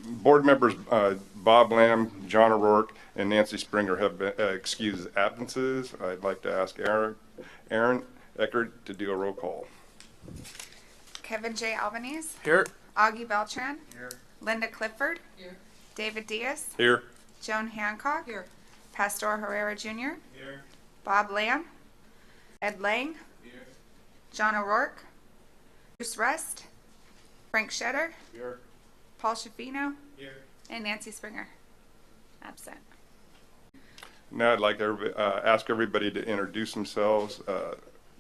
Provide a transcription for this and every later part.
Board members Bob Lamb, John O'Rourke, and Nancy Springer have been, excused absences. I'd like to ask Aaron Eckert to do a roll call. Kevin J. Albanese. Here. Augie Beltran. Here. Linda Clifford. Here. David Diaz. Here. Joan Hancock. Here. Pastor Herrera Jr. Here. Bob Lamb. Ed Lang. Here. John O'Rourke. Bruce Rust. Frank Shetter. Here. Paul Shafino. Here. And Nancy Springer. Absent. Now I'd like to ask everybody to introduce themselves.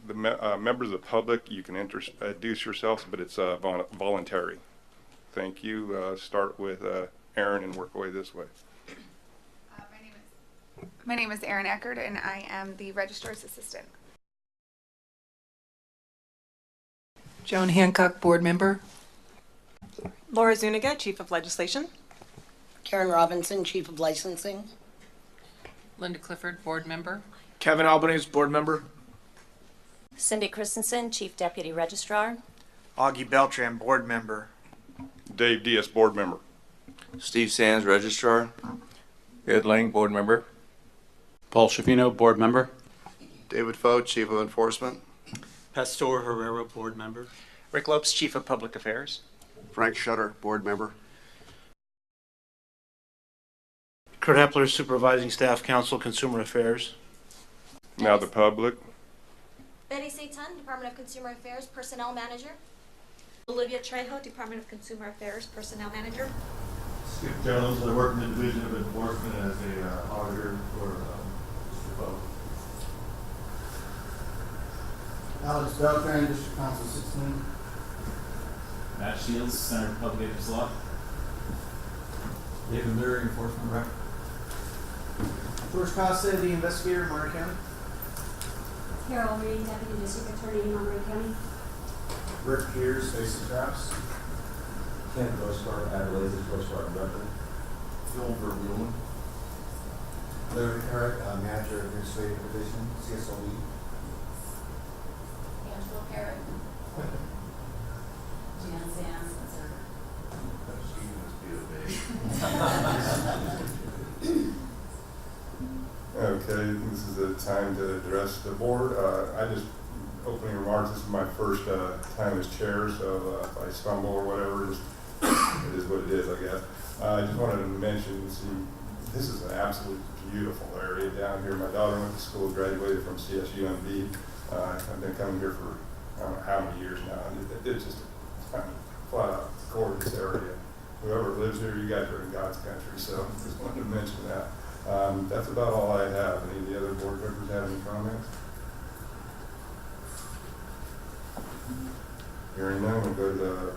The members of the public, you can introduce yourselves, but it's voluntary. Thank you. Start with Aaron and work away this way. My name is Aaron Eckert, and I am the registrar's assistant. Joan Hancock, board member. Laura Zuniga, Chief of Legislation. Karen Robinson, Chief of Licensing. Linda Clifford, board member. Kevin Albanese, board member. Cindy Christensen, Chief Deputy Registrar. Augie Beltran, board member. Dave Diaz, board member. Steve Sands, registrar. Ed Lang, board member. Paul Shafino, board member. David Foe, chief of enforcement. Pastor Herrera, board member. Rick Lopes, Chief of Public Affairs. Frank Shutter, board member. Kurt Hepler, Supervising Staff, Council, Consumer Affairs. Now the public. Betty Satan, Department of Consumer Affairs, Personnel Manager. Olivia Trejo, Department of Consumer Affairs, Personnel Manager. Skip Jones, I work in the Division of Enforcement as a auditor for Mr. Poe. Alex Beltran, District Council 16. Matt Shields, Center for Public Interest Law. David Miller, Enforcement Rep. George Costa, the investigator, Monterey County. Carol Reed, Deputy District Attorney in Monterey County. Rick Pierce, Basic Traps. Ken Bushcart, Adelaide, Bushcart Director. Phil Vermeulen. Larry Herrick, Manager of Administrative Division, CSOE. Angela Parrott. Jan Sands, Okay, this is the time to address the board. Opening remarks, this is my first time as chair, so if I stumble or whatever, it is what it is, I guess. I just wanted to mention, this is an absolutely beautiful area down here. My daughter went to school, graduated from CSUMB. I've been coming here for I don't know how many years now. It's just a flat out gorgeous area. Whoever lives here, you guys are in God's country, so just wanted to mention that. That's about all I have. Any of the other board members have any comments? Hearing none, we'll go to the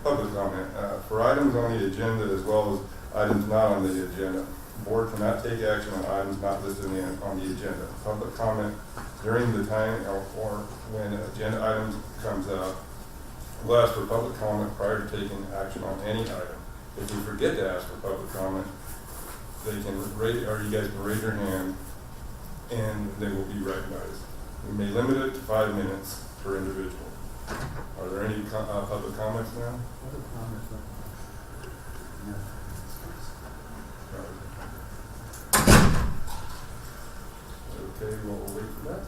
public comment. For items on the agenda as well as items not on the agenda, the board cannot take action on items not listed on the agenda. Public comment during the time or when agenda items comes up will ask for public comment prior to taking action on any item. If you forget to ask for public comment, you guys can raise your hand and they will be recognized. We may limit it to 5 minutes per individual. Are there any public comments now? Public comments, no. Okay, well, we'll wait for that.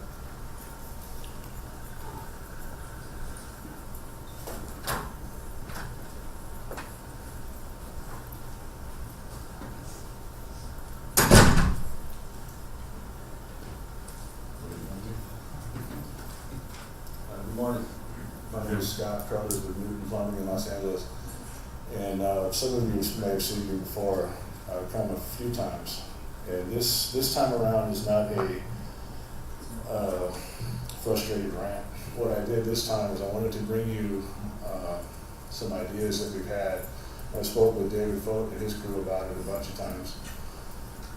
Good morning. My name is Scott Crothers with Newton Plumbing in Los Angeles. And some of you may have seen me before. I've come a few times. And this time around is not a frustrated rant. What I did this time is I wanted to bring you some ideas that we've had. I spoke with David Fote and his crew about it a bunch of times.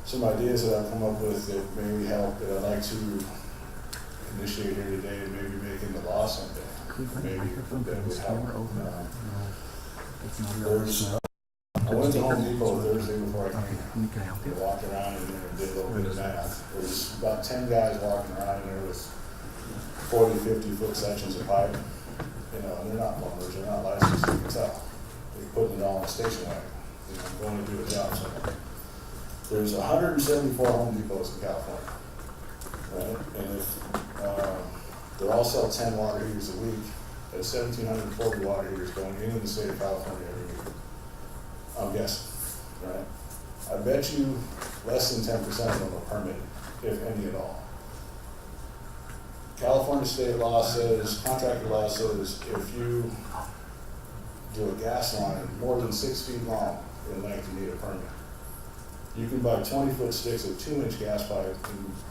Some ideas that I've come up with that maybe help that I'd like to initiate here today and maybe make into law someday. Maybe that would help. I went to Home Depot Thursday before I came. I walked around in there and did a little bit of math. There was about 10 guys walking around in there with 40, 50-foot sections of pipe. And they're not plumbers, they're not licensed, you can tell. They're putting it all in a station wagon. I'm going to do a job somewhere. There's 174 Home Depots in California, right? And if they all sell 10 water heaters a week, that's 1,740 water heaters going into the state of California every week. I'm guessing, right? I bet you less than 10% of them are permitted, if any at all. California state law says, contractor law says, if you do a gas line more than 6 feet long in length, you need a permit. You can buy 20-foot sticks of 2-inch gas pipe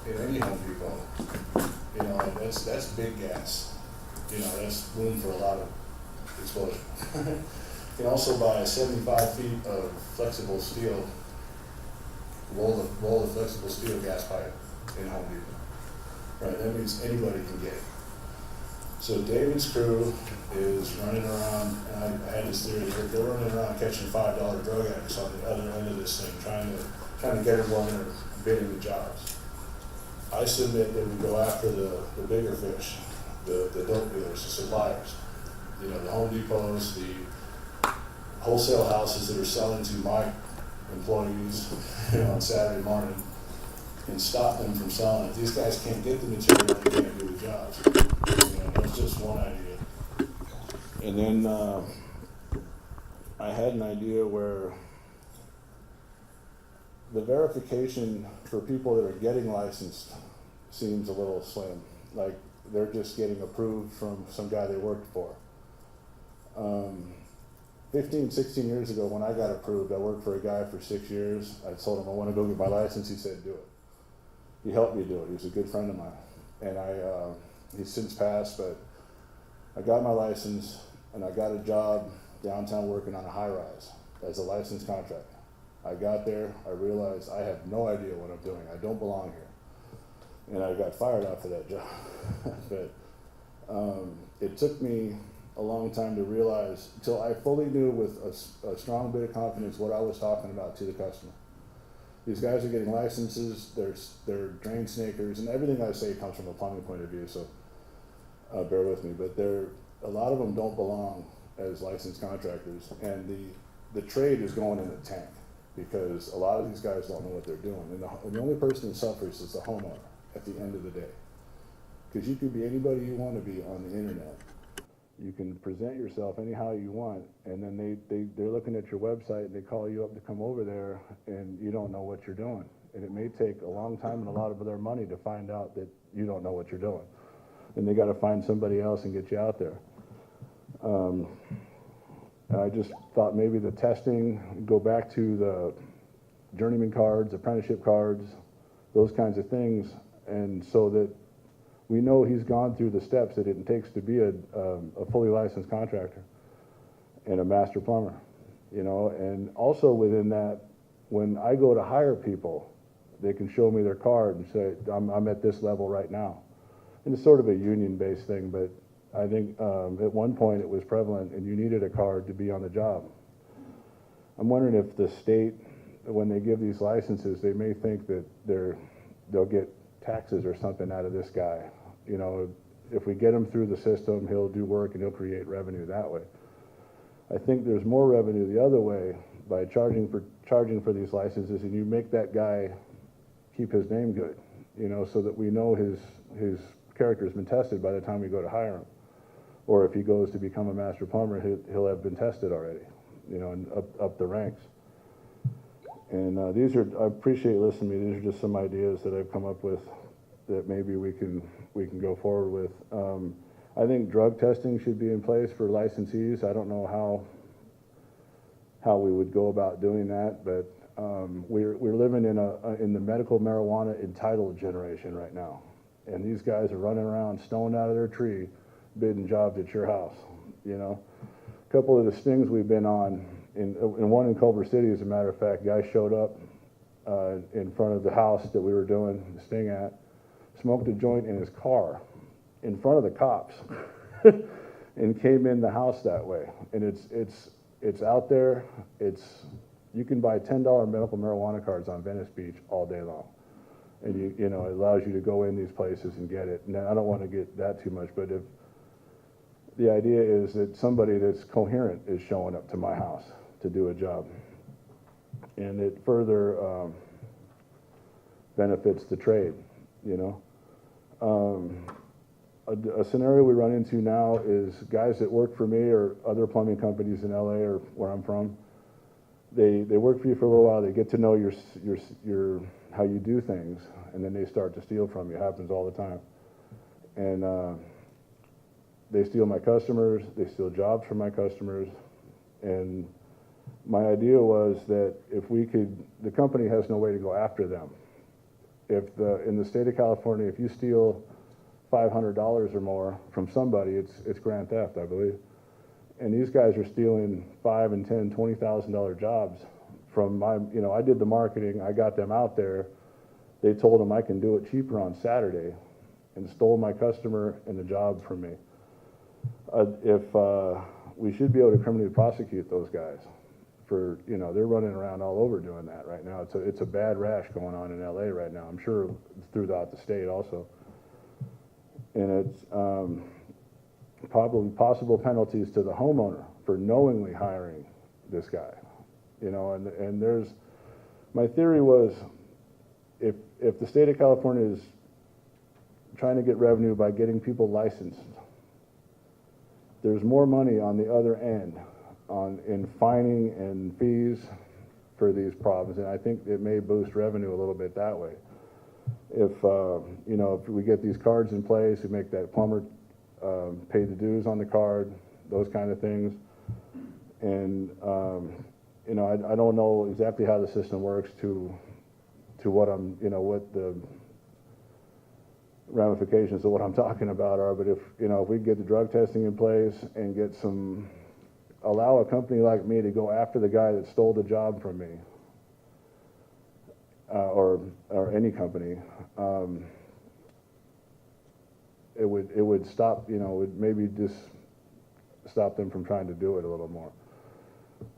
in any Home Depot. You know, and that's big gas. You know, that's room for a lot of explosion. You can also buy 75 feet of flexible steel, roll of flexible steel gas pipe in Home Depot. Right, that means anybody can get it. So David's crew is running around, and I had this theory, they're running around catching $5 drug addicts on the other end of this thing, trying to get everyone in there bidding the jobs. I submit that we go after the bigger fish, the dope dealers, the suppliers. You know, the Home Depots, the wholesale houses that are selling to my employees, you know, on Saturday morning, and stop them from selling it. These guys can't get the material, they can't do the jobs. You know, that's just one idea. And then I had an idea where the verification for people that are getting licensed seems a little slim. Like they're just getting approved from some guy they worked for. 15, 16 years ago when I got approved, I worked for a guy for 6 years. I told him I want to go get my license. He said, do it. He helped me do it. He was a good friend of mine. And he's since passed, but I got my license and I got a job downtown working on a high-rise as a licensed contractor. I got there, I realized I have no idea what I'm doing. I don't belong here. And I got fired off of that job. But it took me a long time to realize, until I fully knew with a strong bit of confidence what I was talking about to the customer. These guys are getting licenses, they're drain snakers, and everything I say comes from a plumbing point of view, so bear with me. But a lot of them don't belong as licensed contractors, and the trade is going in the tank because a lot of these guys don't know what they're doing. And the only person that suffers is the homeowner at the end of the day. Because you can be anybody you want to be on the internet. You can present yourself anyhow you want, and then they're looking at your website and they call you up to come over there, and you don't know what you're doing. And it may take a long time and a lot of their money to find out that you don't know what you're doing. And they got to find somebody else and get you out there. I just thought maybe the testing, go back to the journeyman cards, apprenticeship cards, those kinds of things, and so that we know he's gone through the steps that it takes to be a fully licensed contractor and a master plumber, you know. And also within that, when I go to hire people, they can show me their card and say, I'm at this level right now. And it's sort of a union-based thing, but I think at one point it was prevalent and you needed a card to be on the job. I'm wondering if the state, when they give these licenses, they may think that they'll get taxes or something out of this guy. You know, if we get him through the system, he'll do work and he'll create revenue that way. I think there's more revenue the other way by charging for these licenses, and you make that guy keep his name good, you know, so that we know his character's been tested by the time we go to hire him. Or if he goes to become a master plumber, he'll have been tested already, you know, and up the ranks. And I appreciate you listening to me. These are just some ideas that I've come up with that maybe we can go forward with. I think drug testing should be in place for licensees. I don't know how we would go about doing that, but we're living in the medical marijuana entitled generation right now, and these guys are running around stoned out of their tree, bidding jobs at your house. You know, a couple of the stings we've been on. In one in Culver City, as a matter of fact, guy showed up in front of the house that we were doing the sting at, smoked a joint in his car in front of the cops, and came in the house that way. And it's out there. You can buy $10 medical marijuana cards on Venice Beach all day long, and you know it allows you to go in these places and get it. Now I don't want to get that too much, but if the idea is that somebody that's coherent is showing up to my house to do a job. and it further benefits the trade, you know. A scenario we run into now is guys that work for me or other plumbing companies in LA or where I'm from. They work for you for a little while. They get to know your how you do things, and then they start to steal from you. It happens all the time. And they steal my customers. They steal jobs from my customers. And my idea was that if we could, the company has no way to go after them. In the state of California, if you steal $500 or more from somebody, it's grand theft, I believe. And these guys are stealing $5,000 and $10,000, $20,000 jobs from my, you know, I did the marketing, I got them out there. They told them I can do it cheaper on Saturday and stole my customer and the job from me. We should be able to criminally prosecute those guys for, you know, they're running around all over doing that right now. It's a bad rash going on in LA right now. I'm sure throughout the state also. And it's probably possible penalties to the homeowner for knowingly hiring this guy, you know. And there's, my theory was, if the state of California is trying to get revenue by getting people licensed, there's more money on the other end in fining and fees for these problems, and I think it may boost revenue a little bit that way. If you know, if we get these cards in place, we make that plumber pay the dues on the card, those kind of things. And you know, I don't know exactly how the system works to what I'm, you know, what the ramifications of what I'm talking about are. But if, you know, if we get the drug testing in place and get allow a company like me to go after the guy that stole the job from me, or any company, it would stop, you know, would maybe just stop them from trying to do it a little more.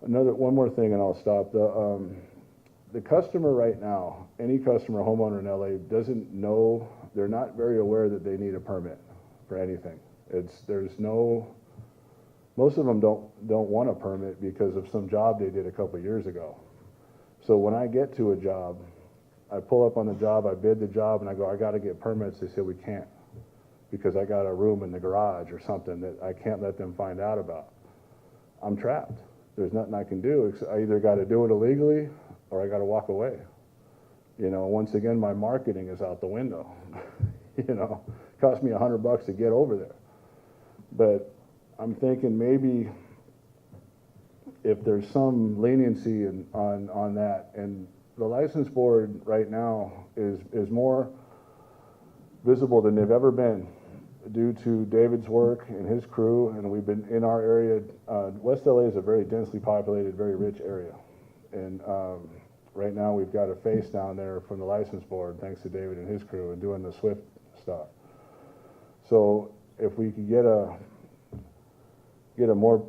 One more thing and I'll stop. The customer right now, any customer, homeowner in LA, doesn't know, they're not very aware that they need a permit for anything. Most of them don't want a permit because of some job they did a couple of years ago. So when I get to a job, I pull up on the job, I bid the job, and I go, I got to get permits. They say, we can't, because I got a room in the garage or something that I can't let them find out about. I'm trapped. There's nothing I can do. I either got to do it illegally or I got to walk away. You know, once again, my marketing is out the window. You know, it cost me $100 to get over there. But I'm thinking maybe if there's some leniency on that, and the license board right now is more visible than they've ever been due to David's work and his crew, and we've been in our area. West LA is a very densely populated, very rich area, and right now we've got a face down there from the license board, thanks to David and his crew, and doing the SWIFT stuff. So if we could get a more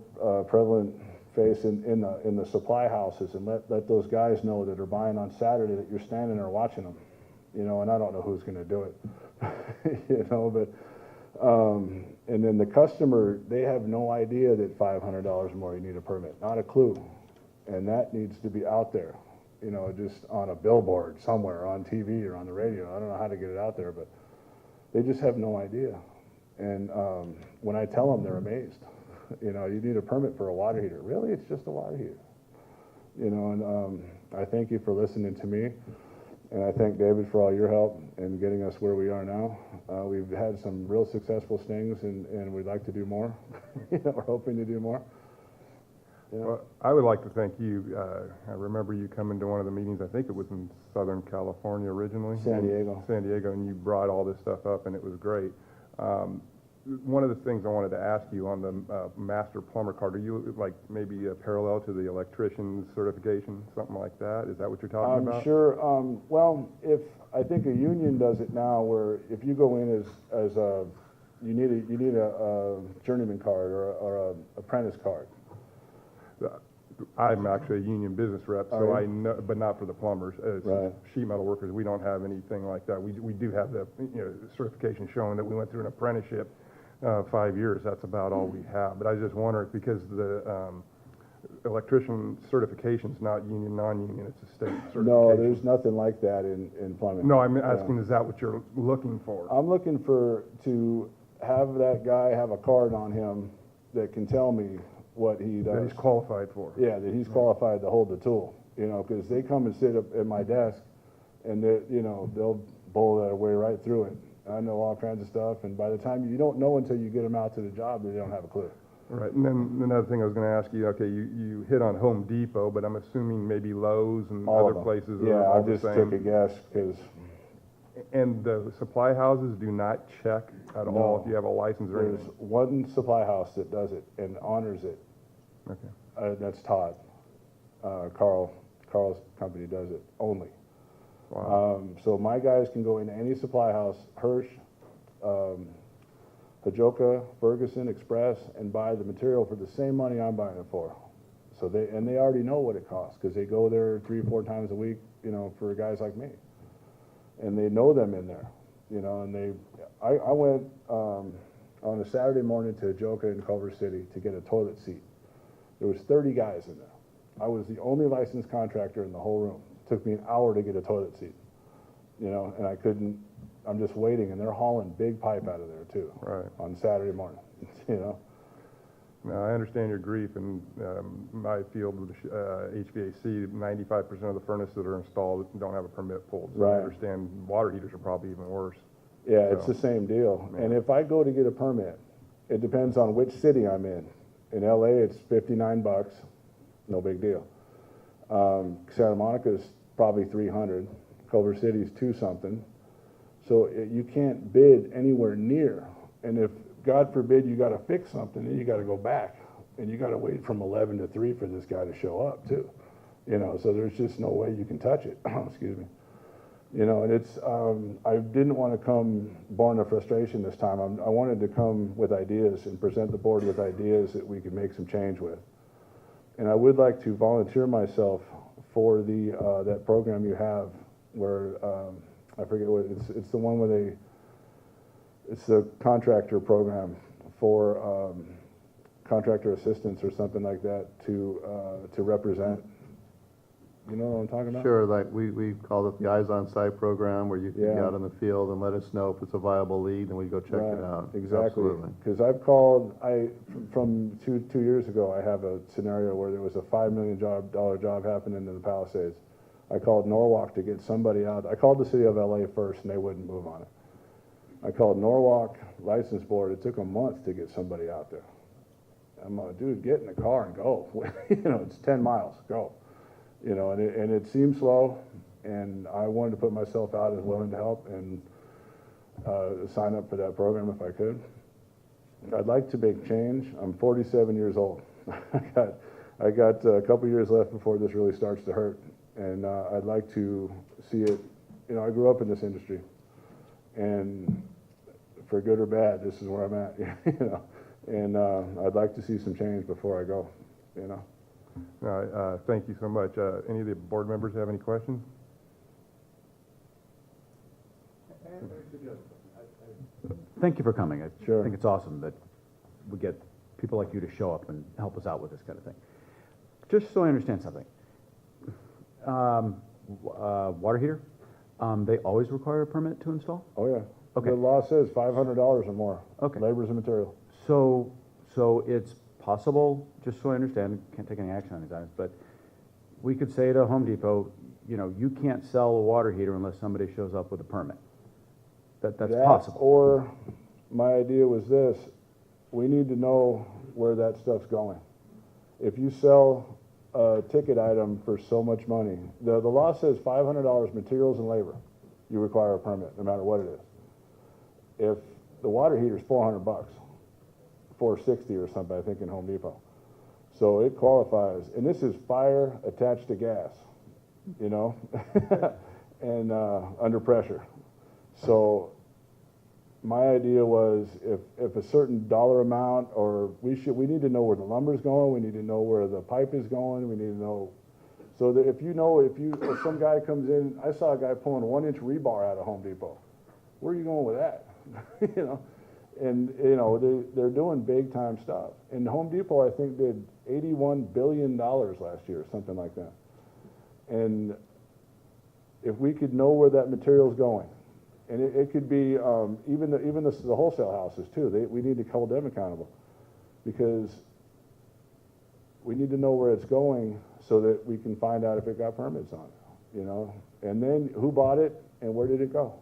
prevalent face in the supply houses, and let those guys know that are buying on Saturday that you're standing there watching them, you know, and I don't know who's going to do it, you know, but and then the customer, they have no idea that $500 more you need a permit, not a clue, and that needs to be out there, you know, just on a billboard somewhere, on TV or on the radio. I don't know how to get it out there, but they just have no idea. And when I tell them, they're amazed. You know, you need a permit for a water heater. Really? It's just a water heater. You know, and I thank you for listening to me. And I thank David for all your help in getting us where we are now. We've had some real successful stings, and we'd like to do more. You know, we're hoping to do more. You know? Well, I would like to thank you. I remember you coming to one of the meetings, I think it was in Southern California originally. San Diego, and you brought all this stuff up, and it was great. One of the things I wanted to ask you on the master plumber card, are you like maybe a parallel to the electrician certification, something like that? Is that what you're talking about? Sure. Well, I think a union does it now, where if you go in as a, you need a journeyman card or a apprentice card. I'm actually a union business rep, so I know, but not for the plumbers. Right. Sheet metal workers, we don't have anything like that. We do have the certification showing that we went through an apprenticeship 5 years. That's about all we have. But I just wonder, because electrician certification's not union, non-union, it's a state certification. No, there's nothing like that in Plymouth. No, I'm Yeah. asking, is that what you're looking for? I'm looking to have that guy have a card on him that can tell me what he does. That he's qualified for? Yeah, that he's qualified to hold the tool, you know, because they come and sit up at my desk and they, you know, they'll bowl their way right through it. I know all kinds of stuff, and by the time you don't know until you get them out to the job, they don't have a clue. Right, and then another thing I was gonna ask you, okay, you hit on Home Depot, but I'm assuming maybe Lowe's and All of other them. places are Yeah, I all the just same. took a guess because And the supply houses do not check at all if you have a license or there's anything? one supply house that does it and honors it. Okay. That's Todd. Carl's company does it only. Wow. So my guys can go into any supply house, Hirsch, Hajoka, Ferguson, Express, and buy the material for the same money I'm buying it for. So they already know what it costs because they go there 3 or 4 times a week, you know, for guys like me. And they know them in there, you know, and I went on a Saturday morning to Hajoka in Culver City to get a toilet seat. There was 30 guys in there. I was the only licensed contractor in the whole room. It took me an hour to get a toilet seat, you know, and I couldn't, I'm just waiting, and they're hauling big pipe out of there too. Right. On Saturday morning, you know. Now, I understand your grief. In my field with HVAC, 95% of the furnaces that are installed don't have a permit pulled. So I Right. understand water heaters are probably even worse. Yeah, it's So, the same deal. Yeah. And if I go to get a permit, it depends on which city I'm in. In LA, it's $59, no big deal. Santa Monica's probably 300. Culver City's 2-something. So you can't bid anywhere near. And if, God forbid, you got to fix something, then you got to go back. And you got to wait from 11 to 3 for this guy to show up too. You know, so there's just no way you can touch it. Excuse me. You know, and it's, I didn't want to come born of frustration this time. I wanted to come with ideas and present the board with ideas that we could make some change with. And I would like to volunteer myself for the, that program you have where, I forget what, it's the one where it's the contractor program for contractor assistance or something like that to represent. You know what I'm talking about? Sure, like we call it the Eyes on Site program, where you can be Yeah. out in the field and let us know if it's a viable lead, and we go check it out. Exactly. Absolutely. Because I've called, from two years ago, I have a scenario where there was a $5 million job happening in the Palisades. I called Norwalk to get somebody out. I called the city of LA first, and they wouldn't move on it. I called Norwalk License Board. It took a month to get somebody out there. I'm like, dude, get in the car and go. You know, it's 10 miles, go. You know, and it seemed slow, and I wanted to put myself out as willing to help and sign up for that program if I could. I'd like to make change. I'm 47 years old. I got a couple years left before this really starts to hurt, and I'd like to see it. You know, I grew up in this industry, and for good or bad, this is where I'm at. You know, and I'd like to see some change before I go. You know. Thank you so much. Any of the board members have any questions? Thank you for coming. I Sure. think it's awesome that we get people like you to show up and help us out with this kind of thing. Just so I understand something, water heater, they always require a permit to install? Oh, yeah. Okay. The law says $500 or more. Okay. Labor's and material. So it's possible, just so I understand, can't take any action on these items, but we could say to Home Depot, you know, you can't sell a water heater unless somebody shows up with a permit. That's That, possible. Or my idea was this, we need to know where that stuff's going. If you sell a ticket item for so much money, the law says $500 materials and labor, you require a permit, no matter what it is. If the water heater's $400, $460 or something, I think, in Home Depot. So it qualifies, and this is fire attached to gas, you know, and under pressure. So my idea was if a certain dollar amount, or we need to know where the lumber's going, we need to know where the pipe is going, we need to know, so that if some guy comes in, I saw a guy pulling 1-inch rebar out of Home Depot. Where are you going with that? You know, And, you know, they're doing big time stuff. And Home Depot, I think, did $81 billion last year, something like that. And if we could know where that material's going, and it could be even the wholesale houses too. We need to hold them accountable, because we need to know where it's going so that we can find out if it got permits on it, you know. And then who bought it and where did it go,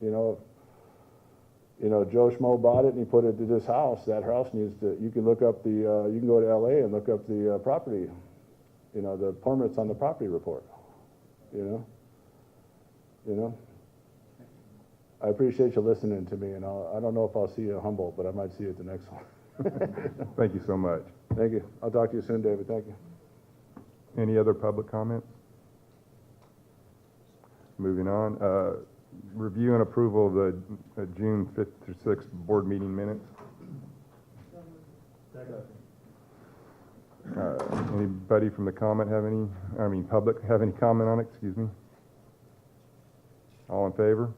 you know. Joe Schmo bought it and he put it to this house. That house needs to. You can look up the. You can go to LA and look up the property, you know, the permits on the property report, you know. I appreciate you listening to me, and I don't know if I'll see you at Humboldt, but I might see you at the next one. Thank you so much. Thank you. I'll talk to you soon, David. Thank you. Any other public comments? Moving on, review and approval of the June 5th through 6th board meeting minutes. Anybody from the public have any comment on it, excuse me? All in favor?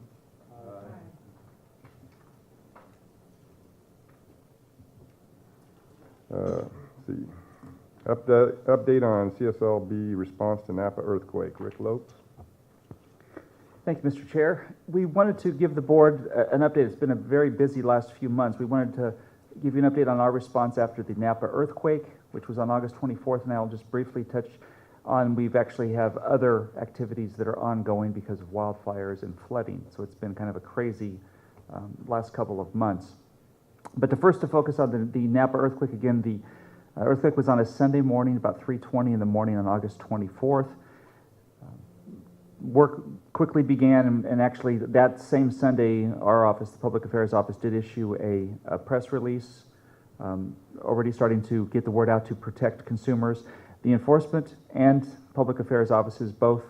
Let's see. Update on CSLB response to Napa earthquake. Rick Lopes. Thank you, Mr. Chair. We wanted to give the board an update. It's been a very busy last few months. We wanted to give you an update on our response after the Napa earthquake, which was on August 24th, and I'll just briefly touch on, we've actually have other activities that are ongoing because of wildfires and flooding. So it's been kind of a crazy last couple of months. But to focus on the Napa earthquake, again, the earthquake was on a Sunday morning, about 3:20 in the morning on August 24th. Work quickly began, and actually that same Sunday, our office, the Public Affairs Office, did issue a press release, already starting to get the word out to protect consumers. The Enforcement and Public Affairs Offices both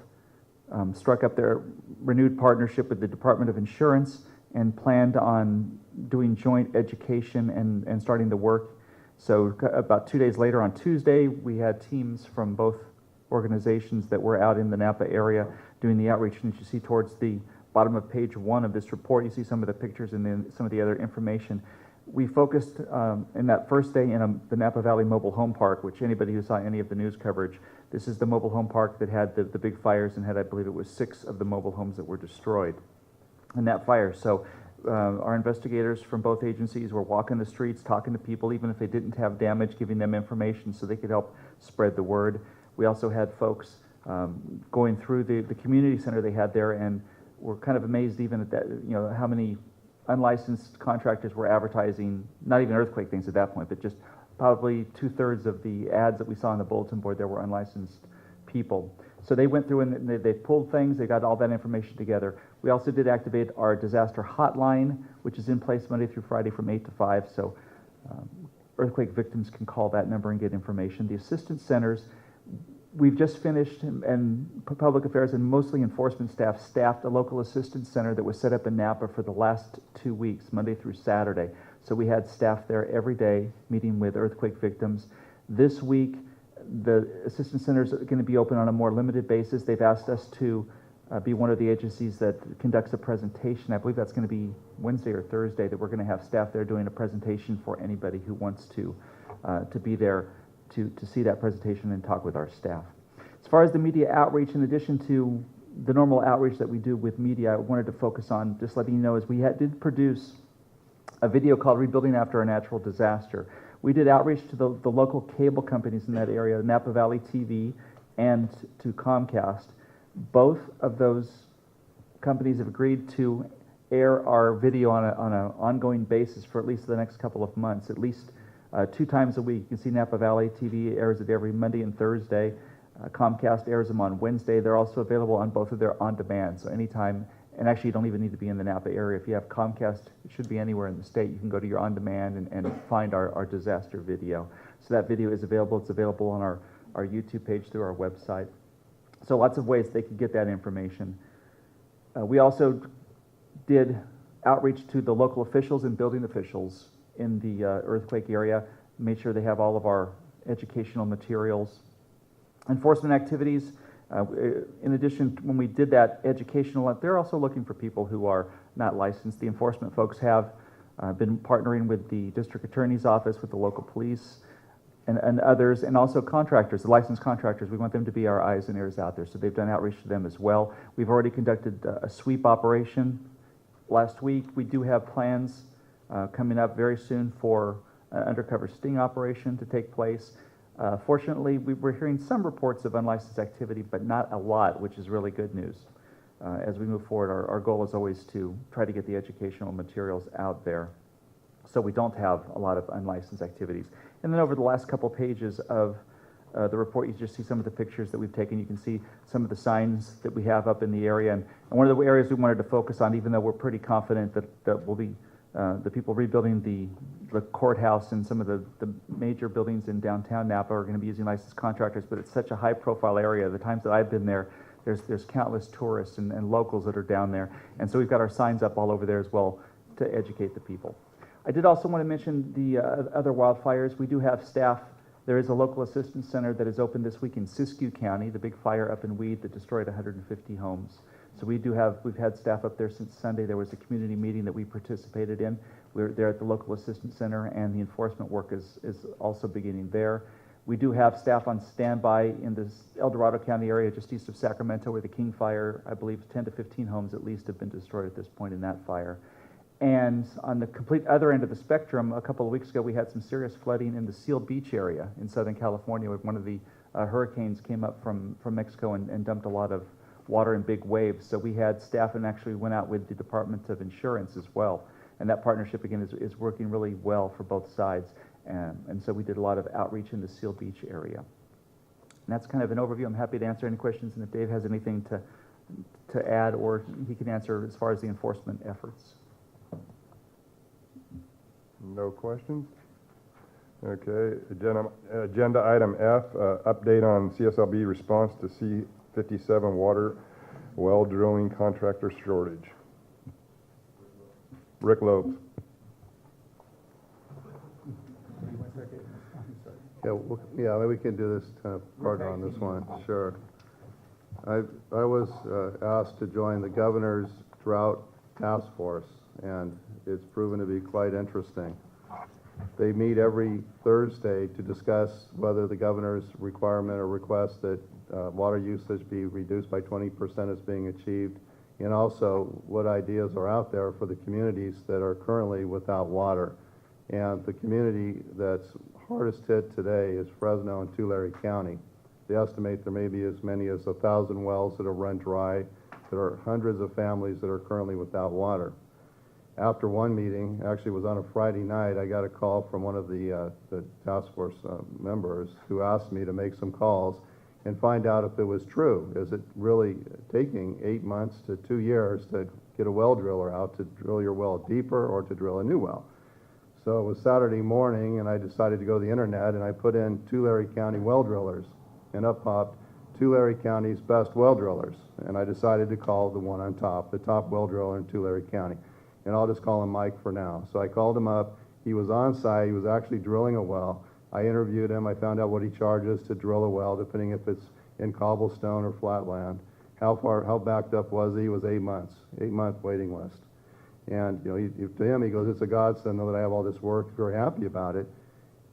struck up their renewed partnership with the Department of Insurance and planned on doing joint education and starting the work. So about 2 days later, on Tuesday, we had teams from both organizations that were out in the Napa area doing the outreach. And as you see towards the bottom of page 1 of this report, you see some of the pictures and then some of the other information. We focused in that first day in the Napa Valley Mobile Home Park, which anybody who saw any of the news coverage, this is the mobile home park that had the big fires and had, I believe it was 6 of the mobile homes that were destroyed in that fire. So our investigators from both agencies were walking the streets, talking to people, even if they didn't have damage, giving them information so they could help spread the word. We also had folks going through the community center they had there, and we're kind of amazed even at that, you know, how many unlicensed contractors were advertising, not even earthquake things at that point, but just probably 2/3 of the ads that we saw on the bulletin board there were unlicensed people. So they went through and they pulled things, they got all that information together. We also did activate our disaster hotline, which is in place Monday through Friday from 8 to 5, so earthquake victims can call that number and get information. The assistance centers, we've just finished, and Public Affairs and mostly enforcement staff staffed a local assistance center that was set up in Napa for the last 2 weeks, Monday through Saturday. So we had staff there every day meeting with earthquake victims. This week, the assistance centers are going to be open on a more limited basis. They've asked us to be one of the agencies that conducts a presentation. I believe that's going to be Wednesday or Thursday, that we're going to have staff there doing a presentation for anybody who wants to be there to see that presentation and talk with our staff. As far as the media outreach, in addition to the normal outreach that we do with media, I wanted to focus on just letting you know is we did produce a video called Rebuilding After a Natural Disaster. We did outreach to the local cable companies in that area, Napa Valley TV and to Comcast. Both of those companies have agreed to air our video on an ongoing basis for at least the next couple of months, at least 2 times a week. You can see Napa Valley TV airs it every Monday and Thursday. Comcast airs them on Wednesday. They're also available on both of their on-demand, so anytime. And actually, you don't even need to be in the Napa area. If you have Comcast, it should be anywhere in the state. You can go to your on-demand and find our disaster video. So that video is available. It's available on our YouTube page through our website. So lots of ways they could get that information. We also did outreach to the local officials and building officials in the earthquake area, made sure they have all of our educational materials. Enforcement activities, in addition, when we did that educational, they're also looking for people who are not licensed. The enforcement folks have I've been partnering with the district attorney's office, with the local police, and others, and also contractors, the licensed contractors. We want them to be our eyes and ears out there, so they've done outreach to them as well. We've already conducted a sweep operation last week. We do have plans coming up very soon for an undercover sting operation to take place. Fortunately, we're hearing some reports of unlicensed activity, but not a lot, which is really good news. As we move forward, our goal is always to try to get the educational materials out there so we don't have a lot of unlicensed activities. And then over the last couple pages of the report, you just see some of the pictures that we've taken. You can see some of the signs that we have up in the area. And one of the areas we wanted to focus on, even though we're pretty confident that we'll be the people rebuilding the courthouse and some of the major buildings in downtown Napa are going to be using licensed contractors, but it's such a high-profile area. The times that I've been there, there's countless tourists and locals that are down there. And so we've got our signs up all over there as well to educate the people. I did also want to mention the other wildfires. We do have staff. There is a local assistance center that is open this week in Siskiyou County, the big fire up in Weed that destroyed 150 homes. So we've had staff up there since Sunday. There was a community meeting that we participated in. We're there at the local assistance center, and the enforcement work is also beginning there. We do have staff on standby in the El Dorado County area just east of Sacramento, where the King Fire, I believe 10 to 15 homes at least have been destroyed at this point in that fire. And on the complete other end of the spectrum, a couple of weeks ago, we had some serious flooding in the Seal Beach area in Southern California, where one of the hurricanes came up from Mexico and dumped a lot of water in big waves. So we had staff and actually went out with the Department of Insurance as well. And that partnership, again, is working really well for both sides. And so we did a lot of outreach in the Seal Beach area. And that's kind of an overview. I'm happy to answer any questions, and if Dave has anything to add, or he can answer as far as the enforcement efforts. No questions? Okay, agenda item F, update on CSLB response to C57 water well drilling contractor shortage. Rick Lopes. Yeah, we can do this kind of partner on this one, sure. I was asked to join the governor's drought task force, and it's proven to be quite interesting. They meet every Thursday to discuss whether the governor's requirement or request that water usage be reduced by 20% is being achieved, and also what ideas are out there for the communities that are currently without water. And the community that's hardest hit today is Fresno and Tulare County. They estimate there may be as many as 1,000 wells that have run dry. There are hundreds of families that are currently without water. After one meeting, actually it was on a Friday night, I got a call from one of the task force members who asked me to make some calls and find out if it was true. Is it really taking 8 months to 2 years to get a well driller out to drill your well deeper or to drill a new well? So it was Saturday morning, and I decided to go to the internet, and I put in Tulare County well drillers, and up popped Tulare County's best well drillers. And I decided to call the one on top, the top well driller in Tulare County. And I'll just call him Mike for now. So I called him up. He was on site. He was actually drilling a well. I interviewed him. I found out what he charges to drill a well, depending if it's in cobblestone or flatland. How backed up was he? It was 8 months, 8-month waiting list. And to him, he goes, it's a godsend that I have all this work, very happy about it.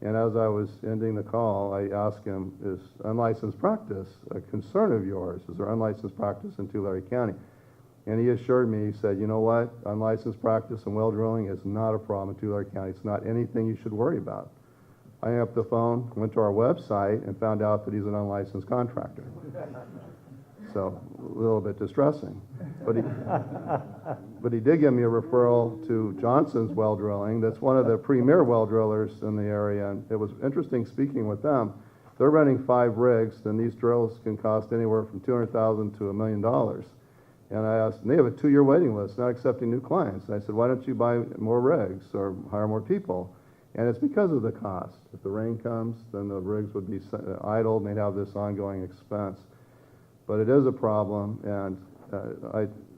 And as I was ending the call, I asked him, is unlicensed practice a concern of yours? Is there unlicensed practice in Tulare County? And he assured me, he said, you know what, unlicensed practice and well drilling is not a problem in Tulare County. It's not anything you should worry about. I hung up the phone, went to our website, and found out that he's an unlicensed contractor. So a little bit distressing. But he did give me a referral to Johnson's Well Drilling. That's one of the premier well drillers in the area. And it was interesting speaking with them. They're running 5 rigs, and these drills can cost anywhere from $200,000 to $1 million. And I asked, and they have a 2-year waiting list, not accepting new clients. And I said, why don't you buy more rigs or hire more people? And it's because of the cost. If the rain comes, then the rigs would be idle, and they'd have this ongoing expense. But it is a problem, and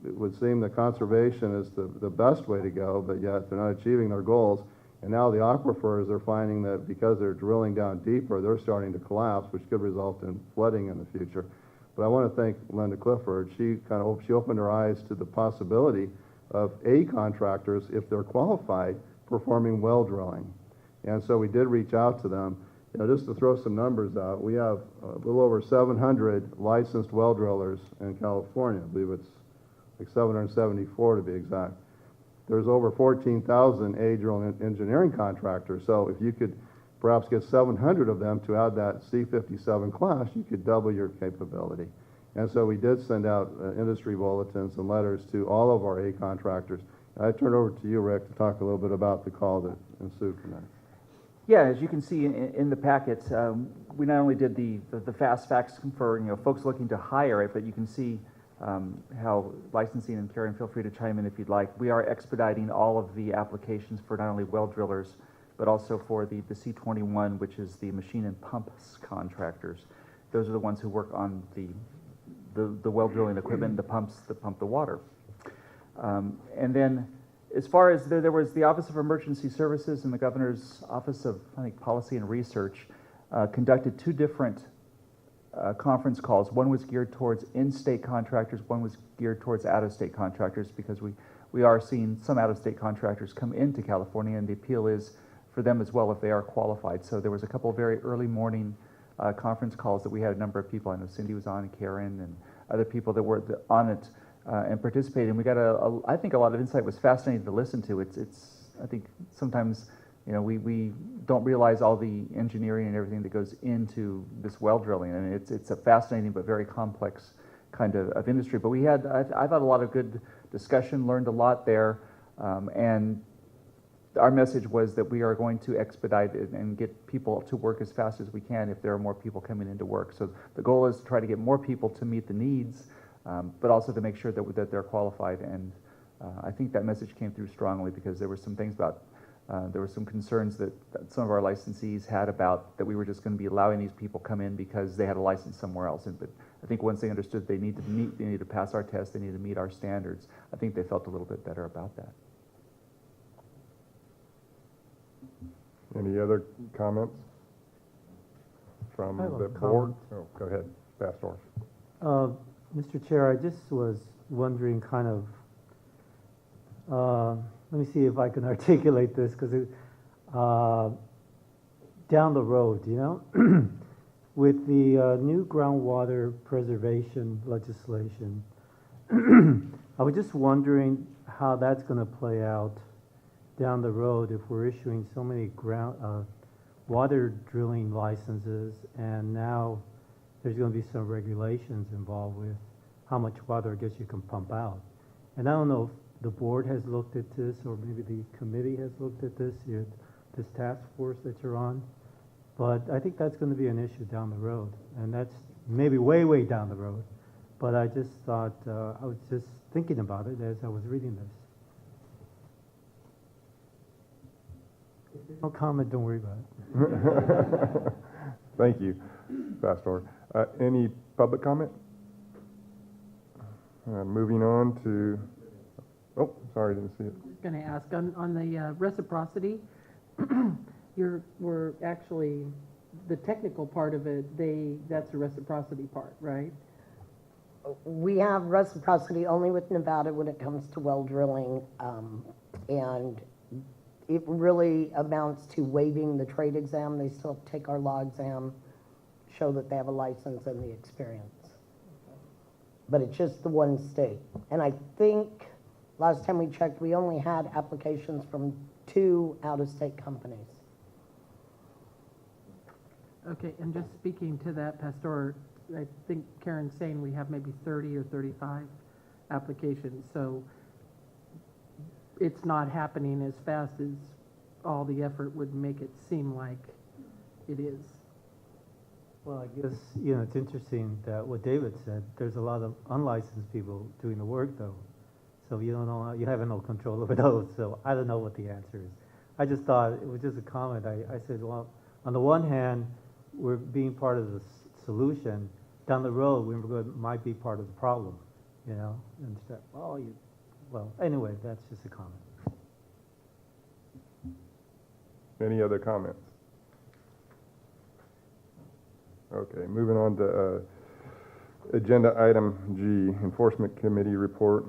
it would seem that conservation is the best way to go, but yet they're not achieving their goals. And now the aquifers are finding that because they're drilling down deeper, they're starting to collapse, which could result in flooding in the future. But I want to thank Linda Clifford. She opened her eyes to the possibility of contractors, if they're qualified, performing well drilling. And so we did reach out to them. Just to throw some numbers out, we have a little over 700 licensed well drillers in California. I believe it's like 774 to be exact. There's over 14,000 drilling engineering contractors. So if you could perhaps get 700 of them to add that C57 class, you could double your capability. And so we did send out industry bulletins and letters to all of our A contractors. I turn over to you, Rick, to talk a little bit about the call that ensued from that. Yeah, as you can see in the packet, we not only did the fast facts for folks looking to hire it, but you can see how licensing, and Karen, feel free to chime in if you'd like. We are expediting all of the applications for not only well drillers, but also for the C21, which is the machine and pumps contractors. Those are the ones who work on the well drilling equipment, the pumps that pump the water. And then as far as there was the Office of Emergency Services and the Governor's Office of, I think, Policy and Research conducted two different conference calls. One was geared towards in-state contractors, one was geared towards out-of-state contractors, because we are seeing some out-of-state contractors come into California, and the appeal is for them as well if they are qualified. So there was a couple of very early morning conference calls that we had a number of people. I know Cindy was on, and Karen, and other people that were on it and participated. And we got I think a lot of insight. Was fascinating to listen to. I think sometimes we don't realize all the engineering and everything that goes into this well drilling, and it's a fascinating but very complex kind of industry. But we had I thought a lot of good discussion, learned a lot there, and our message was that we are going to expedite it and get people to work as fast as we can if there are more people coming into work. So the goal is to try to get more people to meet the needs, but also to make sure that they're qualified. And I think that message came through strongly, because there were some things about, there were some concerns that some of our licensees had about that we were just going to be allowing these people come in because they had a license somewhere else. But I think once they understood they need to pass our test, they need to meet our standards, I think they felt a little bit better about that. Any other comments from the board? Oh, go ahead, Pastor. Mr. Chair, I just was wondering let me see if I can articulate this, because down the road, with the new groundwater preservation legislation, I was just wondering how that's going to play out down the road if we're issuing so many water drilling licenses, and now there's going to be some regulations involved with how much water I guess you can pump out. And I don't know if the board has looked at this, or maybe the committee has looked at this, this task force that you're on, but I think that's going to be an issue down the road, and that's maybe way, way down the road. But I just thought, I was just thinking about it as I was reading this. No comment, don't worry about it. Thank you, Pastor. Any public comment? Moving on to, oh, sorry, didn't see it. I was going to ask, on the reciprocity, we're actually, the technical part of it, that's the reciprocity part, right? We have reciprocity only with Nevada when it comes to well drilling, and it really amounts to waiving the trade exam. They still take our law exam, show that they have a license and the experience. But it's just the one state. And I think last time we checked, we only had applications from 2 out-of-state companies. Okay, and just speaking to that, Pastor, I think Karen's saying we have maybe 30 or 35 applications, so it's not happening as fast as all the effort would make it seem like it is. Well, I guess, it's interesting that what David said, there's a lot of unlicensed people doing the work, though. So you don't know, you have no control over those, so I don't know what the answer is. I just thought, it was just a comment. I said, well, on the one hand, we're being part of the solution. Down the road, we might be part of the problem, and start, well, anyway, that's just a comment. Any other comments? Okay, moving on to agenda item G, Enforcement Committee report.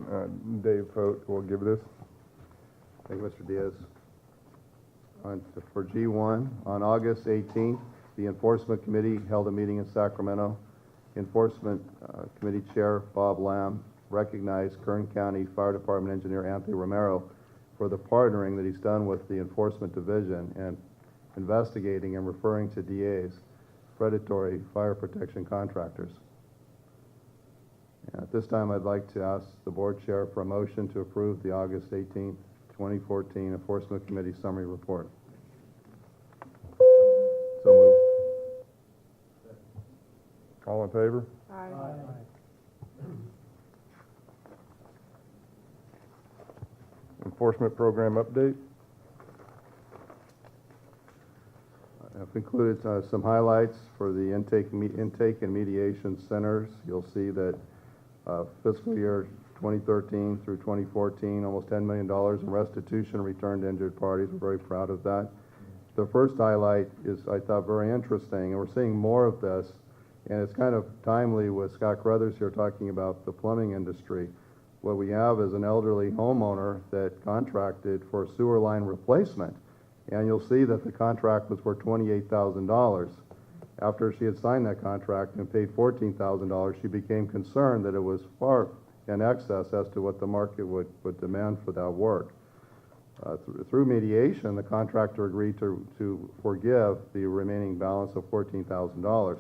Dave Fote will give this. Thank you, Mr. Diaz. For G1, on August 18th, the Enforcement Committee held a meeting in Sacramento. Enforcement Committee Chair Bob Lamb recognized Kern County Fire Department Engineer Anthony Romero for the partnering that he's done with the Enforcement Division and investigating and referring to DAs, predatory fire protection contractors. At this time, I'd like to ask the board chair for a motion to approve the August 18th, 2014 Enforcement Committee Summary Report. So moved. All in favor? Enforcement program update. I've included some highlights for the intake and mediation centers. You'll see that fiscal year 2013 through 2014, almost $10 million in restitution returned to injured parties. We're very proud of that. The first highlight is, I thought, very interesting, and we're seeing more of this, and it's kind of timely with Scott Carruthers here talking about the plumbing industry. What we have is an elderly homeowner that contracted for sewer line replacement, and you'll see that the contract was for $28,000. After she had signed that contract and paid $14,000, she became concerned that it was far in excess as to what the market would demand for that work. Through mediation, the contractor agreed to forgive the remaining balance of $14,000.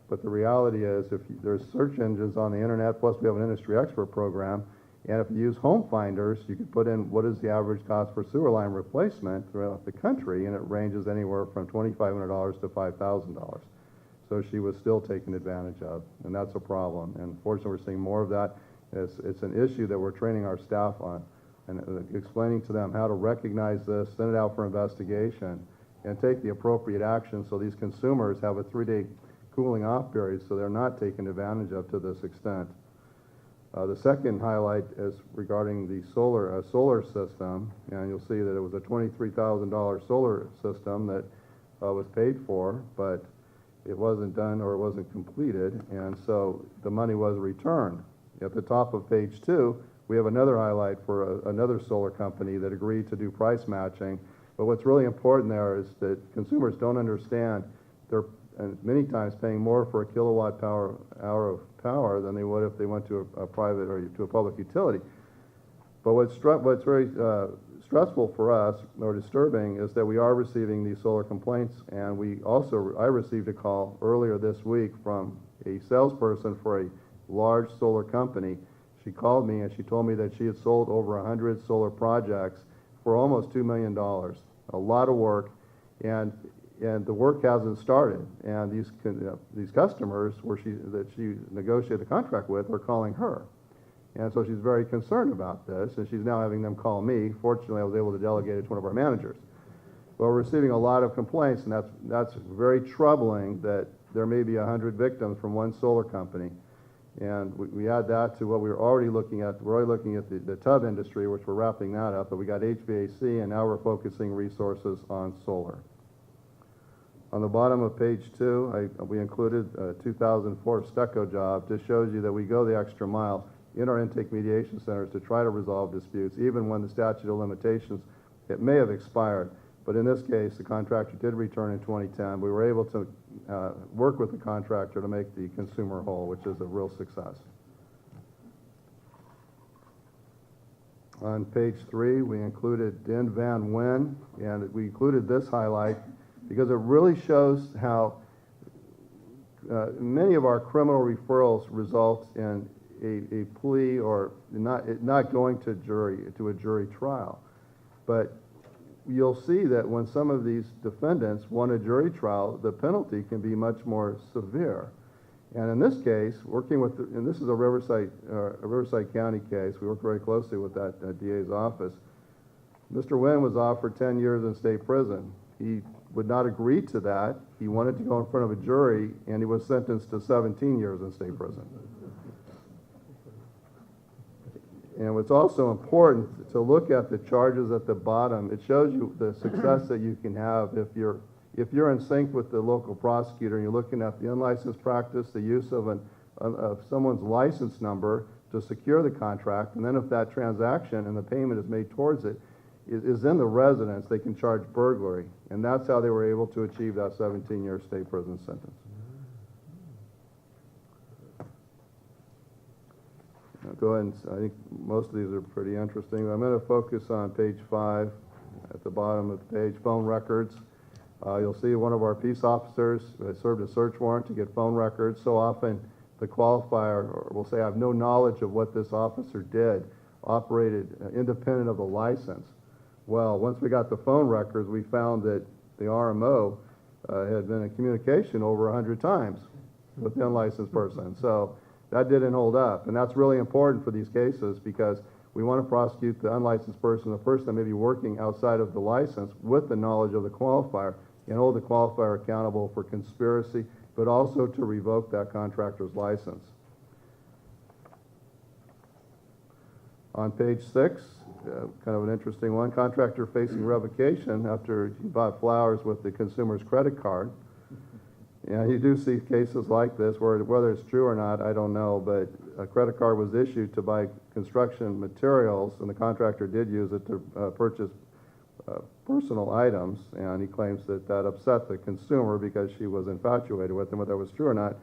But the reality is, if there's search engines on the internet, plus we have an industry expert program, and if you use Home Finders, you can put in what is the average cost for sewer line replacement throughout the country, and it ranges anywhere from $2,500 to $5,000. So she was still taken advantage of, and that's a problem. And fortunately, we're seeing more of that. It's an issue that we're training our staff on and explaining to them how to recognize this, send it out for investigation, and take the appropriate action so these consumers have a 3-day cooling off period so they're not taken advantage of to this extent. The second highlight is regarding the solar system, and you'll see that it was a $23,000 solar system that was paid for, but it wasn't done or it wasn't completed, and so the money was returned. At the top of page 2, we have another highlight for another solar company that agreed to do price matching, but what's really important there is that consumers don't understand they're many times paying more for a kilowatt hour of power than they would if they went to a private or to a public utility. But what's very stressful for us or disturbing is that we are receiving these solar complaints, and I received a call earlier this week from a salesperson for a large solar company. She called me and she told me that she had sold over 100 solar projects for almost $2 million. A lot of work, and the work hasn't started. And these customers that she negotiated the contract with are calling her. And so she's very concerned about this, and she's now having them call me. Fortunately, I was able to delegate it to one of our managers. Well, we're receiving a lot of complaints, and that's very troubling that there may be 100 victims from one solar company. And we add that to what we were already looking at. We're already looking at the tub industry, which we're wrapping that up, but we got HVAC, and now we're focusing resources on solar. On the bottom of page 2, we included a 2004 stucco job. Just shows you that we go the extra mile in our intake mediation centers to try to resolve disputes, even when the statute of limitations, it may have expired. But in this case, the contractor did return in 2010. We were able to work with the contractor to make the consumer whole, which is a real success. On page 3, we included Din Van Wen, and we included this highlight because it really shows how many of our criminal referrals result in a plea or not going to a jury trial. But you'll see that when some of these defendants want a jury trial, the penalty can be much more severe. And in this case, and this is a Riverside County case. We work very closely with that DA's office. Mr. Wen was offered 10 years in state prison. He would not agree to that. He wanted to go in front of a jury, and he was sentenced to 17 years in state prison. And what's also important to look at the charges at the bottom. It shows you the success that you can have if you're in sync with the local prosecutor and you're looking at the unlicensed practice, the use of someone's license number to secure the contract, and then if that transaction and the payment is made towards it, is in the residence, they can charge burglary. And that's how they were able to achieve that 17-year state prison sentence. Now go ahead and, I think most of these are pretty interesting. I'm going to focus on page 5 at the bottom of the page, phone records. You'll see one of our peace officers served a search warrant to get phone records. So often the qualifier will say, I have no knowledge of what this officer did, operated independent of the license. Well, once we got the phone records, we found that the RMO had been in communication over 100 times with the unlicensed person. So that didn't hold up. And that's really important for these cases because we want to prosecute the unlicensed person, the person that may be working outside of the license with the knowledge of the qualifier, and hold the qualifier accountable for conspiracy, but also to revoke that contractor's license. On page 6, kind of an interesting one, contractor facing revocation after he bought flowers with the consumer's credit card. Yeah, you do see cases like this where whether it's true or not, I don't know, but a credit card was issued to buy construction materials, and the contractor did use it to purchase personal items, and he claims that that upset the consumer because she was infatuated with him. Whether that was true or not,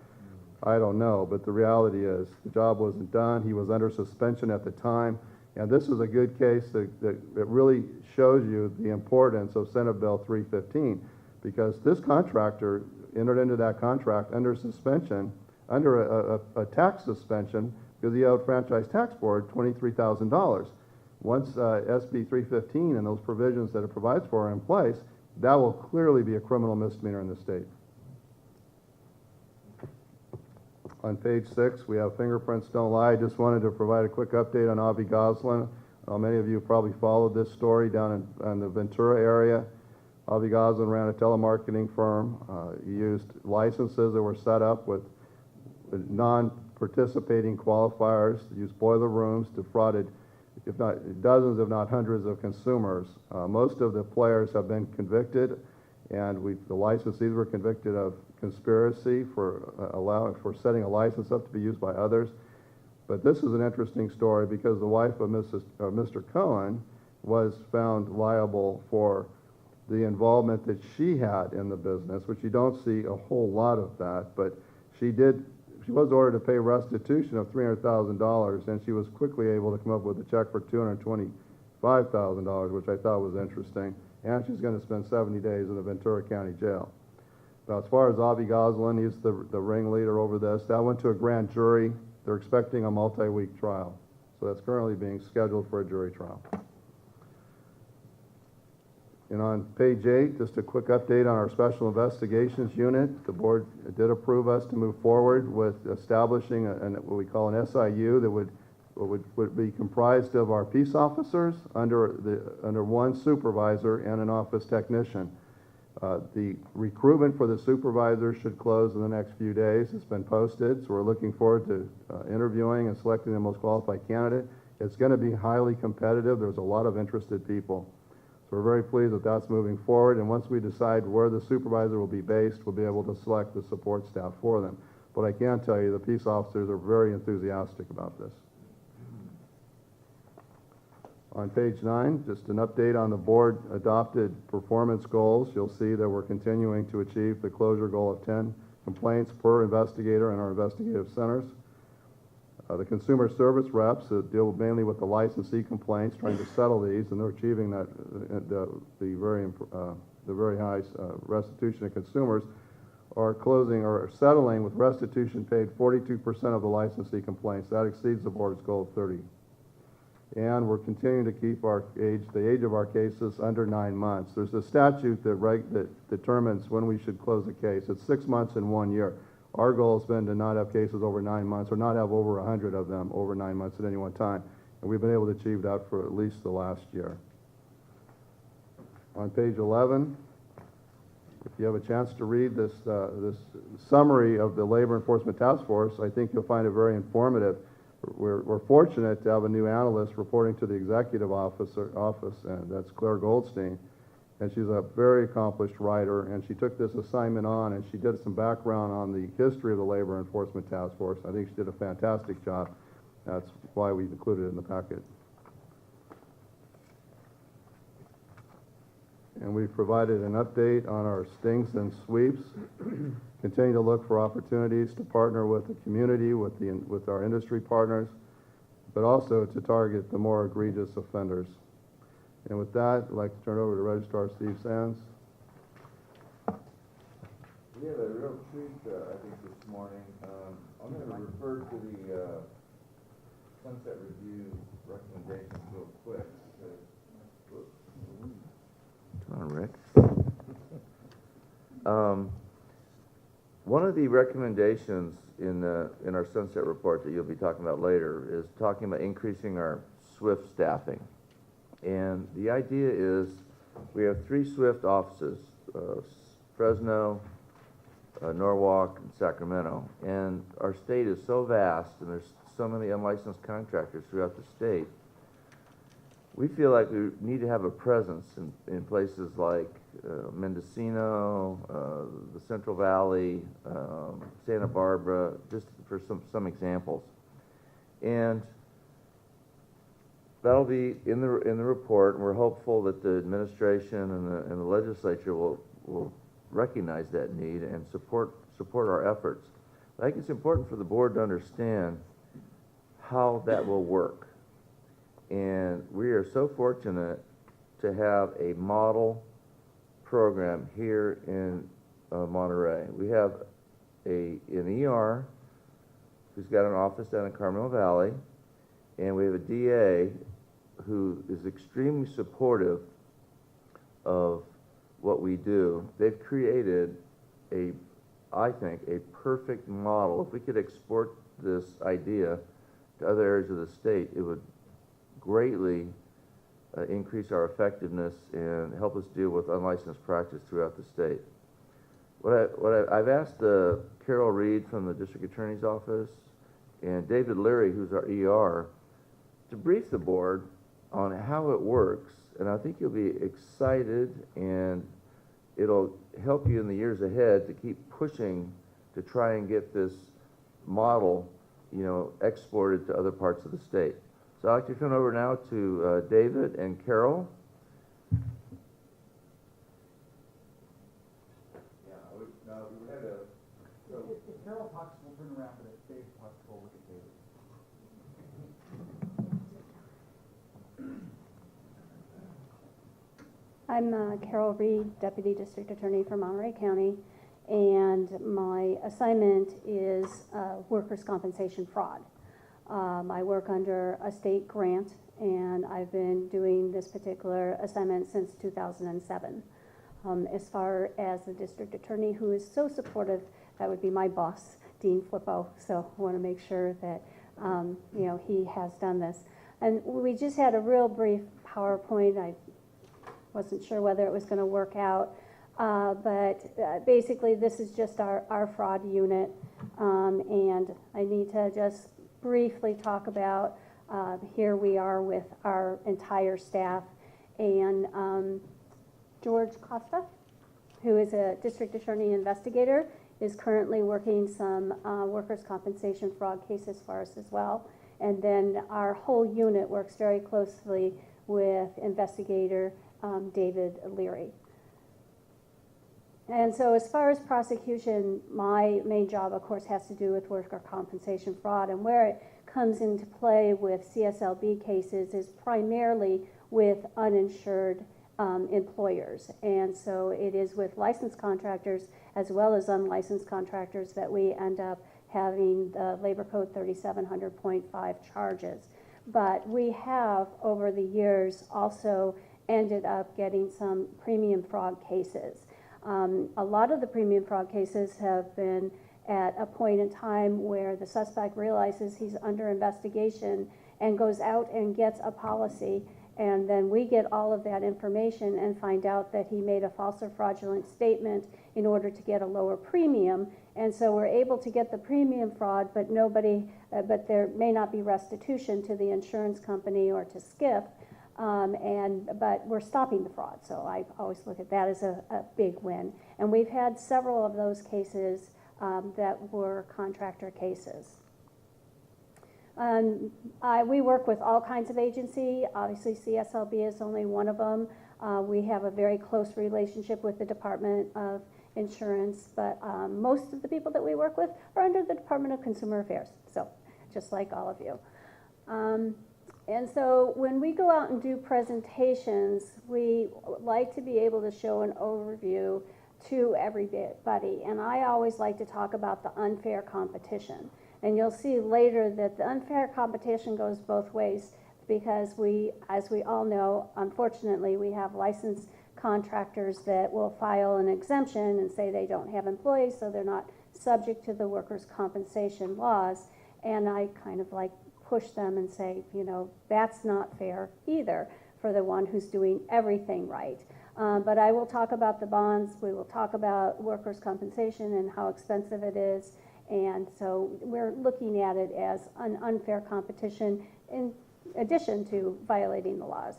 I don't know, but the reality is the job wasn't done. He was under suspension at the time, and this is a good case that really shows you the importance of Senate Bill 315, because this contractor entered into that contract under suspension, under a tax suspension, because he owed Franchise Tax Board $23,000. Once SB 315 and those provisions that it provides for are in place, that will clearly be a criminal misdemeanor in the state. On page 6, we have fingerprints don't lie. I just wanted to provide a quick update on Avi Goslin. Many of you probably followed this story down in the Ventura area. Avi Goslin ran a telemarketing firm. He used licenses that were set up with non-participating qualifiers, used boiler rooms, defrauded if not dozens, if not hundreds of consumers. Most of the players have been convicted, and the licensees were convicted of conspiracy for setting a license up to be used by others. But this is an interesting story because the wife of Mr. Cohen was found liable for the involvement that she had in the business, which you don't see a whole lot of that, but she was ordered to pay restitution of $300,000, and she was quickly able to come up with a check for $225,000, which I thought was interesting, and she's going to spend 70 days in the Ventura County Jail. Now, as far as Avi Goslin, he's the ringleader over this. That went to a grand jury. They're expecting a multi-week trial, so that's currently being scheduled for a jury trial. And on page 8, just a quick update on our Special Investigations Unit. The board did approve us to move forward with establishing what we call an SIU that would be comprised of our peace officers under one supervisor and an office technician. The recruitment for the supervisor should close in the next few days. It's been posted, so we're looking forward to interviewing and selecting the most qualified candidate. It's going to be highly competitive. There's a lot of interested people. So we're very pleased that that's moving forward, and once we decide where the supervisor will be based, we'll be able to select the support staff for them. But I can tell you the peace officers are very enthusiastic about this. On page 9, just an update on the board adopted performance goals. You'll see that we're continuing to achieve the closure goal of 10 complaints per investigator in our investigative centers. The consumer service reps deal mainly with the licensee complaints, trying to settle these, and they're achieving that the very high restitution of consumers are closing or settling with restitution paid 42% of the licensee complaints. That exceeds the board's goal of 30. And we're continuing to keep the age of our cases under 9 months. There's a statute that determines when we should close a case. It's 6 months and 1 year. Our goal has been to not have cases over 9 months or not have over 100 of them over 9 months at any one time. And we've been able to achieve that for at least the last year. On page 11, if you have a chance to read this summary of the Labor Enforcement Task Force, I think you'll find it very informative. We're fortunate to have a new analyst reporting to the executive office, and that's Claire Goldstein. And she's a very accomplished writer, and she took this assignment on, and she did some background on the history of the Labor Enforcement Task Force. I think she did a fantastic job. That's why we included it in the packet. and we've provided an update on our stings and sweeps. Continue to look for opportunities to partner with the community, with our industry partners, but also to target the more egregious offenders. And with that, I'd like to turn it over to Registrar Steve Sands. We have a real treat, I think, this morning. I'm going to refer to the Sunset Review recommendations real quick. Come on, Rick. One of the recommendations in our Sunset Report that you'll be talking about later is talking about increasing our SWIFT staffing. And the idea is we have 3 SWIFT offices, Fresno, Norwalk, and Sacramento. And our state is so vast, and there's so many unlicensed contractors throughout the state. We feel like we need to have a presence in places like Mendocino, the Central Valley, Santa Barbara, just for some examples. And that'll be in the report, and we're hopeful that the administration and the legislature will recognize that need and support our efforts. I think it's important for the board to understand how that will work. And we are so fortunate to have a model program here in Monterey. We have an ER who's got an office down in Carmel Valley, and we have a DA who is extremely supportive of what we do. They've created I think, a perfect model. If we could export this idea to other areas of the state, it would greatly increase our effectiveness and help us deal with unlicensed practice throughout the state. I've asked Carol Reed from the District Attorney's Office and David Leary, who's our ER, to brief the board on how it works, and I think you'll be excited, and it'll help you in the years ahead to keep pushing to try and get this model, exported to other parts of the state. So I'd like to turn over now to David and Carol. If Carol talks, we'll turn around, but if Dave talks, we'll look at David. I'm Carol Reed, Deputy District Attorney for Monterey County, and my assignment is workers' compensation fraud. I work under a state grant, and I've been doing this particular assignment since 2007. As far as the district attorney, who is so supportive, that would be my boss, Dean Flippo. So I want to make sure that he has done this. And we just had a real brief PowerPoint. I wasn't sure whether it was going to work out, but basically this is just our fraud unit, and I need to just briefly talk about here we are with our entire staff, and George Costa, who is a district attorney investigator, is currently working some workers' compensation fraud cases for us as well. And then our whole unit works very closely with investigator David Leary. And so as far as prosecution, my main job, of course, has to do with worker compensation fraud. And where it comes into play with CSLB cases is primarily with uninsured employers. And so it is with licensed contractors as well as unlicensed contractors that we end up having the Labor Code 3700.5 charges. But we have, over the years, also ended up getting some premium fraud cases. A lot of the premium fraud cases have been at a point in time where the suspect realizes he's under investigation and goes out and gets a policy, and then we get all of that information and find out that he made a false or fraudulent statement in order to get a lower premium, and so we're able to get the premium fraud, but but there may not be restitution to the insurance company or to SCIF, but we're stopping the fraud. So I always look at that as a big win, and we've had several of those cases that were contractor cases. We work with all kinds of agency. Obviously, CSLB is only one of them. We have a very close relationship with the Department of Insurance, but most of the people that we work with are under the Department of Consumer Affairs, so just like all of you. And so when we go out and do presentations, we like to be able to show an overview to everybody. And I always like to talk about the unfair competition. And you'll see later that the unfair competition goes both ways because we, as we all know, unfortunately, we have licensed contractors that will file an exemption and say they don't have employees, so they're not subject to the workers' compensation laws. And I kind of like push them and say, you know, that's not fair either for the one who's doing everything right. But I will talk about the bonds, we will talk about workers' compensation and how expensive it is. And so we're looking at it as an unfair competition in addition to violating the laws.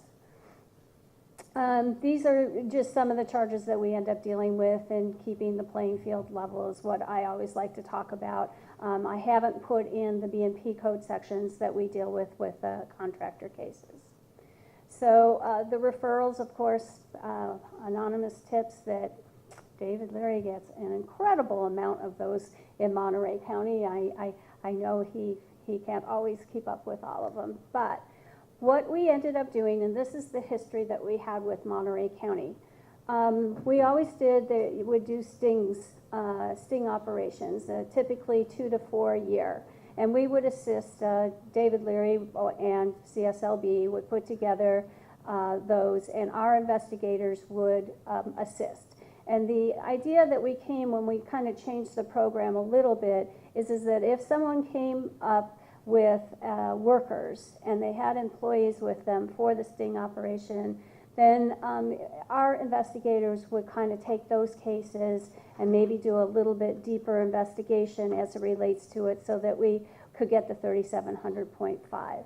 These are just some of the charges that we end up dealing with, and keeping the playing field level is what I always like to talk about. I haven't put in the B&P code sections that we deal with contractor cases. So the referrals, of course, anonymous tips that David Leary gets an incredible amount of those in Monterey County. I know he can't always keep up with all of them, but what we ended up doing, and this is the history that we had with Monterey County, we always would do sting operations, typically 2 to 4 a year. And we would assist, David Leary and CSLB would put together those, and our investigators would assist. And the idea that we came when we kind of changed the program a little bit is that if someone came up with workers and they had employees with them for the sting operation, then our investigators would kind of take those cases and maybe do a little bit deeper investigation as it relates to it so that we could get the 3700.5.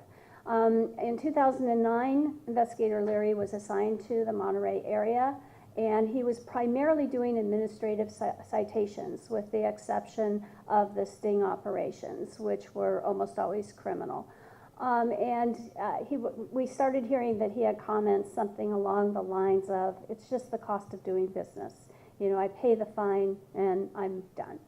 In 2009, Investigator Leary was assigned to the Monterey area, and he was primarily doing administrative citations with the exception of the sting operations, which were almost always criminal. We started hearing that he had comments something along the lines of, it's just the cost of doing business. You know, I pay the fine and I'm done.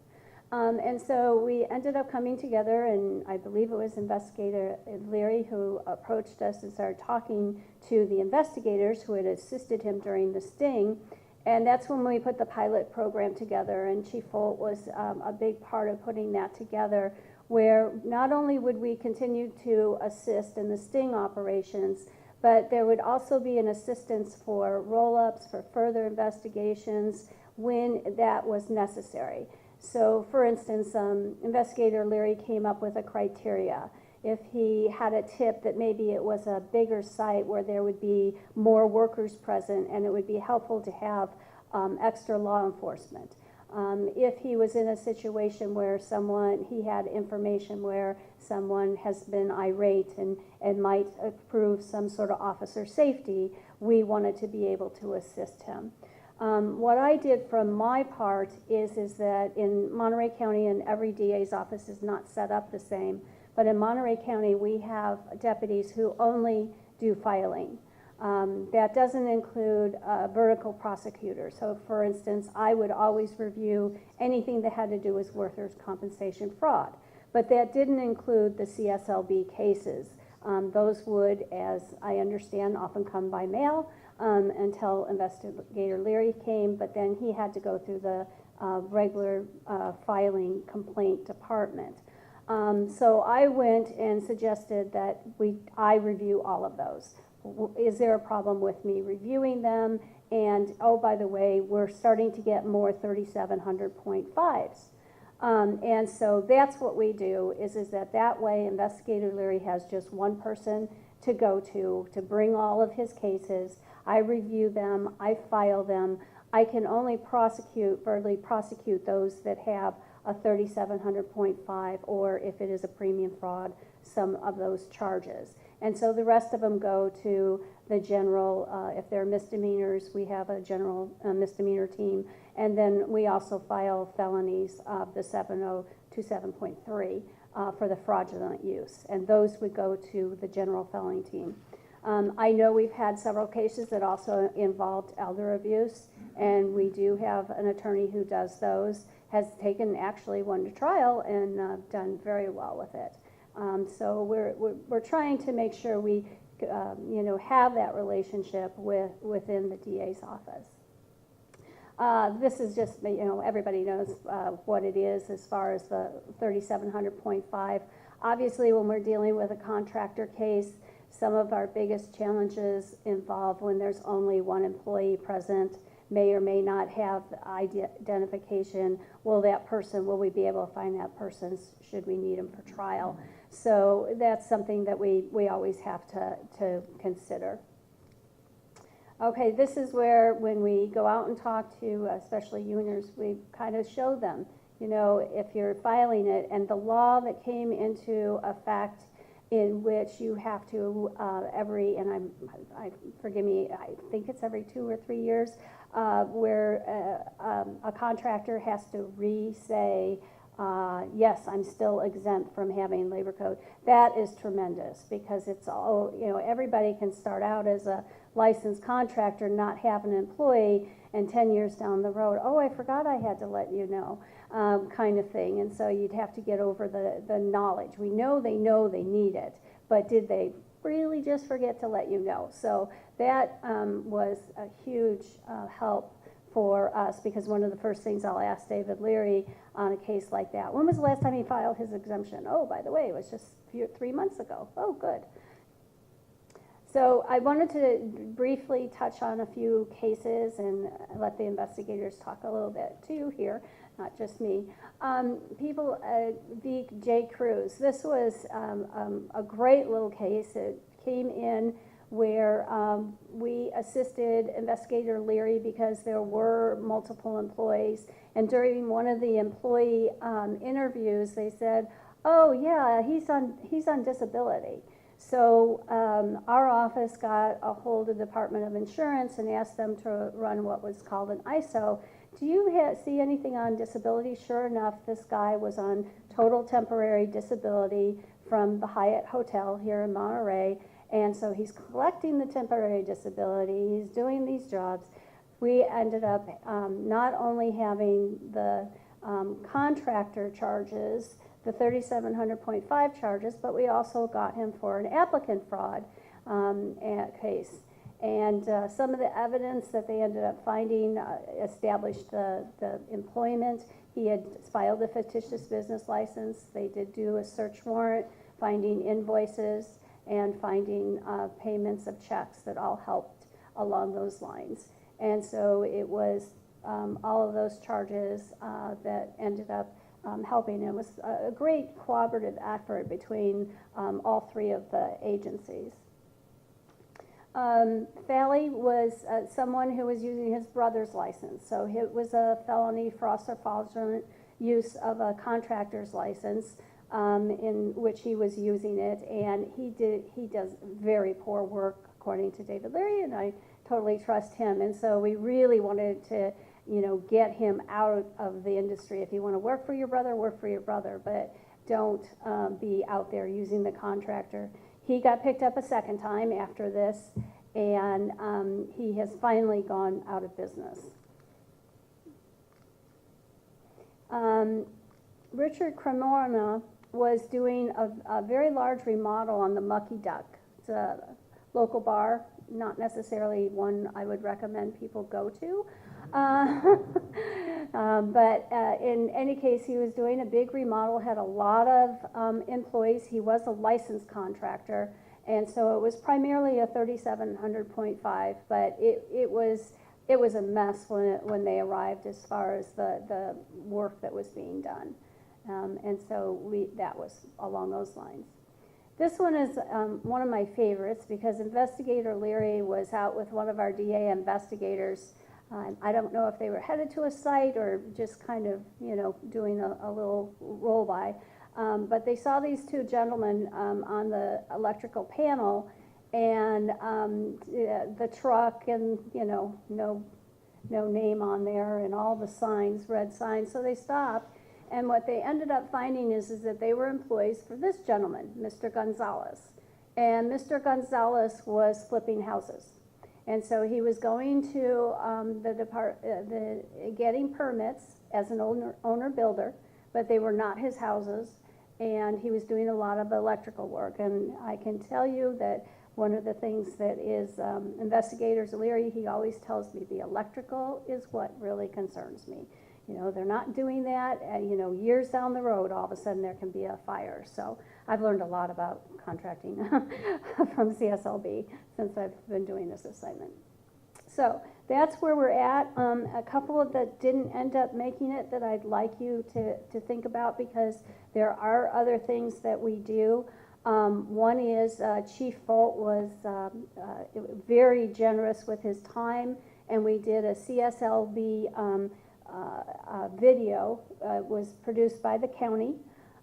And so we ended up coming together, and I believe it was Investigator Leary who approached us and started talking to the investigators who had assisted him during the sting. And that's when we put the pilot program together, and Chief Holt was a big part of putting that together, where not only would we continue to assist in the sting operations, but there would also be an assistance for roll-ups, for further investigations when that was necessary. So, for instance, Investigator Leary came up with a criteria. If he had a tip that maybe it was a bigger site where there would be more workers present and it would be helpful to have extra law enforcement. If he was in a situation where he had information where someone has been irate and might approve some sort of officer safety, we wanted to be able to assist him. What I did from my part is that in Monterey County, and every DA's office is not set up the same, but in Monterey County we have deputies who only do filing. That doesn't include vertical prosecutors. So for instance, I would always review anything that had to do with workers' compensation fraud, but that didn't include the CSLB cases. Those would, as I understand, often come by mail until Investigator Leary came, but then he had to go through the regular filing complaint department. So I went and suggested that I review all of those. Is there a problem with me reviewing them? And oh, by the way, we're starting to get more 3700.5s. And so that's what we do, is that way Investigator Leary has just one person to go to bring all of his cases. I review them, I file them. I can only verbally prosecute those that have a 3700.5, or if it is a premium fraud, some of those charges. And so the rest of them go to the general, if they're misdemeanors, we have a general misdemeanor team. And then we also file felonies of the 7027.3 for the fraudulent use. And those would go to the general felony team. I know we've had several cases that also involved elder abuse, and we do have an attorney who does those, has taken actually one to trial and done very well with it. So we're trying to make sure we have that relationship within the DA's office. This is just, everybody knows what it is as far as the 3700.5. Obviously, when we're dealing with a contractor case, some of our biggest challenges involve when there's only one employee present, may or may not have the identification. Will we be able to find that person should we need him for trial? So that's something that we always have to consider. Okay, this is where when we go out and talk to especially unions, we kind of show them, if you're filing it, and the law that came into effect in which you have to forgive me, I think it's every 2 or 3 years, where a contractor has to re-say, yes, I'm still exempt from having labor code. That is tremendous because it's all, everybody can start out as a licensed contractor, not have an employee, and 10 years down the road, oh, I forgot I had to let you know, kind of thing. And so you'd have to get over the knowledge. We know they need it, but did they really just forget to let you know? So that was a huge help for us, because one of the first things I'll ask David Leary on a case like that, when was the last time he filed his exemption? Oh, by the way, it was just 3 months ago. Oh, good. So I wanted to briefly touch on a few cases and let the investigators talk a little bit too here, not just me. People v. J. Cruz. This was a great little case. It came in where we assisted Investigator Leary because there were multiple employees, and during one of the employee interviews, they said, "Oh yeah, he's on disability." So our office got a hold of the Department of Insurance and asked them to run what was called an ISO. Do you see anything on disability? Sure enough, this guy was on total temporary disability from the Hyatt Hotel here in Monterey. And so he's collecting the temporary disability, he's doing these jobs. We ended up not only having the contractor charges, the 3700.5 charges, but we also got him for an applicant fraud case. And some of the evidence that they ended up finding established the employment. He had filed a fictitious business license. They did do a search warrant, finding invoices and finding payments of checks that all helped along those lines. And so it was all of those charges that ended up helping. It was a great cooperative effort between all three of the agencies. Fally was someone who was using his brother's license. So it was a felony fraudulent use of a contractor's license in which he was using it, and he does very poor work according to David Leary, and I totally trust him. And so we really wanted to get him out of the industry. If you want to work for your brother, but don't be out there using the contractor. He got picked up a second time after this, and he has finally gone out of business. Richard Cremona was doing a very large remodel on the Mucky Duck. It's a local bar, not necessarily one I would recommend people go to. But in any case, he was doing a big remodel, had a lot of employees. He was a licensed contractor, and so it was primarily a 3700.5, but it was a mess when they arrived as far as the work that was being done. And so that was along those lines. This one is one of my favorites because Investigator Leary was out with one of our DA investigators. I don't know if they were headed to a site or just kind of, doing a little roll by. But they saw these two gentlemen on the electrical panel, and the truck, and no name on there, and all the signs, red signs. So they stopped, and what they ended up finding is that they were employees for this gentleman, Mr. Gonzalez. and Mr. Gonzalez was flipping houses. And so he was going to getting permits as an owner builder, but they were not his houses, and he was doing a lot of electrical work. And I can tell you that one of the things that is investigators Leary, he always tells me the electrical is what really concerns me. You know, they're not doing that, you know, years down the road, all of a sudden there can be a fire. So I've learned a lot about contracting from CSLB since I've been doing this assignment. So that's where we're at. A couple of that didn't end up making it that I'd like you to think about, because there are other things that we do. One is Chief Folt was very generous with his time, and we did a CSLB video. Was produced by the county,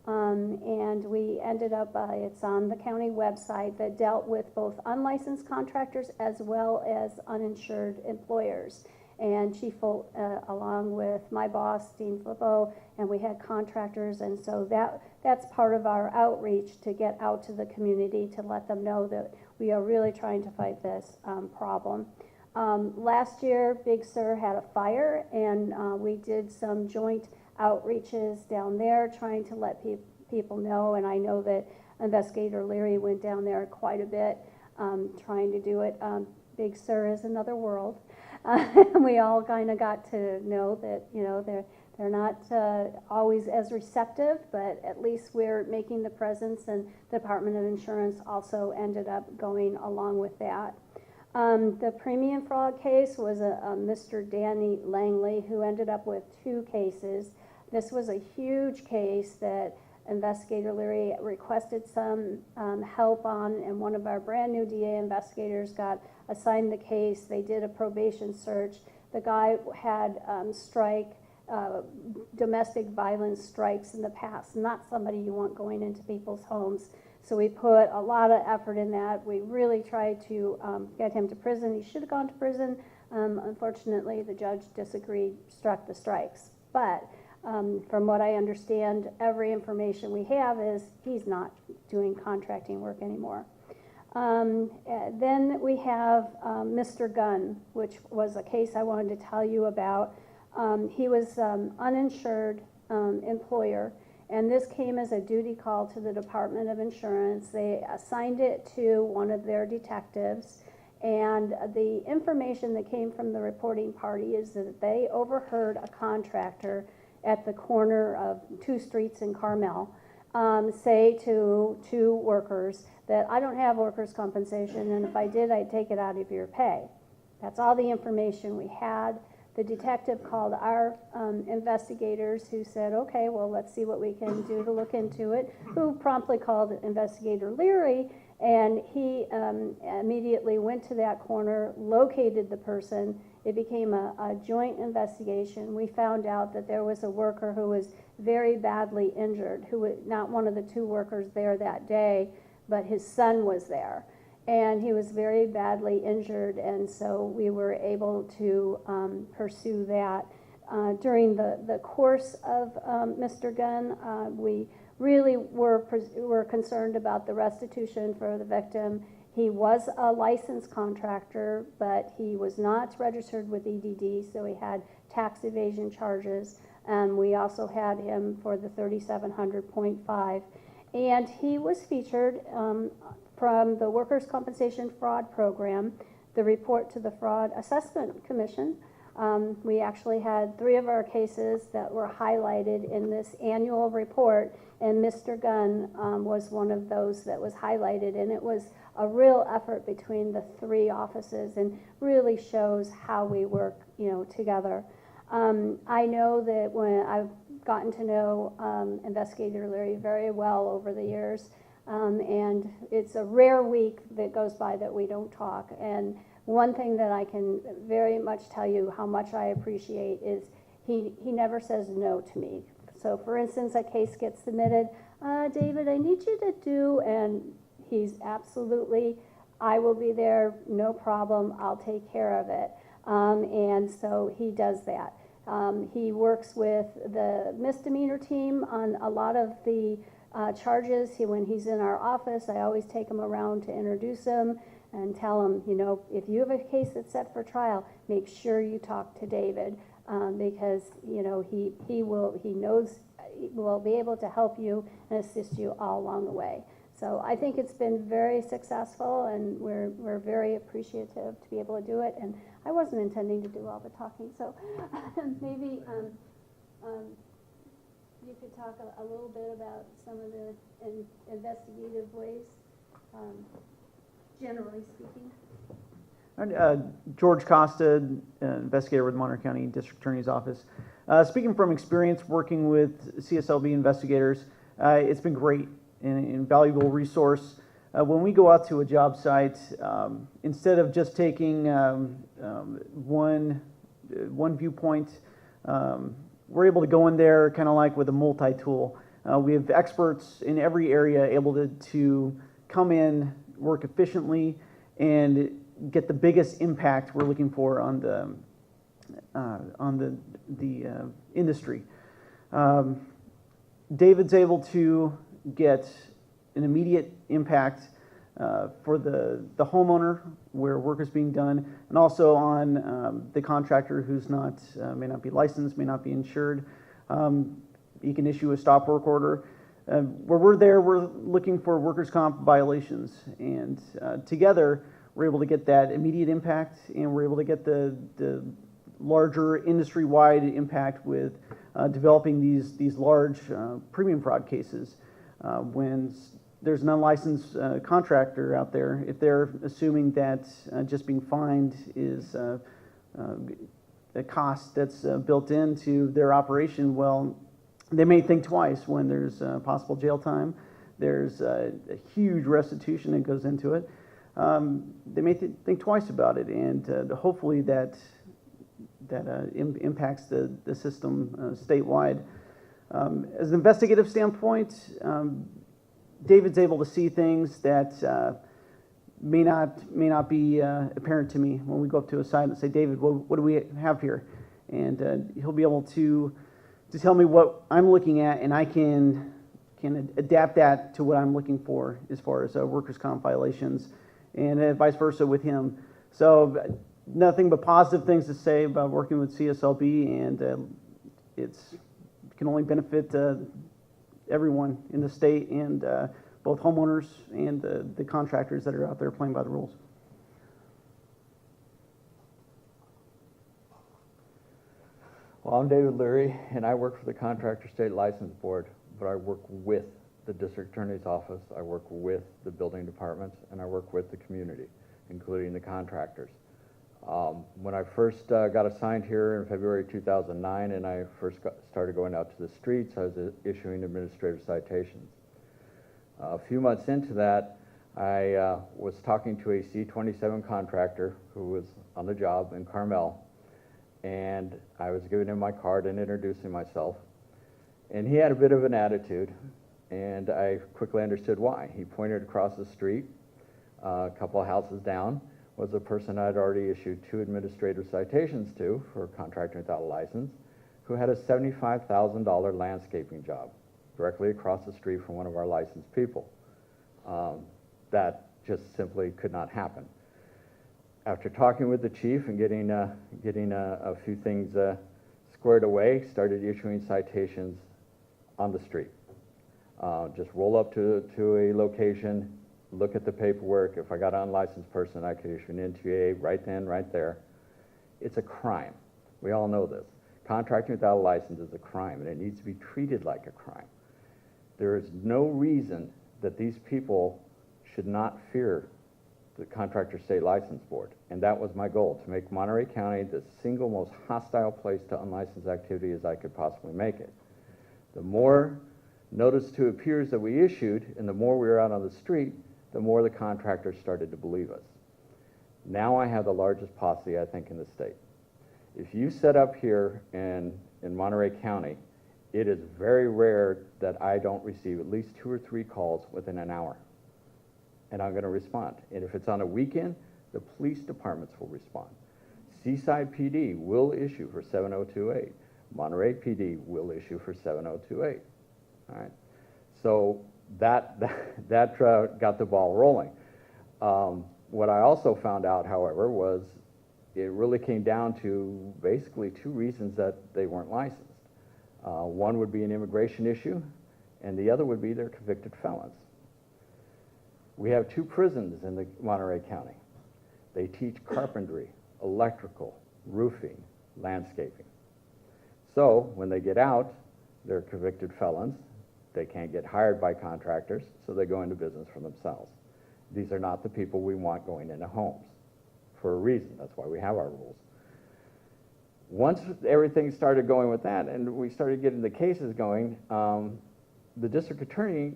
and we ended up, it's on the county website, that dealt with both unlicensed contractors as well as uninsured employers. And Chief Folt, along with my boss, Dean Flippo, and we had contractors, and so that's part of our outreach, to get out to the community to let them know that we are really trying to fight this problem. Last year, Big Sur had a fire, and we did some joint outreaches down there trying to let people know, and I know that Investigator Leary went down there quite a bit trying to do it. Big Sur is another world. We all kind of got to know that, you know, they're not always as receptive, but at least we're making the presence, and the Department of Insurance also ended up going along with that. The premium fraud case was a Mr. Danny Langley, who ended up with 2 cases. This was a huge case that Investigator Leary requested some help on, and one of our brand new DA investigators got assigned the case. They did a probation search. The guy had domestic violence strikes in the past, not somebody you want going into people's homes. So we put a lot of effort in that. We really tried to get him to prison. He should have gone to prison. Unfortunately, the judge disagreed, struck the strikes. But from what I understand, every information we have is he's not doing contracting work anymore. Then we have Mr. Gunn, which was a case I wanted to tell you about. He was uninsured employer, and this came as a duty call to the Department of Insurance. They assigned it to one of their detectives, and the information that came from the reporting party is that they overheard a contractor at the corner of 2 streets in Carmel say to 2 workers that I don't have workers' compensation, and if I did, I'd take it out of your pay. That's all the information we had. The detective called our investigators, who said, okay, well, let's see what we can do to look into it, who promptly called Investigator Leary, and he immediately went to that corner, located the person. It became a joint investigation. We found out that there was a worker who was very badly injured, who was not one of the 2 workers there that day, but his son was there. And he was very badly injured, and so we were able to pursue that. During the course of Mr. Gunn, we really were concerned about the restitution for the victim. He was a licensed contractor, but he was not registered with EDD, so he had tax evasion charges. And we also had him for the 3,700.5. And he was featured from the Workers' Compensation Fraud Program, the report to the Fraud Assessment Commission. We actually had 3 of our cases that were highlighted in this annual report, and Mr. Gunn was one of those that was highlighted, and it was a real effort between the 3 offices, and really shows how we work, you know, together. I know that when I've gotten to know Investigator Leary very well over the years, and it's a rare week that goes by that we don't talk. And one thing that I can very much tell you how much I appreciate is he never says no to me. So for instance, a case gets submitted, David, I need you to do, and he's absolutely, I will be there, no problem, I'll take care of it. And so he does that. He works with the misdemeanor team on a lot of the charges. When he's in our office, I always take him around to introduce him and tell him, you know, if you have a case that's set for trial, make sure you talk to David, because, you know, he will be able to help you and assist you all along the way. So I think it's been very successful, and we're very appreciative to be able to do it. And I wasn't intending to do all the talking, so maybe you could talk a little bit about some of the investigative ways, generally speaking. George Costa, investigator with Monterey County District Attorney's Office. Speaking from experience working with CSLB investigators, it's been great and invaluable resource. When we go out to a job site, instead of just taking one viewpoint, we're able to go in there kind of like with a multi-tool. We have experts in every area able to come in, work efficiently, and get the biggest impact we're looking for on the industry. David's able to get an immediate impact for the homeowner where work is being done, and also on the contractor who's not may not be licensed, may not be insured. He can issue a stop work order. Where we're there, we're looking for workers' comp violations, and together we're able to get that immediate impact, and we're able to get the larger industry-wide impact with developing these large premium fraud cases. When there's an unlicensed contractor out there, if they're assuming that just being fined is a cost that's built into their operation, well, they may think twice when there's possible jail time. There's a huge restitution that goes into it. They may think twice about it, and hopefully that impacts the system statewide. As an investigative standpoint, David's able to see things that may not be apparent to me when we go up to a site and say, David, what do we have here? And he'll be able to tell me what I'm looking at, and I can adapt that to what I'm looking for as far as workers' comp violations, and vice versa with him. So nothing but positive things to say about working with CSLB, and it can only benefit everyone in the state, and both homeowners and the contractors that are out there playing by the rules. Well, I'm David Leary, and I work for the Contractor State License Board, but I work with the District Attorney's Office, I work with the building departments, and I work with the community, including the contractors. When I first got assigned here in February 2009, and I first started going out to the streets, I was issuing administrative citations. A few months into that, I was talking to a C-27 contractor who was on the job in Carmel, and I was giving him my card and introducing myself. And he had a bit of an attitude, and I quickly understood why. He pointed across the street, a couple of houses down, was a person I'd already issued 2 administrative citations to for contracting without a license, who had a $75,000 landscaping job directly across the street from one of our licensed people. That just simply could not happen. After talking with the chief and getting a few things squared away, started issuing citations on the street. Just roll up to a location, look at the paperwork. If I got an unlicensed person, I could issue an NTA right then, right there. It's a crime. We all know this. Contracting without a license is a crime, and it needs to be treated like a crime. There is no reason that these people should not fear the Contractor State License Board, and that was my goal, to make Monterey County the single most hostile place to unlicensed activity as I could possibly make it. The more notice to appears that we issued, and the more we were out on the street, the more the contractors started to believe us. Now I have the largest posse, I think, in the state. If you set up here in Monterey County, it is very rare that I don't receive at least 2 or 3 calls within an hour, and I'm going to respond. And if it's on a weekend, the police departments will respond. Seaside PD will issue for 7028. Monterey PD will issue for 7028. All right. So that got the ball rolling. What I also found out, however, was it really came down to basically two reasons that they weren't licensed. One would be an immigration issue, and the other would be they're convicted felons. We have two prisons in the Monterey County. They teach carpentry, electrical, roofing, landscaping. So when they get out, they're convicted felons. They can't get hired by contractors, so they go into business for themselves. These are not the people we want going into homes for a reason. That's why we have our rules. Once everything started going with that and we started getting the cases going, the district attorney,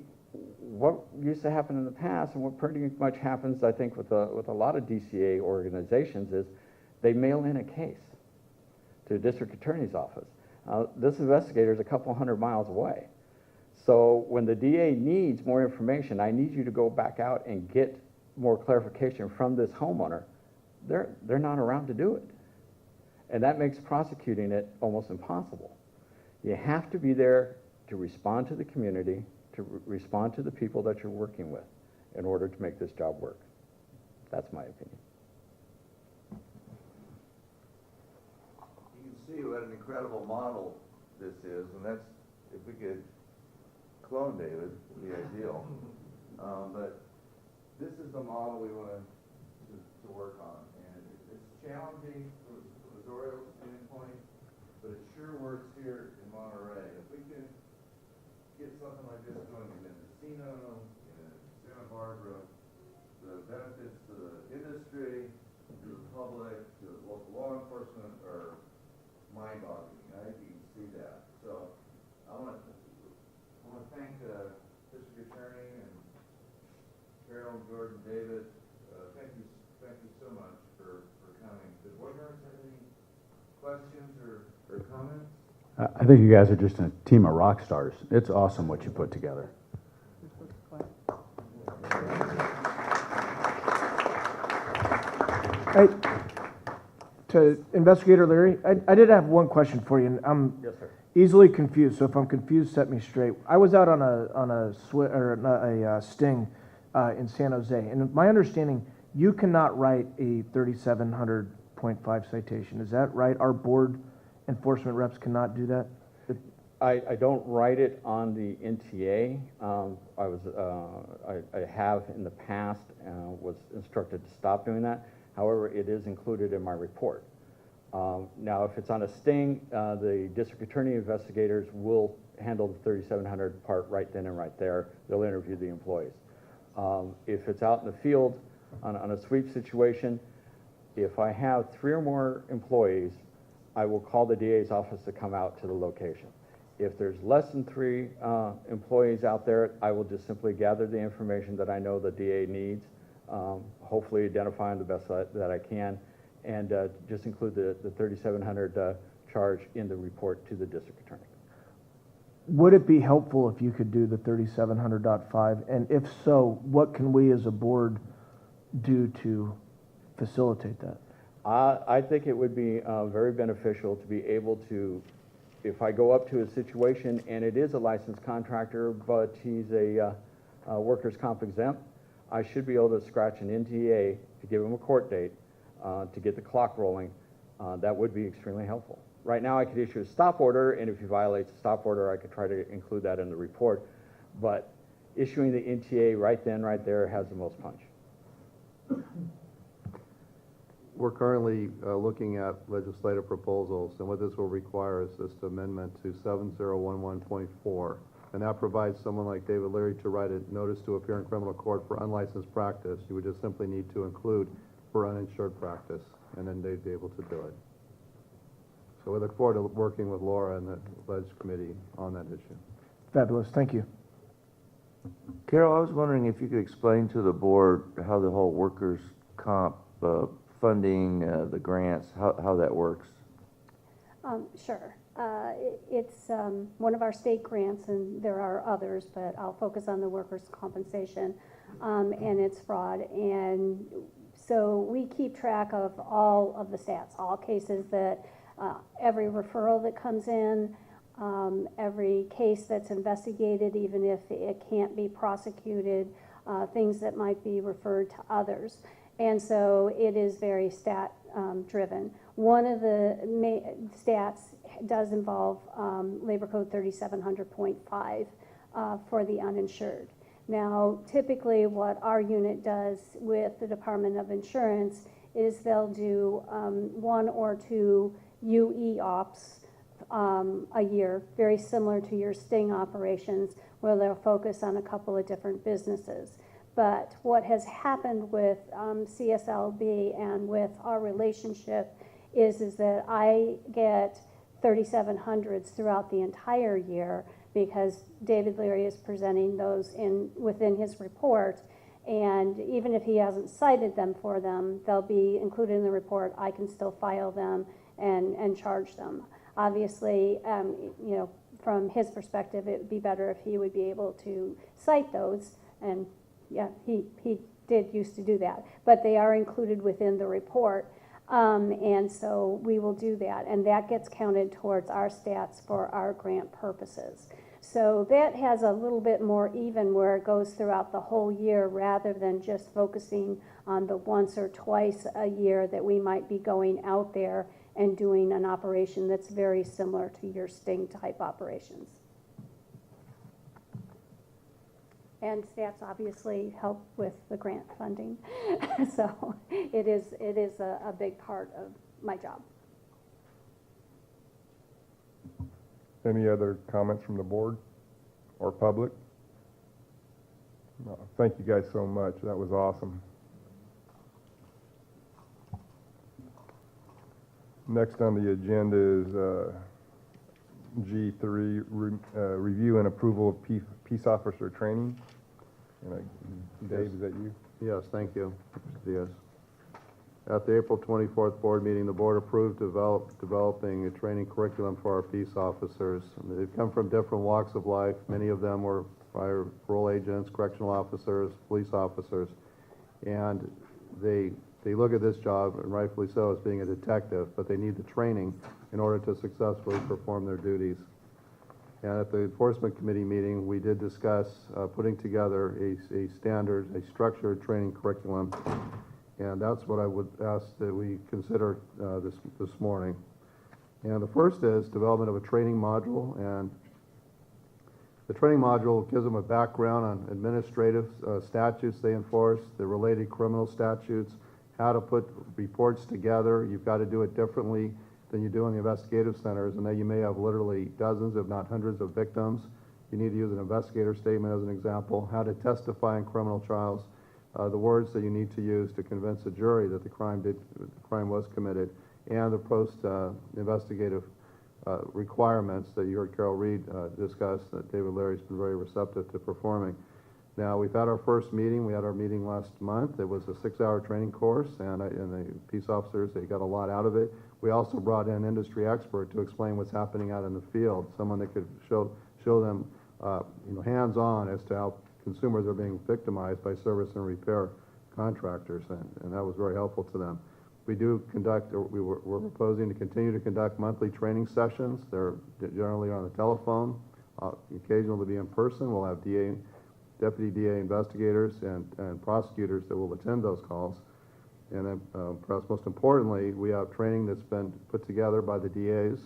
what used to happen in the past and what pretty much happens, I think, with a lot of DCA organizations is they mail in a case to the district attorney's office. This investigator is a couple hundred miles away. So when the DA needs more information, I need you to go back out and get more clarification from this homeowner. They're not around to do it. And that makes prosecuting it almost impossible. You have to be there to respond to the community, to respond to the people that you're working with in order to make this job work. That's my opinion. You can see what an incredible model this is, and that's, if we could clone David, would be ideal. But this is the model we want to work on, and it's challenging from a Dorio standpoint, but it sure works here in Monterey. If we can get something like this going in Mendocino, in Santa Barbara, the benefits to the industry, to the public, to local law enforcement are mind-boggling. I think you can see that. So I want to thank the district attorney and Carol, Jordan, David. Thank you so much for coming. Did board members have any questions or comments? I think you guys are just a team of rock stars. It's awesome what you put together. To Investigator Leary, I did have one question for you, and I'm Yes, sir. easily confused. So if I'm confused, set me straight. I was out on a sting in San Jose, and my understanding, you cannot write a 3700.5 citation. Is that right? Our board enforcement reps cannot do that? I don't write it on the NTA. I have in the past, was instructed to stop doing that. However, it is included in my report. Now, if it's on a sting, the district attorney investigators will handle the 3700 part right then and right there. They'll interview the employees. If it's out in the field on a sweep situation, if I have 3 or more employees, I will call the DA's office to come out to the location. If there's less than 3 employees out there, I will just simply gather the information that I know the DA needs, hopefully identify them the best that I can, and just include the 3700 charge in the report to the district attorney. Would it be helpful if you could do the 3700.5? And if so, what can we as a board do to facilitate that? I think it would be very beneficial to be able to, if I go up to a situation and it is a licensed contractor, but he's a workers' comp exempt, I should be able to scratch an NTA to give him a court date to get the clock rolling. That would be extremely helpful. Right now I could issue a stop order, and if he violates a stop order, I could try to include that in the report. But issuing the NTA right then, right there has the most punch. We're currently looking at legislative proposals, and what this will require is this amendment to 7011.4, and that provides someone like David Leary to write a notice to appear in criminal court for unlicensed practice. You would just simply need to include for uninsured practice, and then they'd be able to do it. So we look forward to working with Laura and the Ledge Committee on that issue. Fabulous, thank you. Carol, I was wondering if you could explain to the board how the whole workers' comp funding, the grants, how that works. Sure. It's one of our state grants, and there are others, but I'll focus on the workers' compensation, and it's fraud. And so we keep track of all of the stats, all cases that, every referral that comes in, every case that's investigated, even if it can't be prosecuted, things that might be referred to others. And so it is very stat driven. One of the stats does involve Labor Code 3700.5 for the uninsured. Now, typically what our unit does with the Department of Insurance is they'll do 1 or 2 UE ops a year, very similar to your sting operations, where they'll focus on a couple of different businesses. But what has happened with CSLB and with our relationship is that I get 3700s throughout the entire year, because David Leary is presenting those within his report, and even if he hasn't cited them for them, they'll be included in the report. I can still file them and charge them. Obviously, you know, from his perspective, it would be better if he would be able to cite those, and yeah, he did used to do that, but they are included within the report. And so we will do that, and that gets counted towards our stats for our grant purposes. So that has a little bit more even, where it goes throughout the whole year rather than just focusing on the once or twice a year that we might be going out there and doing an operation that's very similar to your sting type operations. And stats obviously help with the grant funding. So it is a big part of my job. Any other comments from the board or public? No, thank you guys so much. That was awesome. Next on the agenda is G3, review and approval of peace officer training. And Dave, is that you? Yes, thank you, Mr. Diaz. At the April 24th board meeting, the board approved developing a training curriculum for our peace officers. They've come from different walks of life. Many of them were prior parole agents, correctional officers, police officers, and they look at this job, and rightfully so, as being a detective, but they need the training in order to successfully perform their duties. And at the enforcement committee meeting, we did discuss putting together a structured training curriculum, and that's what I would ask that we consider this morning. And the first is development of a training module, and the training module gives them a background on administrative statutes they enforce, the related criminal statutes, how to put reports together. You've got to do it differently than you do in the investigative centers, and then you may have literally dozens, if not hundreds, of victims. You need to use an investigator statement as an example, how to testify in criminal trials, the words that you need to use to convince a jury that the crime was committed, and the post-investigative requirements that you heard Carol Reed discuss, that David Leary's been very receptive to performing. Now, we've had our first meeting. We had our meeting last month. It was a 6-hour training course, and the peace officers, they got a lot out of it. We also brought in an industry expert to explain what's happening out in the field, someone that could show them hands-on as to how consumers are being victimized by service and repair contractors, and that was very helpful to them. We do conduct, or we're proposing to continue to conduct monthly training sessions. They're generally on the telephone, occasionally to be in person. We'll have deputy DA investigators and prosecutors that will attend those calls. And then perhaps most importantly, we have training that's been put together by the DAs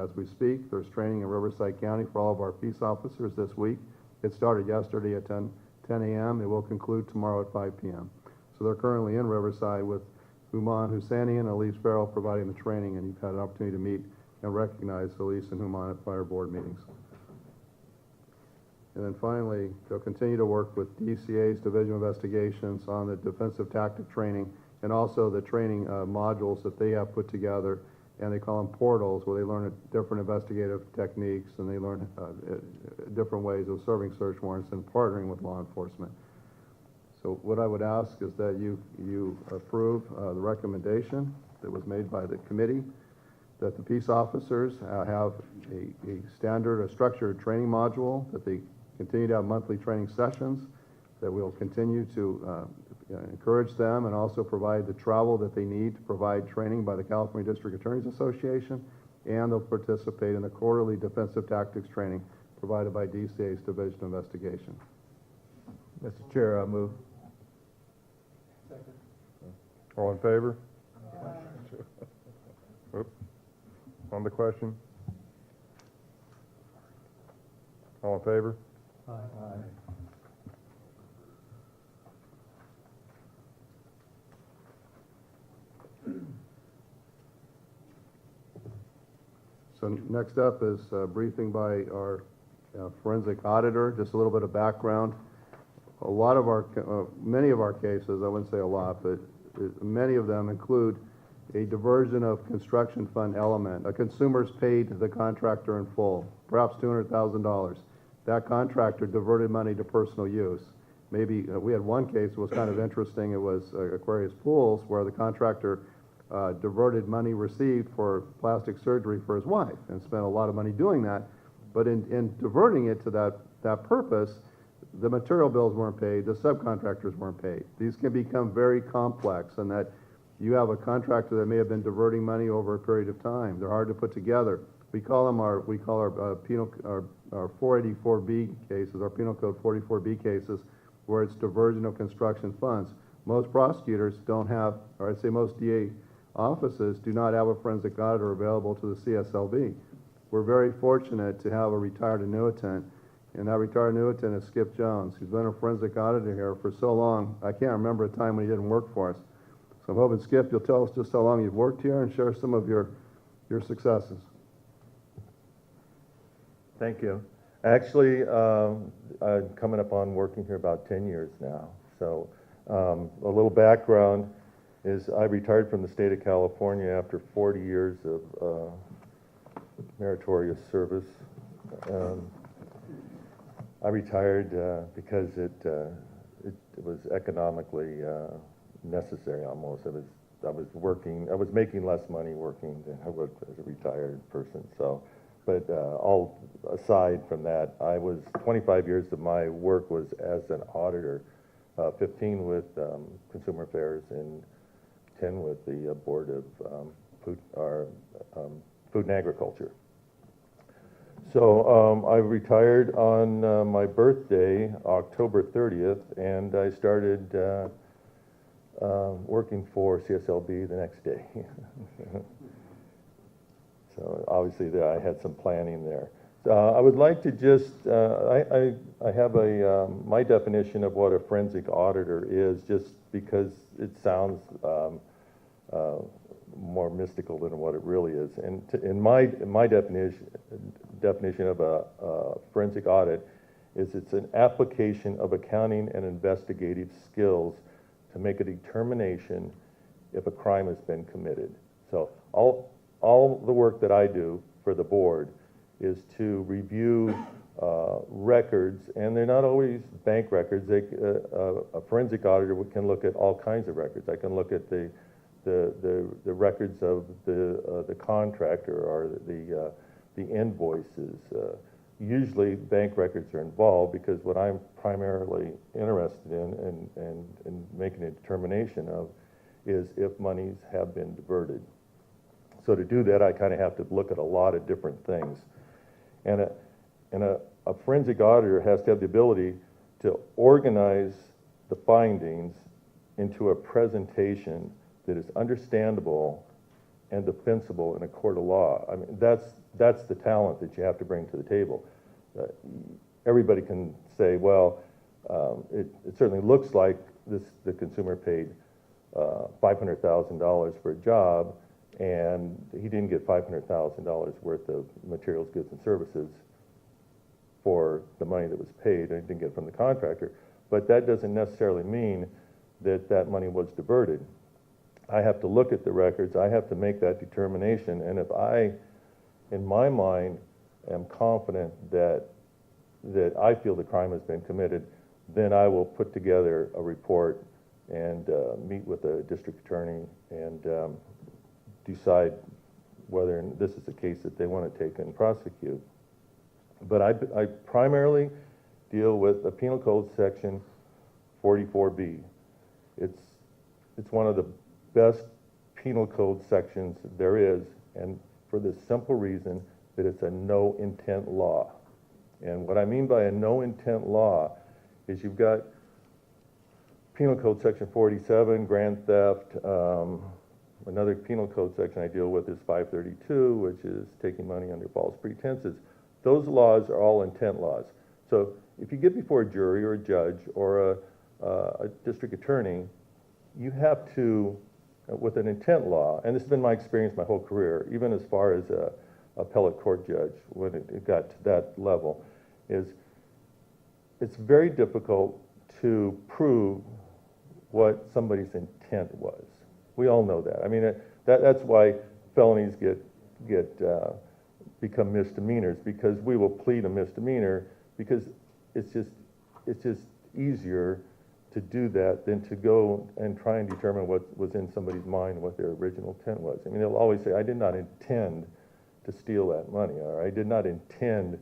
as we speak. There's training in Riverside County for all of our peace officers this week. It started yesterday at 10 a.m. It will conclude tomorrow at 5 p.m. So they're currently in Riverside with Human Husseinian and Elise Farrell providing the training, and you've had an opportunity to meet and recognize Elise and Human at prior board meetings. And then finally, they'll continue to work with DCA's Division of Investigations on the defensive tactic training, and also the training modules that they have put together, and they call them portals, where they learn different investigative techniques, and they learn different ways of serving search warrants and partnering with law enforcement. So what I would ask is that you approve the recommendation that was made by the committee, that the peace officers have a structured training module, that they continue to have monthly training sessions, that we'll continue to encourage them and also provide the travel that they need to provide training by the California District Attorneys Association, and they'll participate in the quarterly defensive tactics training provided by DCA's Division of Investigation. Mr. Chair, I move. All in favor? Oop. On the question? All in favor? Aye. So next up is a briefing by our forensic auditor, just a little bit of background. A lot of our, many of our cases, I wouldn't say a lot, but many of them include a diversion of construction fund element. A consumer's paid the contractor in full, perhaps $200,000. That contractor diverted money to personal use. Maybe, we had one case that was kind of interesting. It was Aquarius Pools, where the contractor diverted money received for plastic surgery for his wife and spent a lot of money doing that. But in diverting it to that purpose, the material bills weren't paid, the subcontractors weren't paid. These can become very complex, and that you have a contractor that may have been diverting money over a period of time. They're hard to put together. We call our penal, our 484B cases, our Penal Code 44B cases, where it's diversion of construction funds. Most prosecutors don't have, or I'd say most DA offices do not have a forensic auditor available to the CSLB. We're very fortunate to have a retired annuitant, and that retired annuitant is Skip Jones. He's been a forensic auditor here for so long, I can't remember a time when he didn't work for us. So I'm hoping, Skip, you'll tell us just how long you've worked here and share some of your successes. Thank you. Actually, I'm coming up on working here about 10 years now. So a little background is I retired from the state of California after 40 years of meritorious service. I retired because it was economically necessary almost. I was making less money working than I would as a retired person. So, but all aside from that, I was 25 years of my work was as an auditor, 15 with Consumer Affairs and 10 with the Board of Food and Agriculture. So I retired on my birthday, October 30th, and I started working for CSLB the next day. So obviously I had some planning there. I would like to just, I have my definition of what a forensic auditor is, just because it sounds more mystical than what it really is. And in my definition of a forensic audit is it's an application of accounting and investigative skills to make a determination if a crime has been committed. So all the work that I do for the board is to review records, and they're not always bank records. A forensic auditor can look at all kinds of records. I can look at the records of the contractor or the invoices. Usually bank records are involved because what I'm primarily interested in and making a determination of is if monies have been diverted. So to do that, I kind of have to look at a lot of different things. And a forensic auditor has to have the ability to organize the findings into a presentation that is understandable and defensible in a court of law. I mean, that's the talent that you have to bring to the table. Everybody can say, well, it certainly looks like the consumer paid $500,000 for a job, and he didn't get $500,000 worth of materials, goods, and services for the money that was paid, and he didn't get from the contractor. But that doesn't necessarily mean that that money was diverted. I have to look at the records, I have to make that determination, and if I, in my mind, am confident that I feel the crime has been committed, then I will put together a report and meet with the district attorney and decide whether this is a case that they want to take and prosecute. But I primarily deal with the Penal Code section 44B. It's one of the best penal code sections there is, and for the simple reason that it's a no intent law. And what I mean by a no intent law is you've got Penal Code Section 47, grand theft. Another penal code section I deal with is 532, which is taking money under false pretenses. Those laws are all intent laws. So if you get before a jury or a judge or a district attorney, you have to, with an intent law, and this has been my experience my whole career, even as far as a appellate court judge when it got to that level, is it's very difficult to prove what somebody's intent was. We all know that. I mean, that's why felonies become misdemeanors, because we will plead a misdemeanor because it's just easier to do that than to go and try and determine what was in somebody's mind, what their original intent was. I mean, they'll always say, I did not intend to steal that money, or I did not intend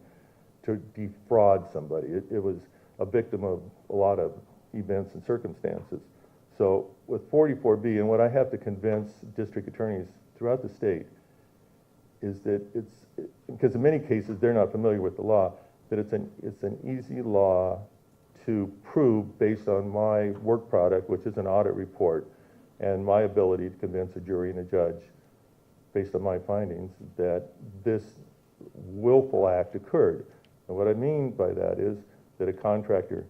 to defraud somebody. It was a victim of a lot of events and circumstances. So with 44B, and what I have to convince district attorneys throughout the state is that because in many cases they're not familiar with the law, that it's an easy law to prove based on my work product, which is an audit report, and my ability to convince a jury and a judge based on my findings that this willful act occurred. And what I mean by that is that a contractor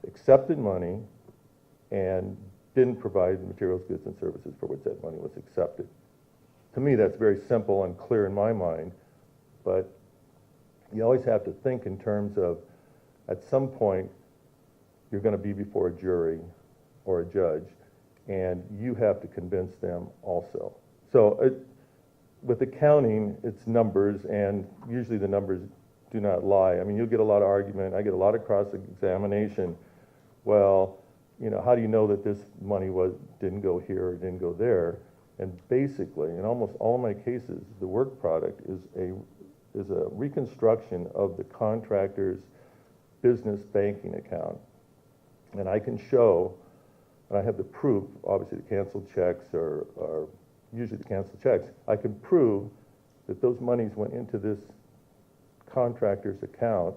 accepted money and didn't provide the materials, goods, and services for which that money was accepted. To me, that's very simple and clear in my mind, but you always have to think in terms of, at some point, you're going to be before a jury or a judge, and you have to convince them also. So with accounting, it's numbers, and usually the numbers do not lie. I mean, you'll get a lot of argument. I get a lot of cross-examination. Well, you know, how do you know that this money didn't go here or didn't go there? And basically, in almost all of my cases, the work product is a reconstruction of the contractor's business banking account. And I can show, and I have the proof, obviously the canceled checks or usually the canceled checks, I can prove that those monies went into this contractor's account.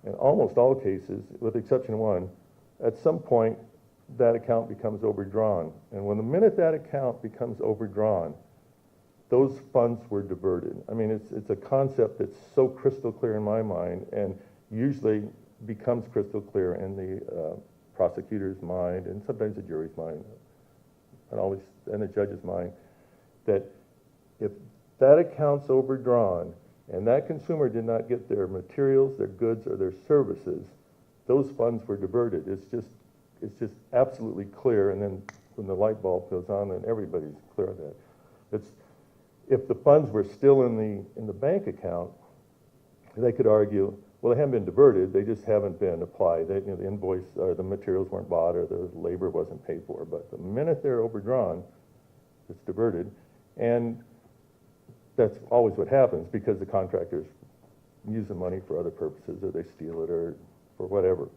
In almost all cases, with the exception of one, at some point, that account becomes overdrawn. And when the minute that account becomes overdrawn, those funds were diverted. I mean, it's a concept that's so crystal clear in my mind, and usually becomes crystal clear in the prosecutor's mind, and sometimes the jury's mind, and the judge's mind, that if that account's overdrawn, and that consumer did not get their materials, their goods, or their services, those funds were diverted. It's just absolutely clear, and then when the light bulb goes on, then everybody's clear on that. If the funds were still in the bank account, they could argue, well, they haven't been diverted, they just haven't been applied. The invoice, or the materials weren't bought, or the labor wasn't paid for. But the minute they're overdrawn, it's diverted, and that's always what happens because the contractors use the money for other purposes, or they steal it, or for whatever.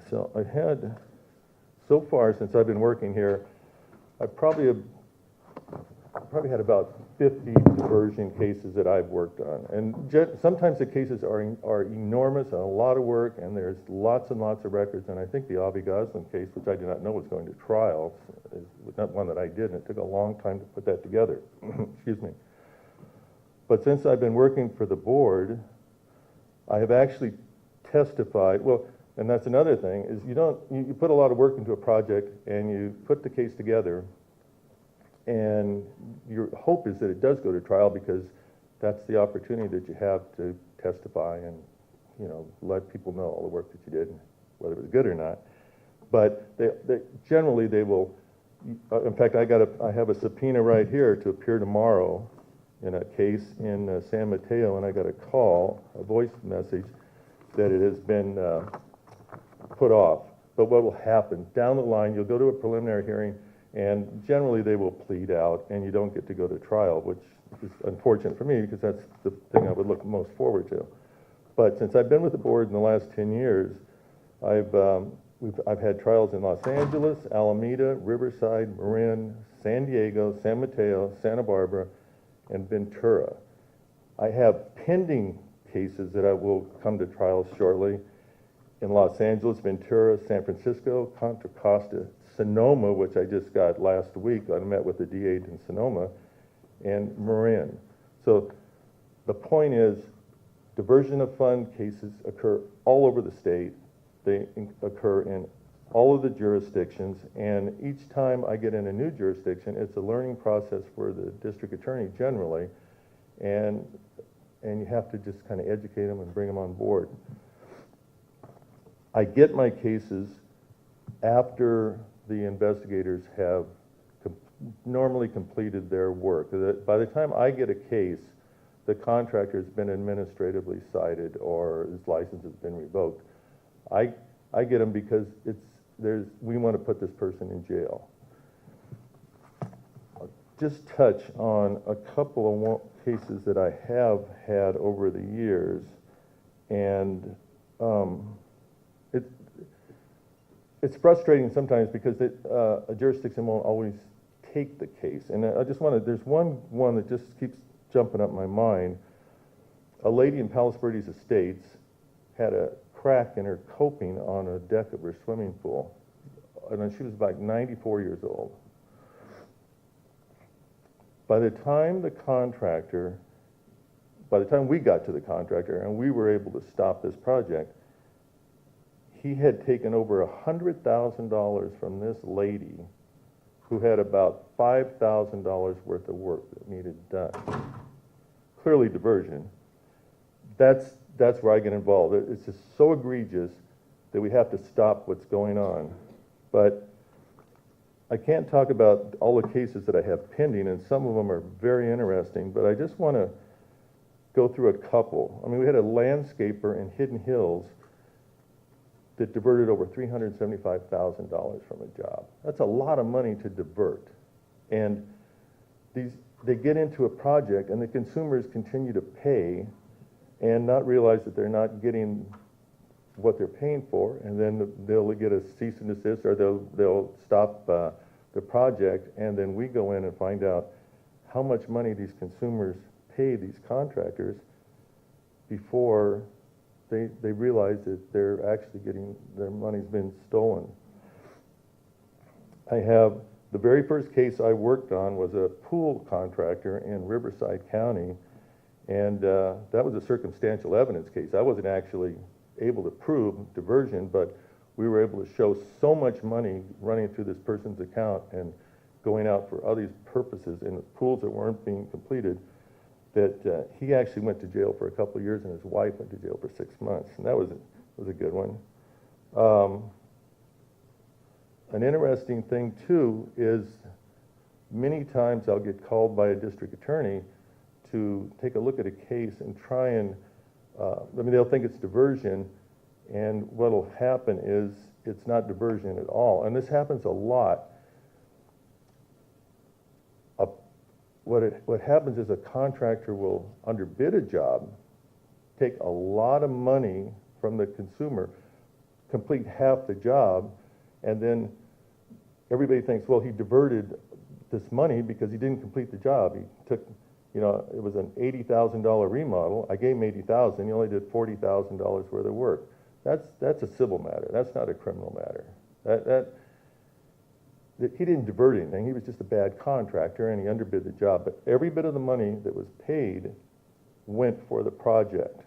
So I had, so far since I've been working here, I probably had about 50 diversion cases that I've worked on. And sometimes the cases are enormous and a lot of work, and there's lots and lots of records. And I think the Avi Goslin case, which I did not know was going to trial, is not one that I did, and it took a long time to put that together. Excuse me. But since I've been working for the board, I have actually testified, well, and that's another thing, is you put a lot of work into a project and you put the case together, and your hope is that it does go to trial because that's the opportunity that you have to testify and, let people know all the work that you did, whether it was good or not. But generally they will, in fact, I have a subpoena right here to appear tomorrow in a case in San Mateo, and I got a call, a voice message, that it has been put off. But what will happen, down the line, you'll go to a preliminary hearing, and generally they will plead out, and you don't get to go to trial, which is unfortunate for me because that's the thing I would look most forward to. But since I've been with the board in the last 10 years, I've had trials in Los Angeles, Alameda, Riverside, Marin, San Diego, San Mateo, Santa Barbara, and Ventura. I have pending cases that I will come to trial shortly in Los Angeles, Ventura, San Francisco, Contra Costa, Sonoma, which I just got last week. I met with the DA in Sonoma, and Marin. So the point is, diversion of fund cases occur all over the state. They occur in all of the jurisdictions, and each time I get in a new jurisdiction, it's a learning process for the district attorney generally, and you have to just kind of educate them and bring them on board. I get my cases after the investigators have normally completed their work. By the time I get a case, the contractor has been administratively cited or his license has been revoked. I get them because we want to put this person in jail. I'll just touch on a couple of cases that I have had over the years, and it's frustrating sometimes because a jurisdiction won't always take the case. And I just want to, there's one that just keeps jumping up my mind. A lady in Palos Verdes Estates had a crack in her coping on a deck of her swimming pool. And she was about 94 years old. By the time we got to the contractor and we were able to stop this project, he had taken over $100,000 from this lady who had about $5,000 worth of work that needed done. Clearly diversion. That's where I get involved. It's just so egregious that we have to stop what's going on. But I can't talk about all the cases that I have pending, and some of them are very interesting, but I just want to go through a couple. I mean, we had a landscaper in Hidden Hills that diverted over $375,000 from a job. That's a lot of money to divert. And they get into a project and the consumers continue to pay and not realize that they're not getting what they're paying for, and then they'll get a cease and desist, or they'll stop the project, and then we go in and find out how much money these consumers pay these contractors before they realize that they're actually getting, their money's been stolen. I have, the very first case I worked on was a pool contractor in Riverside County, and that was a circumstantial evidence case. I wasn't actually able to prove diversion, but we were able to show so much money running through this person's account and going out for other purposes in pools that weren't being completed, that he actually went to jail for a couple of years and his wife went to jail for 6 months, and that was a good one. An interesting thing too is many times I'll get called by a district attorney to take a look at a case and try and, I mean, they'll think it's diversion, and what'll happen is it's not diversion at all. And this happens a lot. What happens is a contractor will underbid a job, take a lot of money from the consumer, complete half the job, and then everybody thinks, well, he diverted this money because he didn't complete the job. He took, you know, it was an $80,000 remodel. I gave him $80,000. He only did $40,000 worth of work. That's a civil matter. That's not a criminal matter. He didn't divert anything. He was just a bad contractor, and he underbid the job. But every bit of the money that was paid went for the project.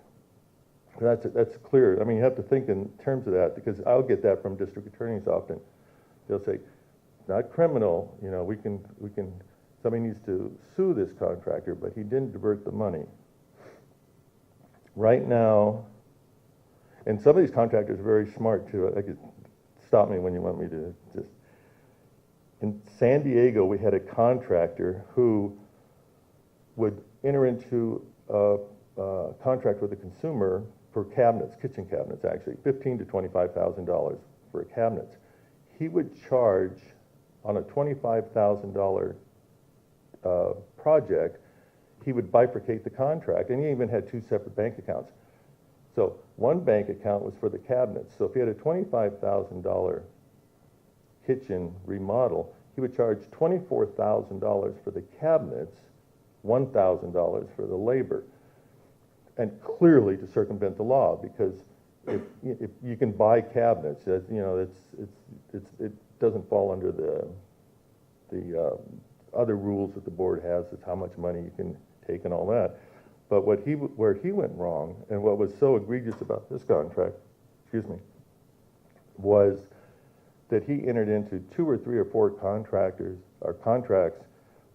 That's clear. I mean, you have to think in terms of that, because I'll get that from district attorneys often. They'll say, not criminal, you know, somebody needs to sue this contractor, but he didn't divert the money. Right now, and some of these contractors are very smart too. I could stop me when you want me to just. In San Diego, we had a contractor who would enter into a contract with a consumer for cabinets, kitchen cabinets actually, $15,000 to $25,000 for cabinets. He would charge on a $25,000 project, he would bifurcate the contract, and he even had two separate bank accounts. So one bank account was for the cabinets. So if he had a $25,000 kitchen remodel, he would charge $24,000 for the cabinets, $1,000 for the labor. And clearly to circumvent the law, because if you can buy cabinets, you know, it doesn't fall under the other rules that the board has, is how much money you can take and all that. But where he went wrong, and what was so egregious about this contract, was that he entered into 2 or 3 or 4 contracts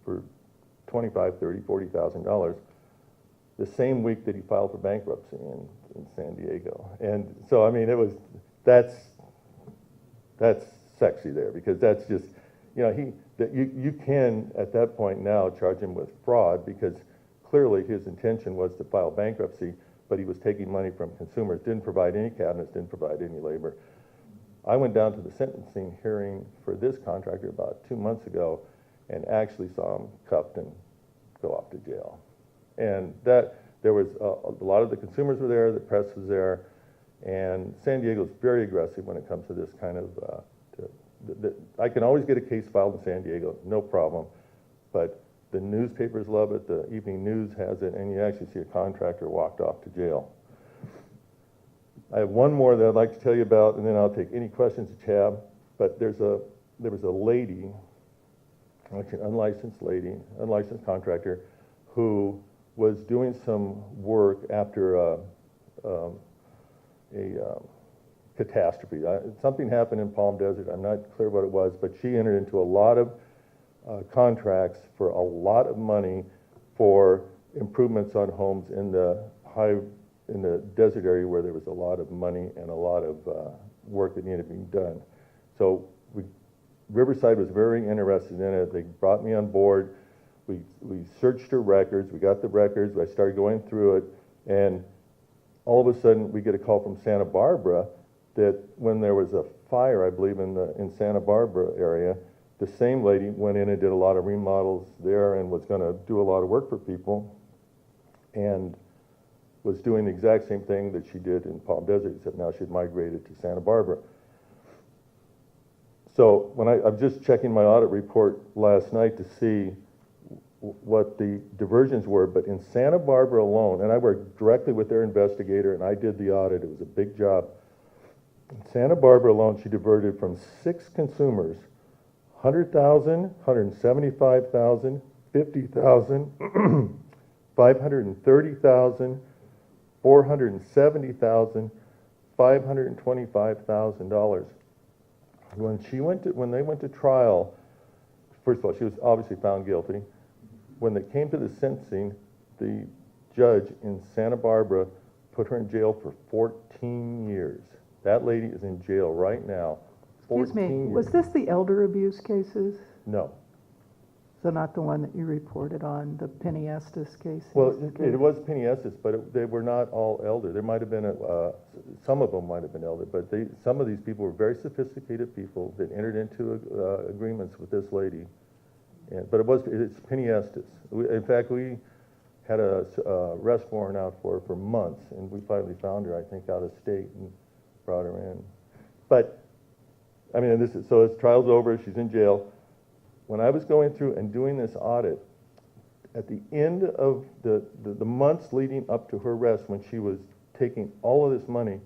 for $25,000, $30,000, $40,000 the same week that he filed for bankruptcy in San Diego. And so, I mean, that's sexy there, because that's just, you know, you can at that point now charge him with fraud, because clearly his intention was to file bankruptcy, but he was taking money from consumers, didn't provide any cabinets, didn't provide any labor. I went down to the sentencing hearing for this contractor about 2 months ago and actually saw him cuffed and go off to jail. And that, there was a lot of the consumers were there, the press was there, and San Diego's very aggressive when it comes to this kind of, I can always get a case filed in San Diego, no problem, but the newspapers love it, the evening news has it, and you actually see a contractor walked off to jail. I have one more that I'd like to tell you about, and then I'll take any questions that you have, but there was a lady, actually an unlicensed contractor, who was doing some work after a catastrophe. Something happened in Palm Desert. I'm not clear what it was, but she entered into a lot of contracts for a lot of money for improvements on homes in the desert area where there was a lot of money and a lot of work that needed to be done. So Riverside was very interested in it. They brought me on board. We searched her records, we got the records, I started going through it, and all of a sudden we get a call from Santa Barbara that when there was a fire, I believe, in Santa Barbara area, the same lady went in and did a lot of remodels there and was going to do a lot of work for people, and was doing the exact same thing that she did in Palm Desert, except now she'd migrated to Santa Barbara. So when I'm just checking my audit report last night to see what the diversions were, but in Santa Barbara alone, and I worked directly with their investigator and I did the audit, it was a big job. In Santa Barbara alone, she diverted from 6 consumers, $100,000, $175,000, $50,000, $530,000, $470,000, $525,000. When they went to trial, first of all, she was obviously found guilty. When they came to the sentencing, the judge in Santa Barbara put her in jail for 14 years. That lady is in jail right now, 14 Excuse me, years. was this the elder abuse cases? No. So not the one that you reported on, the Penny Estes case? Well, it was Penny Estes, but they were not all elder. There might have been, some of them might have been elder, but some of these people were very sophisticated people that entered into agreements with this lady. But it's Penny Estes. In fact, we had a arrest warrant out for her for months, and we finally found her, I think, out of state and brought her in. But, I mean, so this trial's over, she's in jail. When I was going through and doing this audit, at the end of the months leading up to her arrest, when she was taking all of this money,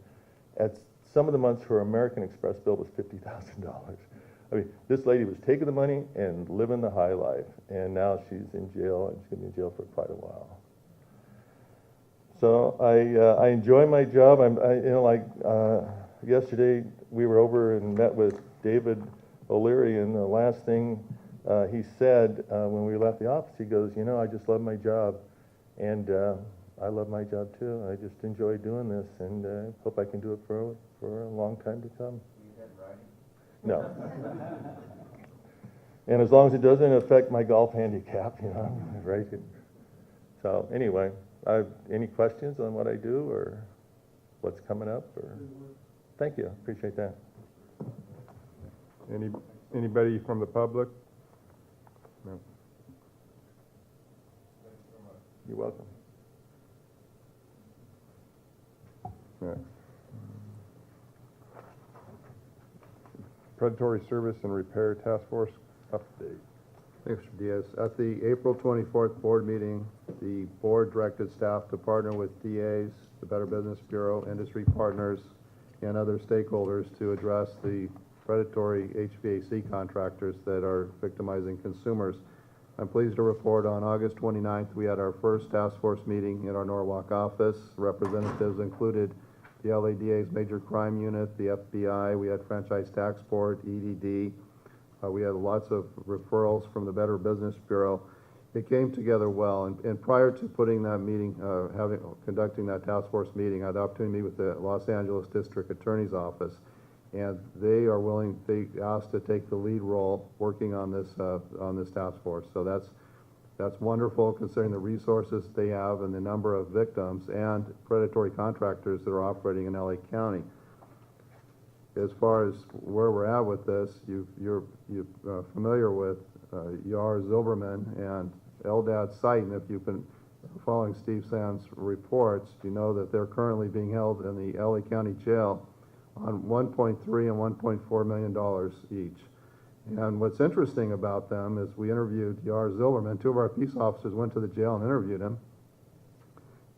at some of the months her American Express bill was $50,000. I mean, this lady was taking the money and living the high life, and now she's in jail, and she's going to be in jail for quite a while. So I enjoy my job. Yesterday we were over and met with David O'Leary, and the last thing he said when we left the office, he goes, you know, I just love my job, and I love my job too. I just enjoy doing this, and hope I can do it for a long time to come. No. And as long as it doesn't affect my golf handicap, you know, right? So anyway, any questions on what I do or what's coming up? Or thank you, appreciate that. Anybody from the public? No. You're welcome. Next. Predatory Service and Repair Task Force update. Thanks, Mr. Diaz. At the April 24th board meeting, the board directed staff to partner with DAs, the Better Business Bureau, industry partners, and other stakeholders to address the predatory HVAC contractors that are victimizing consumers. I'm pleased to report on August 29th, we had our first task force meeting in our Norwalk office. Representatives included the LADA's Major Crime Unit, the FBI, we had Franchise Tax Board, EDD. We had lots of referrals from the Better Business Bureau. It came together well, and prior to putting that meeting, conducting that task force meeting, I had the opportunity to meet with the Los Angeles District Attorney's Office, and they asked to take the lead role working on this task force. So that's wonderful considering the resources they have and the number of victims and predatory contractors that are operating in LA County. As far as where we're at with this, you're familiar with Yar Zilberman and Eldad Seitan. If you've been following Steve Sands' reports, you know that they're currently being held in the LA County Jail on $1.3 and $1.4 million each. And what's interesting about them is we interviewed Yar Zilberman. Two of our peace officers went to the jail and interviewed him.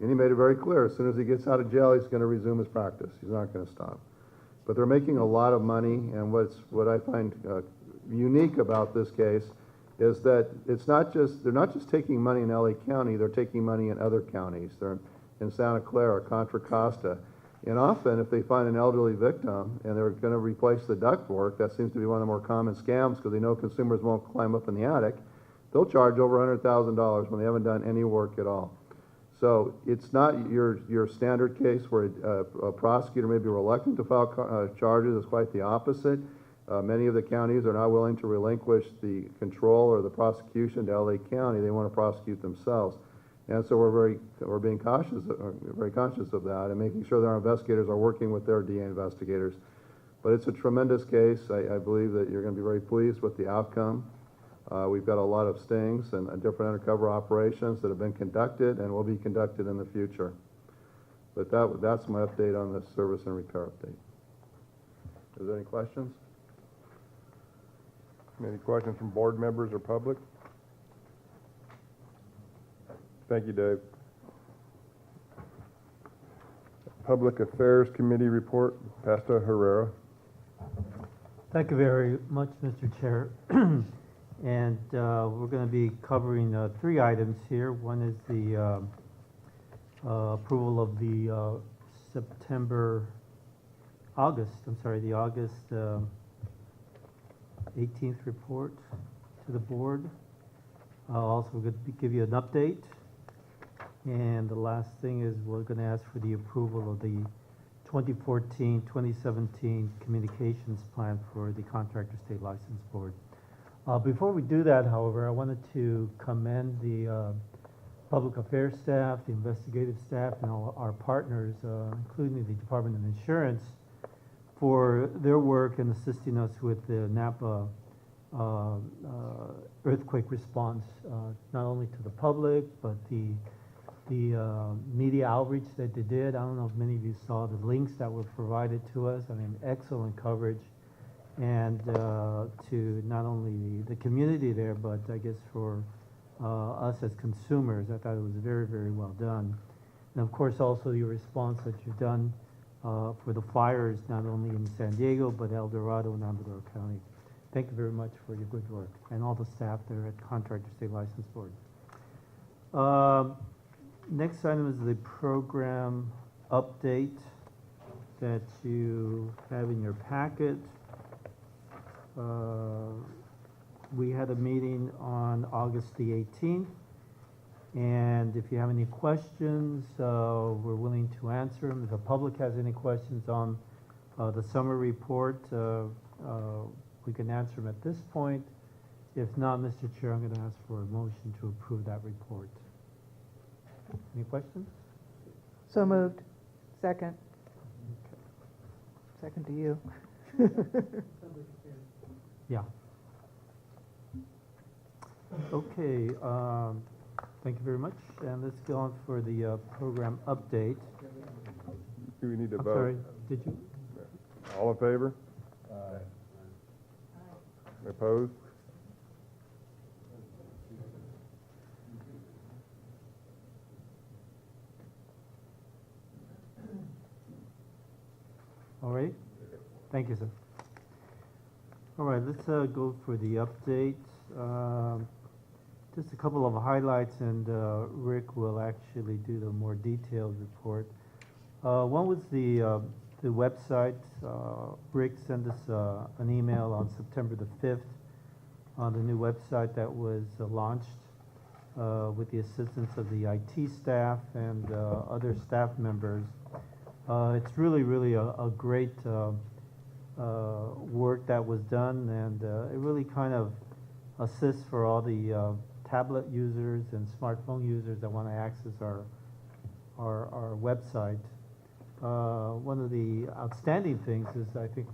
And he made it very clear, as soon as he gets out of jail, he's going to resume his practice. He's not going to stop. But they're making a lot of money, and what I find unique about this case is that they're not just taking money in LA County, they're taking money in other counties. They're in Santa Clara, Contra Costa. And often, if they find an elderly victim and they're going to replace the ductwork, that seems to be one of the more common scams because they know consumers won't climb up in the attic, they'll charge over $100,000 when they haven't done any work at all. So it's not your standard case where a prosecutor may be reluctant to file charges. It's quite the opposite. Many of the counties are not willing to relinquish the control or the prosecution to LA County. They want to prosecute themselves. And so we're being very conscious of that and making sure that our investigators are working with their DA investigators. But it's a tremendous case. I believe that you're going to be very pleased with the outcome. We've got a lot of stings and different undercover operations that have been conducted and will be conducted in the future. But that's my update on the service and repair update. Is there any questions? Any questions from board members or public? Thank you, Dave. Public Affairs Committee report, Pastor Herrera. Thank you very much, Mr. Chair. And we're going to be covering three items here. One is the approval of the the August 18th report to the board. Also, we're going to give you an update. And the last thing is we're going to ask for the approval of the 2014-2017 communications plan for the Contractor State License Board. Before we do that, however, I wanted to commend the public affairs staff, the investigative staff, and all our partners, including the Department of Insurance, for their work in assisting us with the Napa earthquake response, not only to the public, but the media outreach that they did. I don't know if many of you saw the links that were provided to us. I mean, excellent coverage. And to not only the community there, but I guess for us as consumers, I thought it was very, very well done. And of course, also your response that you've done for the fires, not only in San Diego, but El Dorado and Amador County. Thank you very much for your good work, and all the staff there at Contractor State License Board. Next item is the program update that you have in your packet. We had a meeting on August the 18th, and if you have any questions, we're willing to answer them. If the public has any questions on the summer report, we can answer them at this point. If not, Mr. Chair, I'm going to ask for a motion to approve that report. Any questions? So moved. Second. Second to you. Yeah. Okay, thank you very much. And let's go on for the program update. Do we need to I'm vote? sorry, did you? All in favor? Opposed? All right, thank you, sir. All right, let's go for the update. Just a couple of highlights, and Rick will actually do the more detailed report. One was the website. Rick sent us an email on September the 5th on the new website that was launched with the assistance of the IT staff and other staff members. It's really a great work that was done, and it really kind of assists for all the tablet users and smartphone users that want to access our website. One of the outstanding things is I think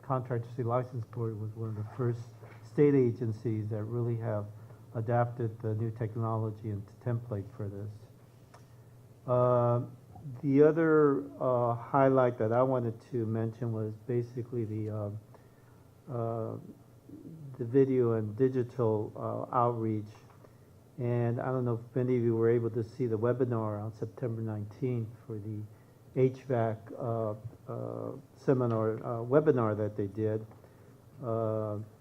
Contractor State License Board was one of the first state agencies that really have adapted the new technology and template for this. The other highlight that I wanted to mention was basically the video and digital outreach. And I don't know if many of you were able to see the webinar on September 19th for the HVAC seminar, webinar that they did.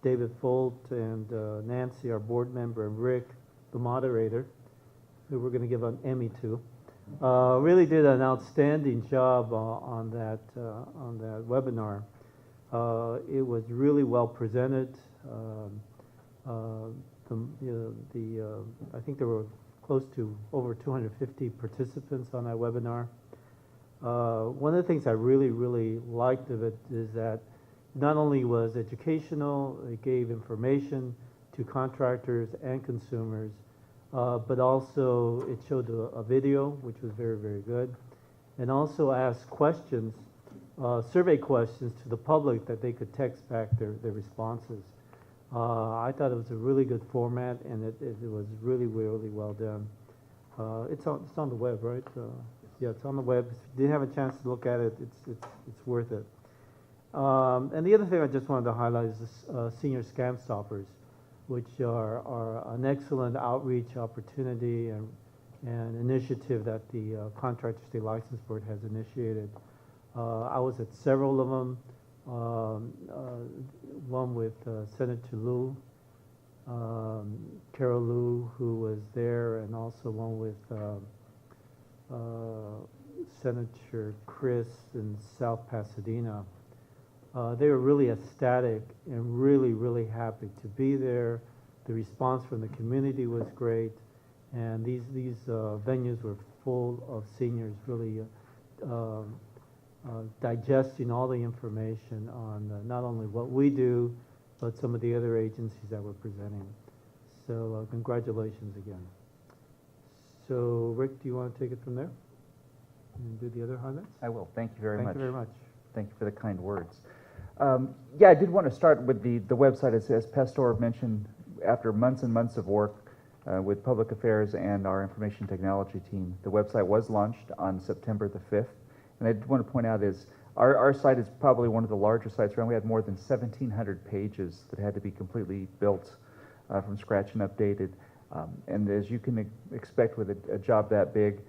David Folt and Nancy, our board member, and Rick, the moderator, who we're going to give an Emmy to, really did an outstanding job on that webinar. It was really well presented. I think there were close to over 250 participants on that webinar. One of the things I really liked of it is that not only was educational, it gave information to contractors and consumers, but also it showed a video, which was very good, and also asked questions, survey questions to the public that they could text back their responses. I thought it was a really good format, and it was really well done. It's on the web, right? Yeah, it's on the web. If you didn't have a chance to look at it, it's worth it. And the other thing I just wanted to highlight is the Senior Scam Stoppers, which are an excellent outreach opportunity and initiative that the Contractor State License Board has initiated. I was at several of them. One with Senator Liu, Carol Liu, who was there, and also one with Senator Chris in South Pasadena. They were really ecstatic and really happy to be there. The response from the community was great, and these venues were full of seniors really digesting all the information on not only what we do, but some of the other agencies that were presenting. So congratulations again. So Rick, do you want to take it from there and do the other highlights? I will. Thank you very much. Thank you very much. Thank you for the kind words. Yeah, I did want to start with the website. As Pastor mentioned, after months and months of work with Public Affairs and our Information Technology team, the website was launched on September the 5th. And I want to point out is our site is probably one of the larger sites around. We had more than 1,700 pages that had to be completely built from scratch and updated. And as you can expect with a job that big,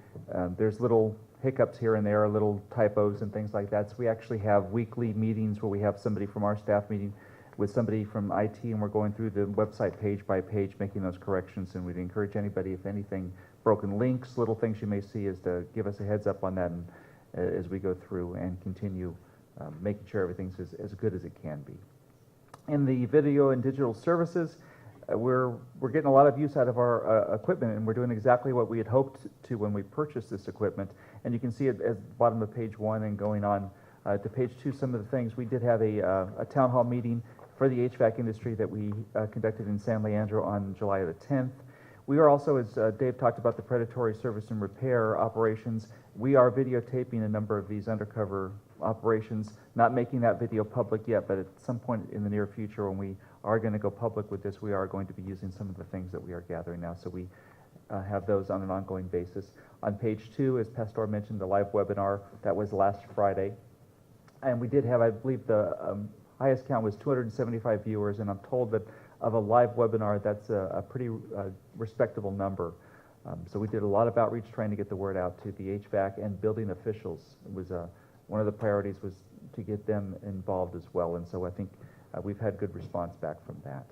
there's little hiccups here and there, little typos and things like that. So we actually have weekly meetings where we have somebody from our staff meeting with somebody from IT, and we're going through the website page by page, making those corrections. And we'd encourage anybody, if anything, broken links, little things you may see, is to give us a heads up on that, and as we go through and continue making sure everything's as good as it can be. In the video and digital services, we're getting a lot of use out of our equipment, and we're doing exactly what we had hoped to when we purchased this equipment. And you can see it at the bottom of page 1 and going on to page 2, some of the things. We did have a town hall meeting for the HVAC industry that we conducted in San Leandro on July the 10th. We are also, as Dave talked about, the predatory service and repair operations. We are videotaping a number of these undercover operations, not making that video public yet, but at some point in the near future when we are going to go public with this, we are going to be using some of the things that we are gathering now. So we have those on an ongoing basis. On page 2, as Pastor mentioned, the live webinar, that was last Friday. And we did have, I believe the highest count was 275 viewers, and I'm told that of a live webinar, that's a pretty respectable number. So we did a lot of outreach trying to get the word out to the HVAC and building officials. It was one of the priorities was to get them involved as well. And so I think we've had good response back from that.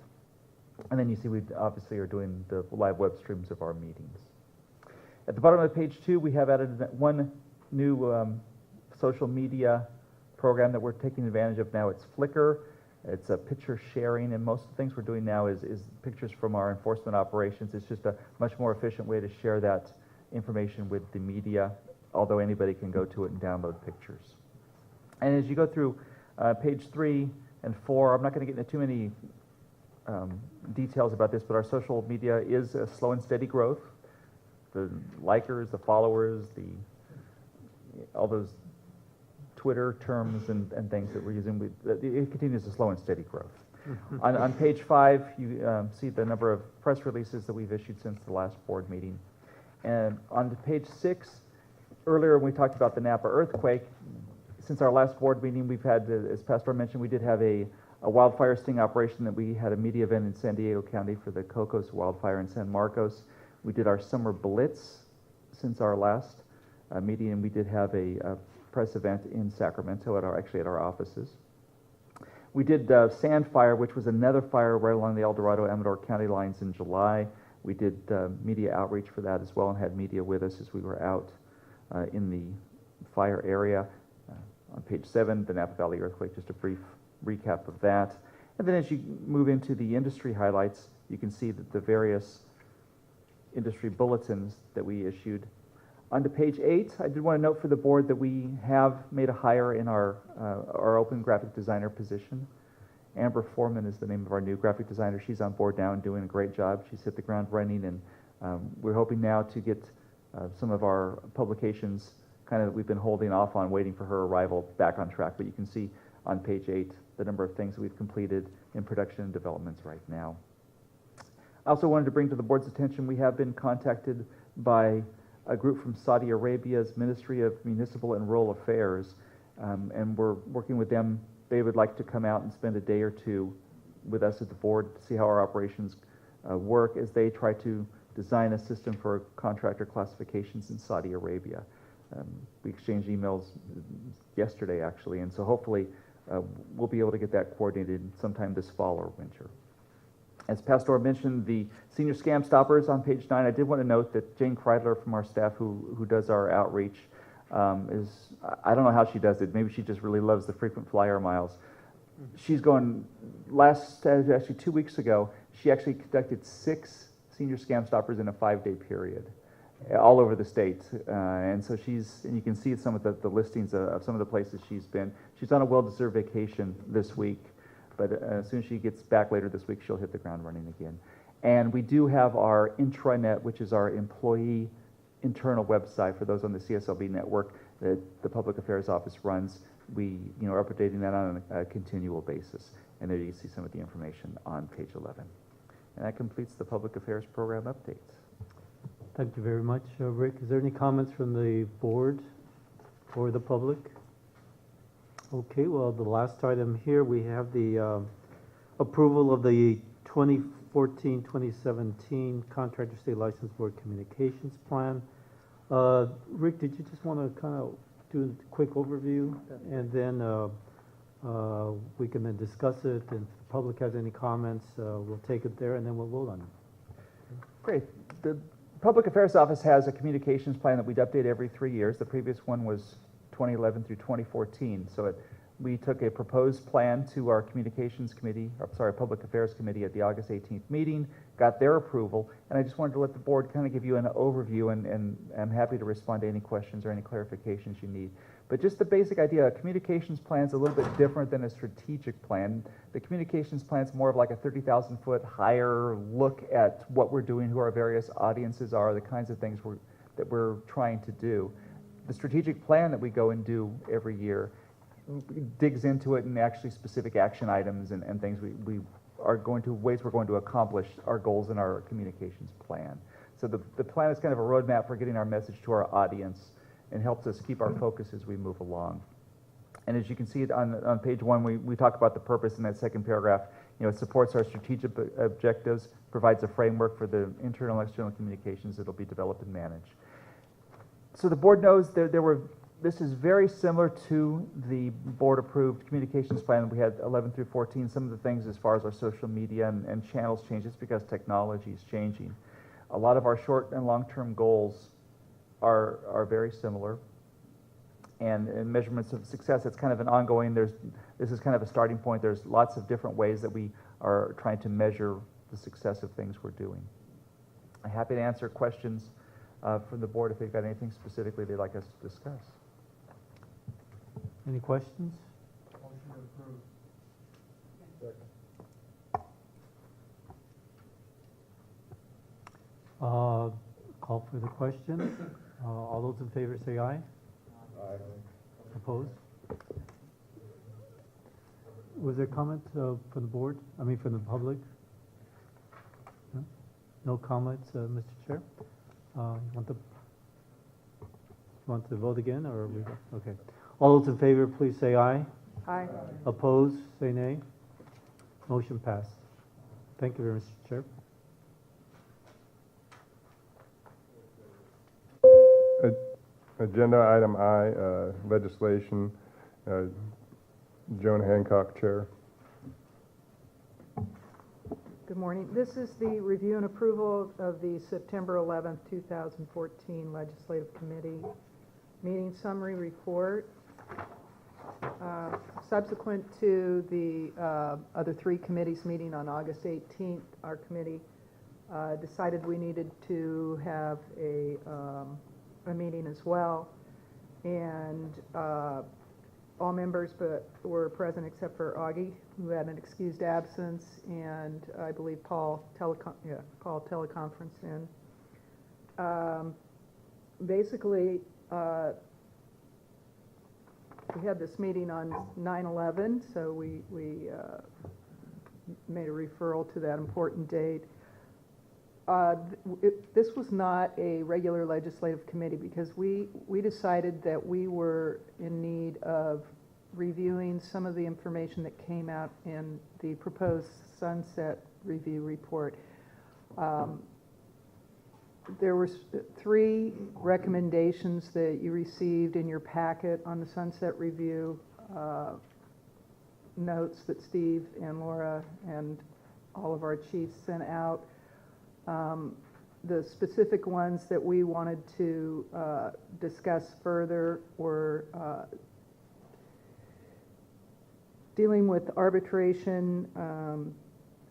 And then you see we obviously are doing the live web streams of our meetings. At the bottom of page 2, we have added one new social media program that we're taking advantage of now. It's Flickr. It's a picture sharing, and most of the things we're doing now is pictures from our enforcement operations. It's just a much more efficient way to share that information with the media, although anybody can go to it and download pictures. And as you go through page 3 and 4, I'm not going to get into too many details about this, but our social media is a slow and steady growth. The likers, the followers, all those Twitter terms and things that we're using, it continues a slow and steady growth. On page 5, you see the number of press releases that we've issued since the last board meeting. And on page 6, earlier when we talked about the Napa earthquake, since our last board meeting, we've had, as Pastor mentioned, we did have a wildfire sting operation that we had a media event in San Diego County for the Cocos wildfire in San Marcos. We did our summer blitz since our last meeting, and we did have a press event in Sacramento at our offices. We did Sand Fire, which was another fire right along the El Dorado-Amador County lines in July. We did media outreach for that as well and had media with us as we were out in the fire area. On page 7, the Napa Valley earthquake, just a brief recap of that. And then as you move into the industry highlights, you can see that the various industry bulletins that we issued. On to page 8, I did want to note for the board that we have made a hire in our open graphic designer position. Amber Foreman is the name of our new graphic designer. She's on board now and doing a great job. She's hit the ground running, and we're hoping now to get some of our publications kind of we've been holding off on, waiting for her arrival, back on track. But you can see on page 8 the number of things that we've completed in production and developments right now. I also wanted to bring to the board's attention, we have been contacted by a group from Saudi Arabia's Ministry of Municipal and Rural Affairs, and we're working with them. They would like to come out and spend a day or two with us at the board to see how our operations work as they try to design a system for contractor classifications in Saudi Arabia. We exchanged emails yesterday, actually, and so hopefully we'll be able to get that coordinated sometime this fall or winter. As Pastor mentioned, the senior scam stoppers on page 9, I did want to note that Jane Kreidler from our staff who does our outreach is, I don't know how she does it, maybe she just really loves the frequent flyer miles. She's going, actually 2 weeks ago, she actually conducted 6 senior scam stoppers in a 5-day period, all over the state. And so and you can see some of the listings of some of the places she's been. She's on a well-deserved vacation this week, but as soon as she gets back later this week, she'll hit the ground running again. And we do have our intranet, which is our employee internal website for those on the CSLB network that the Public Affairs Office runs. We are updating that on a continual basis. And there you see some of the information on page 11. And that completes the Public Affairs Program updates. Thank you very much, Rick. Is there any comments from the board or the public? Okay, well, the last item here, we have the approval of the 2014-2017 Contractor State License Board Communications Plan. Rick, did you just want to kind of do a quick overview? And then we can then discuss it, and if the public has any comments, we'll take it there, and then we'll vote on it. Great. The Public Affairs Office has a communications plan that we'd update every 3 years. The previous one was 2011 through 2014. So we took a proposed plan to our Communications Committee, Public Affairs Committee at the August 18th meeting, got their approval, and I just wanted to let the board kind of give you an overview, and I'm happy to respond to any questions or any clarifications you need. But just the basic idea, a communications plan is a little bit different than a strategic plan. The communications plan is more of like a 30,000-foot higher look at what we're doing, who our various audiences are, the kinds of things that we're trying to do. The strategic plan that we go and do every year digs into it and actually specific action items and things we are going to, ways we're going to accomplish our goals in our communications plan. So the plan is kind of a roadmap for getting our message to our audience and helps us keep our focus as we move along. And as you can see on page 1, we talk about the purpose in that second paragraph. It supports our strategic objectives, provides a framework for the internal and external communications that will be developed and managed. So the board knows there were This is very similar to the board-approved communications plan we had 11 through 14. Some of the things as far as our social media and channels change, it's because technology is changing. A lot of our short and long-term goals are very similar. And in measurements of success, it's kind of an ongoing, this is kind of a starting point. There's lots of different ways that we are trying to measure the success of things we're doing. I'm happy to answer questions from the board if they've got anything specifically they'd like us to discuss. Any questions? Call for the question. All those in favor say aye. Aye. Opposed? Was there comment from the board? I mean, from the public? No, no comments, Mr. Chair? You want to vote again, or are we? Okay. All those in favor, please say aye. Aye. Opposed, say nay. Motion passed. Thank you very much, Mr. Chair. Agenda item I, legislation, Joan Hancock, Chair. Good morning. This is the review and approval of the September 11th, 2014 Legislative Committee meeting summary report. Subsequent to the other three committees meeting on August 18th, our committee decided we needed to have a meeting as well, and all members were present except for Augie, who had an excused absence, and I believe Paul teleconferenced in. Basically, we had this meeting on 9/11, so we made a referral to that important date. This was not a regular legislative committee because we decided that we were in need of reviewing some of the information that came out in the proposed Sunset Review report. There were three recommendations that you received in your packet on the Sunset Review notes that Steve and Laura and all of our chiefs sent out. The specific ones that we wanted to discuss further were dealing with arbitration,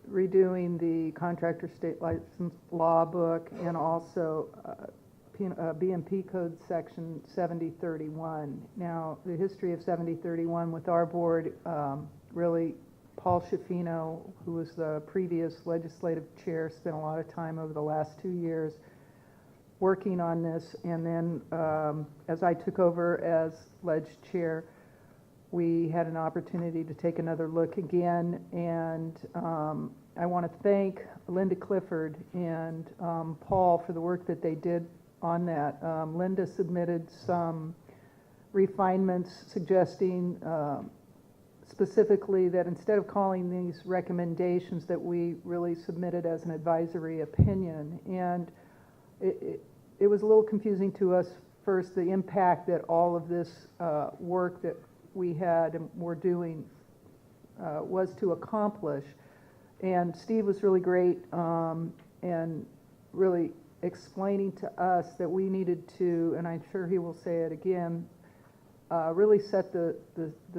redoing the contractor state license law book, and also BMP Code Section 7031. Now, the history of 7031 with our board, really, Paul Schiaffino, who was the previous legislative chair, spent a lot of time over the last 2 years working on this. And then as I took over as ledge chair, we had an opportunity to take another look again. And I want to thank Linda Clifford and Paul for the work that they did on that. Linda submitted some refinements suggesting specifically that instead of calling these recommendations, that we really submitted as an advisory opinion. And it was a little confusing to us first, the impact that all of this work that we had and were doing was to accomplish. And Steve was really great and really explaining to us that we needed to, and I'm sure he will say it again, really set the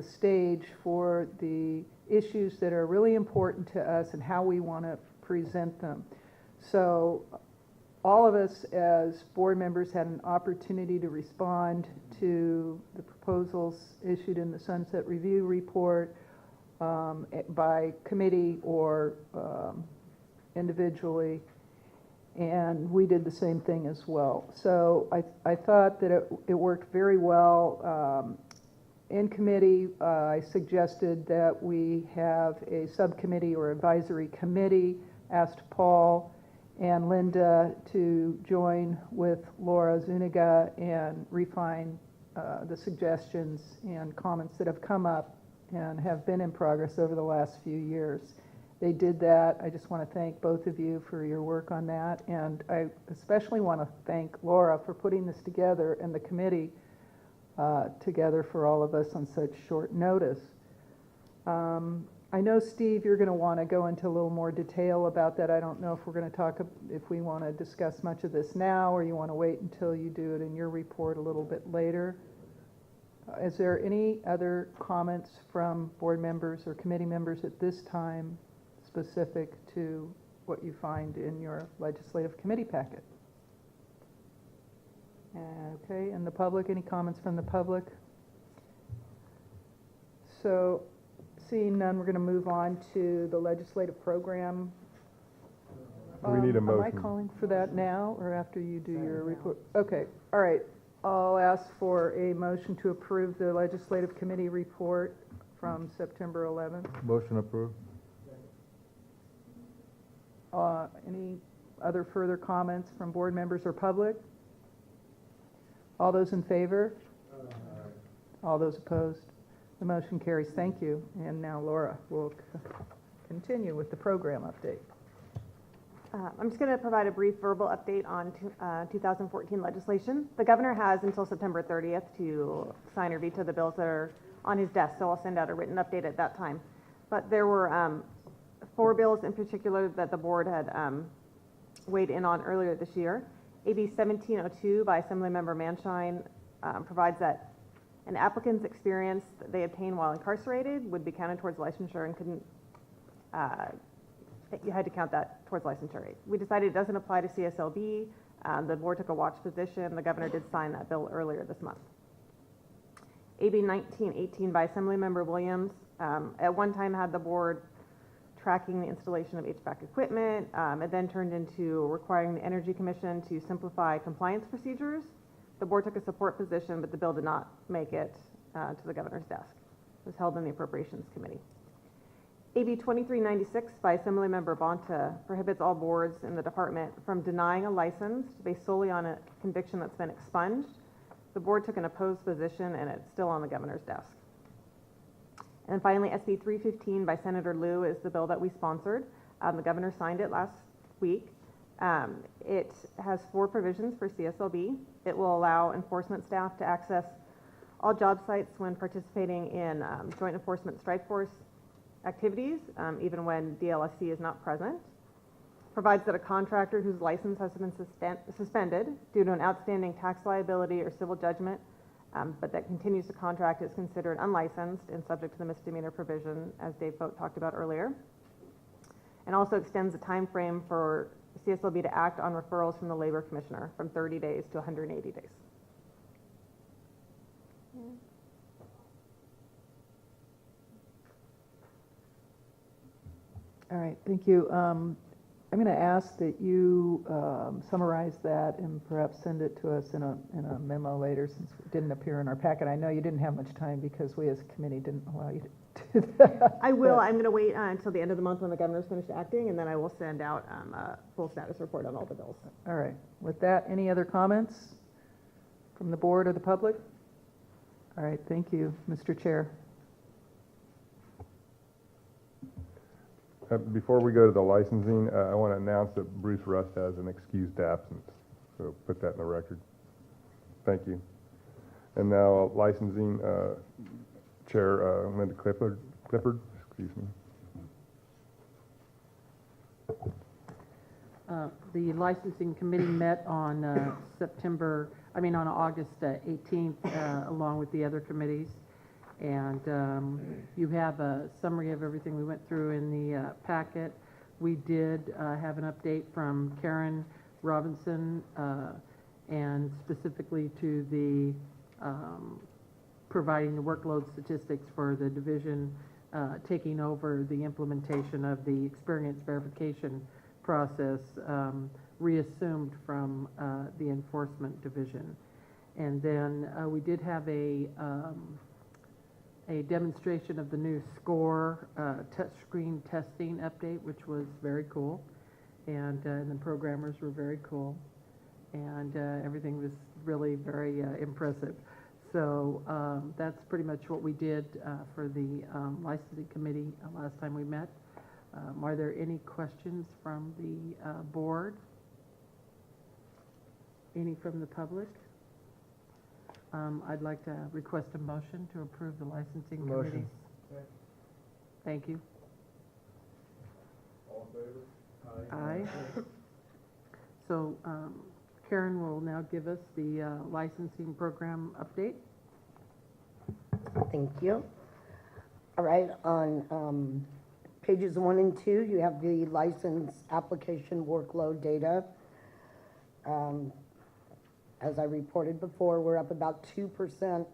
stage for the issues that are really important to us and how we want to present them. So all of us as board members had an opportunity to respond to the proposals issued in the Sunset Review report by committee or individually. And we did the same thing as well. So I thought that it worked very well. In committee, I suggested that we have a subcommittee or advisory committee, asked Paul and Linda to join with Laura Zuniga and refine the suggestions and comments that have come up and have been in progress over the last few years. They did that. I just want to thank both of you for your work on that. And I especially want to thank Laura for putting this together and the committee together for all of us on such short notice. I know, Steve, you're going to want to go into a little more detail about that. I don't know if we're going to talk, if we want to discuss much of this now, or you want to wait until you do it in your report a little bit later. Is there any other comments from board members or committee members at this time specific to what you find in your legislative committee packet? Okay, and the public, any comments from the public? So, seeing none, we're going to move on to the legislative program. We need a motion. Am I calling for that now or after you do your report? Okay, all right. I'll ask for a motion to approve the legislative committee report from September 11th. Motion approved. Any other further comments from board members or public? All those in favor? All those opposed? The motion carries. Thank you. And now Laura will continue with the program update. I'm just going to provide a brief verbal update on 2014 legislation. The governor has until September 30th to sign or veto the bills that are on his desk, so I'll send out a written update at that time. But there were 4 bills in particular that the board had weighed in on earlier this year. AB 1702 by Assemblymember Manshine provides that an applicant's experience that they obtain while incarcerated would be counted towards licensure and couldn't, you had to count that towards licensure rate. We decided it doesn't apply to CSLB. The board took a watch position. The governor did sign that bill earlier this month. AB 1918 by Assemblymember Williams at one time had the board tracking the installation of HVAC equipment. It then turned into requiring the Energy Commission to simplify compliance procedures. The board took a support position, but the bill did not make it to the governor's desk. It was held in the Appropriations Committee. AB 2396 by Assemblymember Bonta prohibits all boards in the department from denying a license based solely on a conviction that's been expunged. The board took an opposed position, and it's still on the governor's desk. And then finally, SB 315 by Senator Liu is the bill that we sponsored. The governor signed it last week. It has 4 provisions for CSLB. It will allow enforcement staff to access all job sites when participating in joint enforcement strike force activities, even when DLSC is not present. Provides that a contractor whose license has been suspended due to an outstanding tax liability or civil judgment, but that continues to contract is considered unlicensed and subject to the misdemeanor provision, as Dave Vogt talked about earlier. And also extends the time frame for CSLB to act on referrals from the Labor Commissioner from 30 days to 180 days. All right, thank you. I'm going to ask that you summarize that and perhaps send it to us in a memo later, since it didn't appear in our packet. I know you didn't have much time because we as a committee didn't allow you to do that. I will. I'm going to wait until the end of the month when the governor's finished acting, and then I will send out a full status report on all the bills. All right. With that, any other comments from the board or the public? All right, thank you, Mr. Chair. Before we go to the licensing, I want to announce that Bruce Rust has an excused absence, so put that in the record. Thank you. And now licensing, Chair Linda Clifford, excuse me. The licensing committee met on on August 18th, along with the other committees. And you have a summary of everything we went through in the packet. We did have an update from Karen Robinson, and specifically to the providing the workload statistics for the division, taking over the implementation of the experience verification process, reassumed from the enforcement division. And then we did have a demonstration of the new SCORE touchscreen testing update, which was very cool, and the programmers were very cool, and everything was really very impressive. So that's pretty much what we did for the licensing committee last time we met. Are there any questions from the board? Any from the public? I'd like to request a motion to approve the licensing Motion. committee. Thank you. All in favor? Aye. So Karen will now give us the licensing program update. Thank you. All right, on pages 1 and 2, you have the license application workload data. As I reported before, we're up about 2%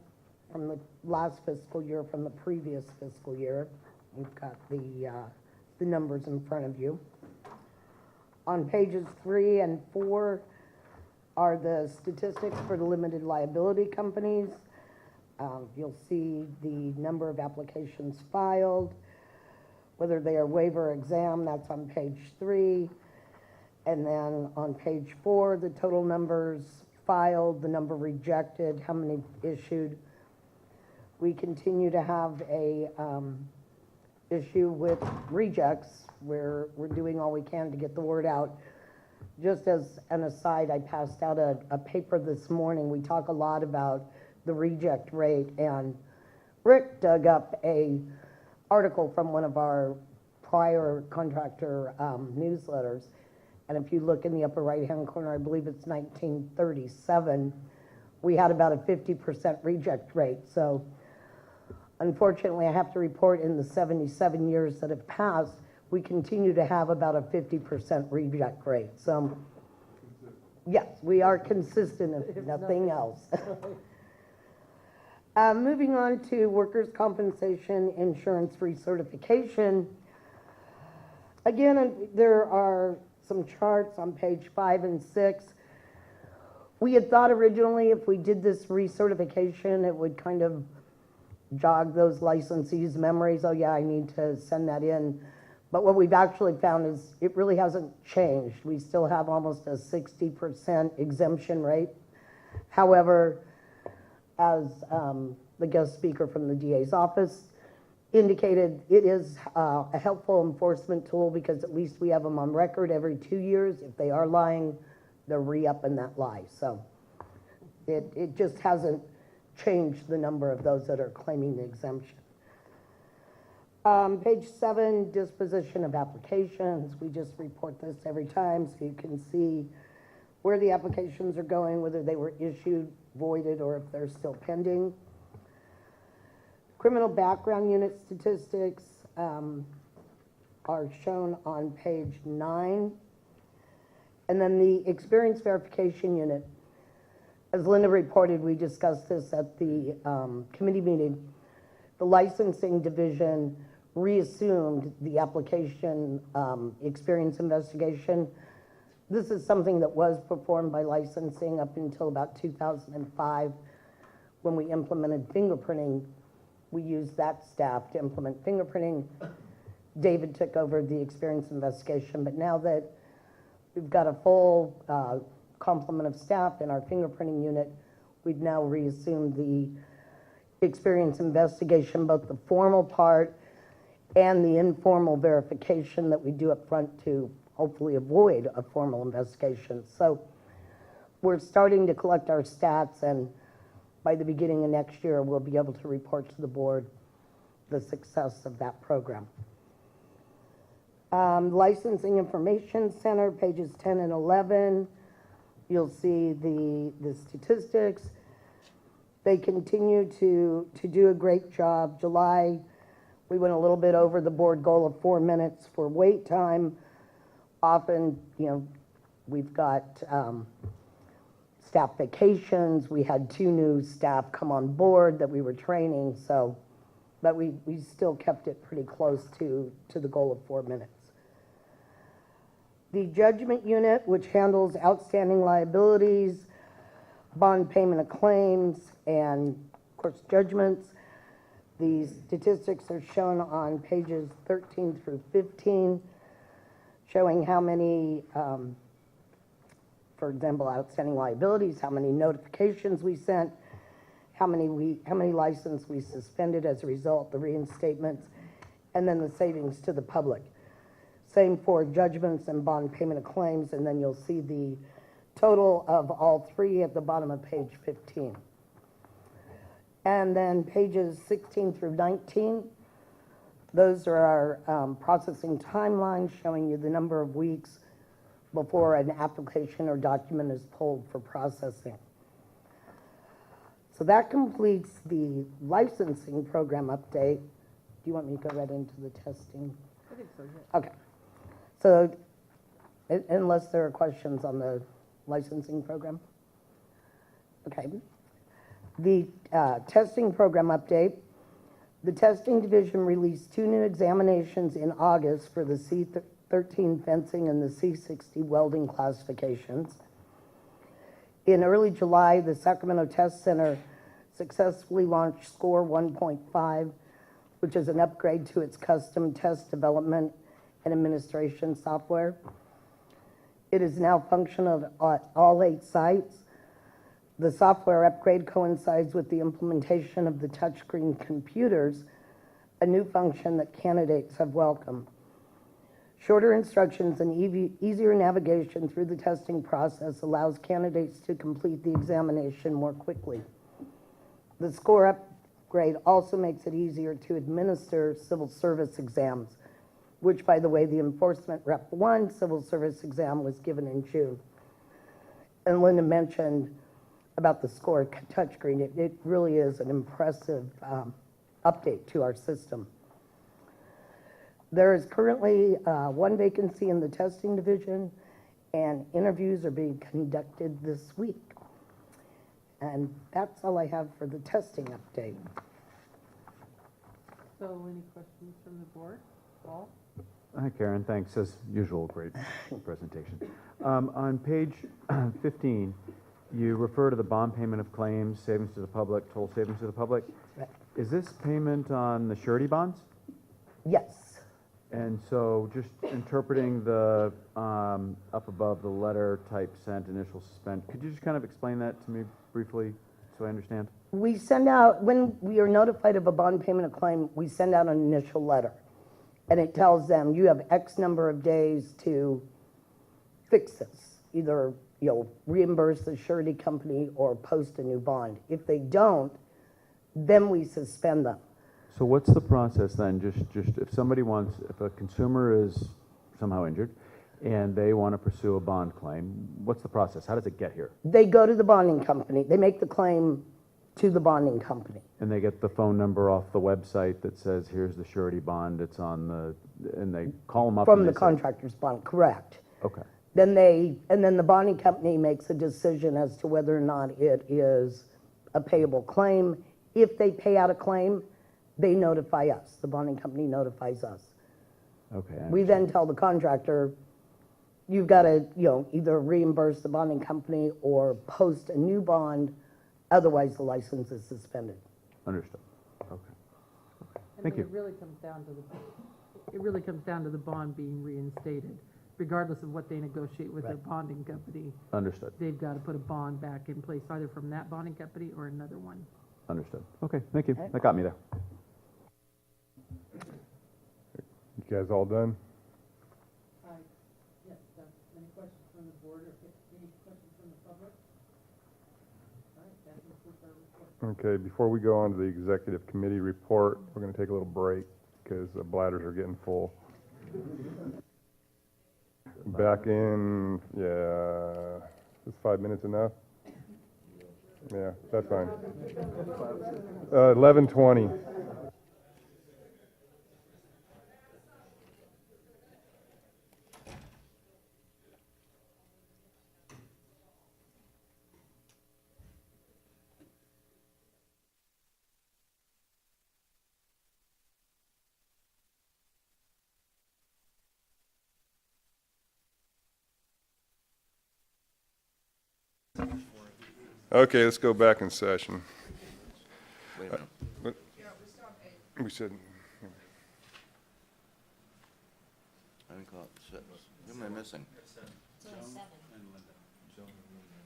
from the last fiscal year from the previous fiscal year. We've got the numbers in front of you. On pages 3 and 4 are the statistics for the limited liability companies. You'll see the number of applications filed, whether they are waiver or exam, that's on page 3. And then on page 4, the total numbers filed, the number rejected, how many issued. We continue to have a issue with rejects, where we're doing all we can to get the word out. Just as an aside, I passed out a paper this morning. We talk a lot about the reject rate, and Rick dug up a article from one of our prior contractor newsletters. And if you look in the upper right-hand corner, I believe it's 1937, we had about a 50% reject rate. So unfortunately, I have to report in the 77 years that have passed, we continue to have about a 50% reject rate. So yes, we are consistent, if nothing else. Moving on to workers' compensation insurance recertification. Again, there are some charts on page 5 and 6. We had thought originally if we did this recertification, it would kind of jog those licensees' memories. Oh yeah, I need to send that in. But what we've actually found is it really hasn't changed. We still have almost a 60% exemption rate. However, as the guest speaker from the DA's office indicated, it is a helpful enforcement tool because at least we have them on record every 2 years. If they are lying, they're re-upping that lie. So it just hasn't changed the number of those that are claiming the exemption. Page 7, disposition of applications. We just report this every time so you can see where the applications are going, whether they were issued, voided, or if they're still pending. Criminal background unit statistics are shown on page 9. And then the experience verification unit. As Linda reported, we discussed this at the committee meeting. The licensing division reassumed the application experience investigation. This is something that was performed by licensing up until about 2005 when we implemented fingerprinting. We used that staff to implement fingerprinting. David took over the experience investigation, but now that we've got a full complement of staff in our fingerprinting unit, we've now reassumed the experience investigation, both the formal part and the informal verification that we do up front to hopefully avoid a formal investigation. So we're starting to collect our stats, and by the beginning of next year, we'll be able to report to the board the success of that program. Licensing Information Center, pages 10 and 11, you'll see the statistics. They continue to do a great job. July, we went a little bit over the board goal of 4 minutes for wait time. Often, we've got staff vacations. We had 2 new staff come on board that we were training, but we still kept it pretty close to the goal of 4 minutes. The judgment unit, which handles outstanding liabilities, bond payment of claims, and of course judgments. The statistics are shown on pages 13 through 15, showing how many, for example, outstanding liabilities, how many notifications we sent, how many licenses we suspended as a result, the reinstatements, and then the savings to the public. Same for judgments and bond payment of claims, and then you'll see the total of all 3 at the bottom of page 15. And then pages 16 through 19, those are our processing timelines showing you the number of weeks before an application or document is pulled for processing. So that completes the licensing program update. Do you want me to go right into the testing? I think so, yeah. Okay. So unless there are questions on the licensing program? Okay. The testing program update. The testing division released 2 new examinations in August for the C13 fencing and the C60 welding classifications. In early July, the Sacramento Test Center successfully launched SCORE 1.5, which is an upgrade to its custom test development and administration software. It is now functional at all 8 sites. The software upgrade coincides with the implementation of the touchscreen computers, a new function that candidates have welcomed. Shorter instructions and easier navigation through the testing process allows candidates to complete the examination more quickly. The SCORE upgrade also makes it easier to administer civil service exams, which, by the way, the Enforcement Rep 1 civil service exam was given in June. And Linda mentioned about the SCORE touchscreen. It really is an impressive update to our system. There is currently 1 vacancy in the testing division, and interviews are being conducted this week. And that's all I have for the testing update. So any questions from the board? Paul? Hi, Karen. Thanks. As usual, great presentation. On page 15, you refer to the bond payment of claims, savings to the public, total savings to the public. Right. Is this payment on the surety bonds? Yes. And so just interpreting the up above the letter type sent, initial suspend, could you just kind of explain that to me briefly so I understand? We send out, when we are notified of a bond payment of claim, we send out an initial letter. And it tells them you have X number of days to fix this. Either reimburse the surety company or post a new bond. If they don't, then we suspend them. So what's the process then? Just if somebody wants, if a consumer is somehow injured and they want to pursue a bond claim, what's the process? How does it get here? They go to the bonding company. They make the claim to the bonding company. And they get the phone number off the website that says, here's the surety bond, it's on the, and they call them up. From and the they say- contractor's bond, correct. Okay. Then the bonding company makes a decision as to whether or not it is a payable claim. If they pay out a claim, they notify us. The bonding company notifies us. Okay. We then tell the contractor, you've got to, either reimburse the bonding company or post a new bond, otherwise the license is suspended. Understood. Okay. And Thank then you. it really comes down to the bond being reinstated, regardless of what they negotiate with their bonding company. Understood. They've got to put a bond back in place, either from that bonding company or another one. Understood. Okay, thank you. That got me there. You guys all done? Yes, any questions from the board or any questions from the public? All right, that concludes our report. Okay, before we go on to the executive committee report, we're going to take a little break because the bladders are getting full. Back in, is 5 minutes enough? Yeah, that's fine. 11:20. Okay, let's go back in session. Wait a minute. We said, I didn't call it 6. Who am I missing? It's only 7.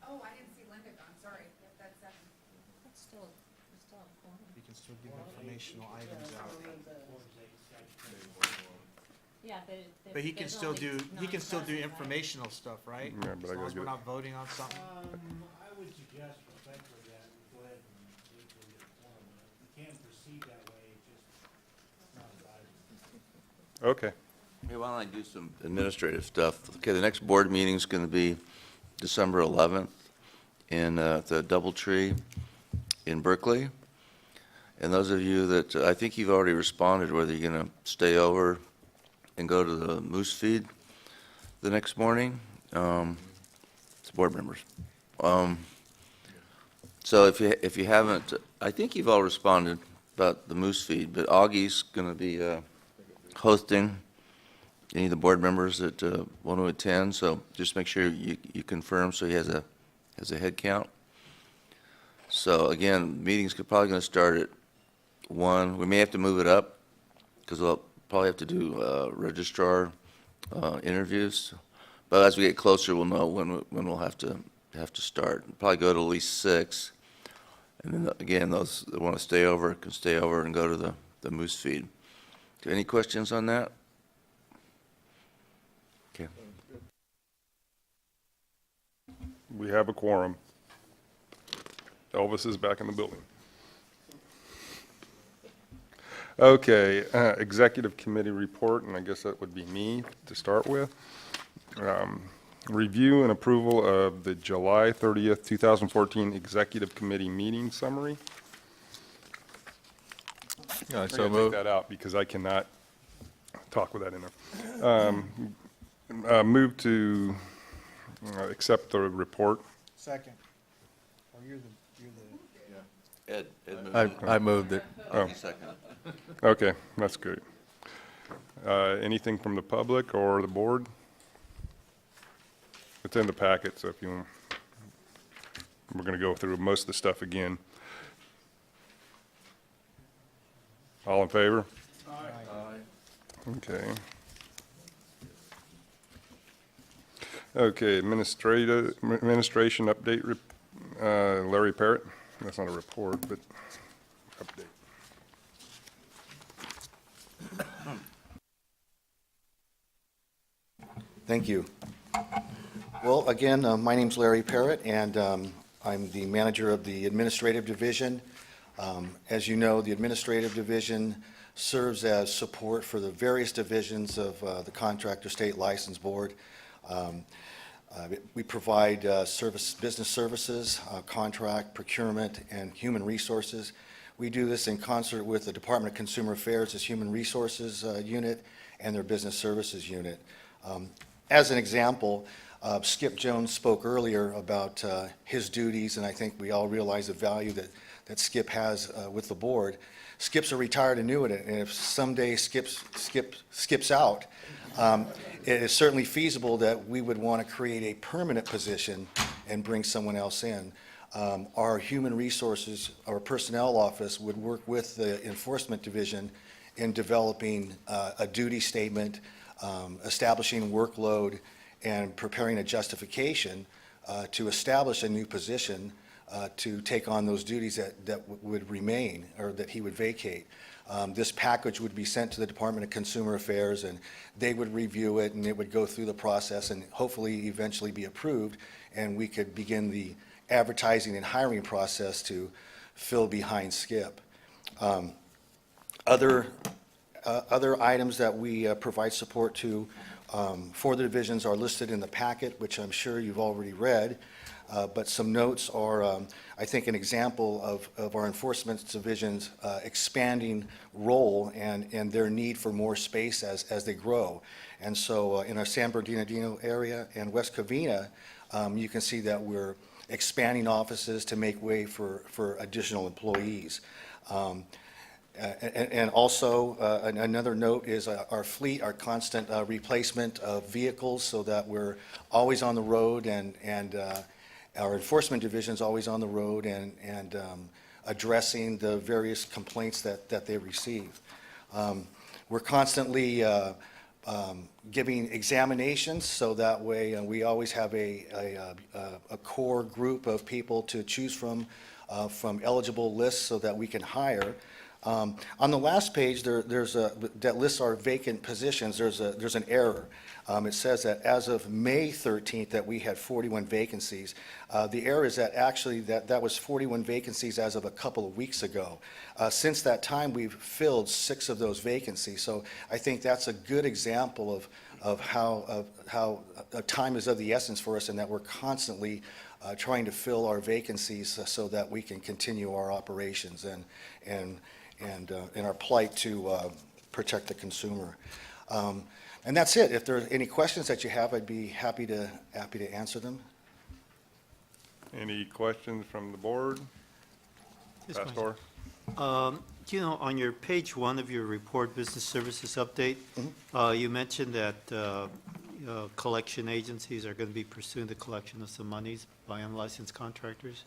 Oh, I didn't see Linda gone, sorry. Yep, that's 7. That's still a quorum. You can still give informational items out. Yeah, But he can still do, informational stuff, right? Yeah, but I As long gotta as we're get- not voting on something? I would suggest respectfully that we go ahead and perceived that way, it's just not advisable. Okay. Hey, why don't I do some administrative stuff? Okay, the next board meeting is going to be December 11th in the Doubletree in Berkeley. And those of you that, I think you've already responded, whether you're going to stay over and go to the Moose Feed the next morning. It's board members. So if you haven't, I think you've all responded about the Moose Feed, but Augie's going to be hosting any of the board members that want to attend, so just make sure you confirm so he has a head count. So again, meetings could probably going to start at 1. We may have to move it up because we'll probably have to do registrar interviews. But as we get closer, we'll know when we'll have to start. Probably go to at least 6. And then again, those that want to stay over can stay over and go to the Moose Feed. Any questions on that? Okay. We have a quorum. Elvis is back in the building. Okay, executive committee report, and I guess that would be me to start with. Review and approval of the July 30th, 2014 executive committee meeting summary. Yeah, I'm so going to take that out because I cannot talk with that in there. Move to accept the report. Second. Or you're the, Ed moved I moved it. Oh. Second. Okay, that's good. Anything from the public or the board? It's in the packet, so if you, we're going to go through most of the stuff again. All in favor? Aye. Okay. Okay, administration update, Larry Parrott. That's not a report, but update. Thank you. Well, again, my name's Larry Parrott, and I'm the manager of the administrative division. As you know, the administrative division serves as support for the various divisions of the Contractor State License Board. We provide business services, contract, procurement, and human resources. We do this in concert with the Department of Consumer Affairs' Human Resources Unit and their Business Services Unit. As an example, Skip Jones spoke earlier about his duties, and I think we all realize the value that Skip has with the board. Skip's a retired annuitant, and if someday Skip's out, it is certainly feasible that we would want to create a permanent position and bring someone else in. Our human resources, our personnel office would work with the enforcement division in developing a duty statement, establishing workload, and preparing a justification to establish a new position to take on those duties that would remain or that he would vacate. This package would be sent to the Department of Consumer Affairs, and they would review it, and it would go through the process and hopefully eventually be approved, and we could begin the advertising and hiring process to fill behind Skip. Other items that we provide support to for the divisions are listed in the packet, which I'm sure you've already read. But some notes are, I think, an example of our enforcement division's expanding role and their need for more space as they grow. And so in our San Bernardino area and West Covina, you can see that we're expanding offices to make way for additional employees. And also, another note is our fleet, our constant replacement of vehicles so that we're always on the road, and our enforcement division is always on the road and addressing the various complaints that they receive. We're constantly giving examinations so that way we always have a core group of people to choose from eligible lists so that we can hire. On the last page, that lists our vacant positions, there's an error. It says that as of May 13th, that we had 41 vacancies. The error is that actually that was 41 vacancies as of a couple of weeks ago. Since that time, we've filled 6 of those vacancies. So I think that's a good example of how time is of the essence for us, and that we're constantly trying to fill our vacancies so that we can continue our operations and in our plight to protect the consumer. And that's it. If there are any questions that you have, I'd be happy to answer them. Any questions from the board? Yes, Pastor? You know, on your page 1 of your report, business services update, you mentioned that collection agencies are going to be pursuing the collection of some monies by unlicensed contractors.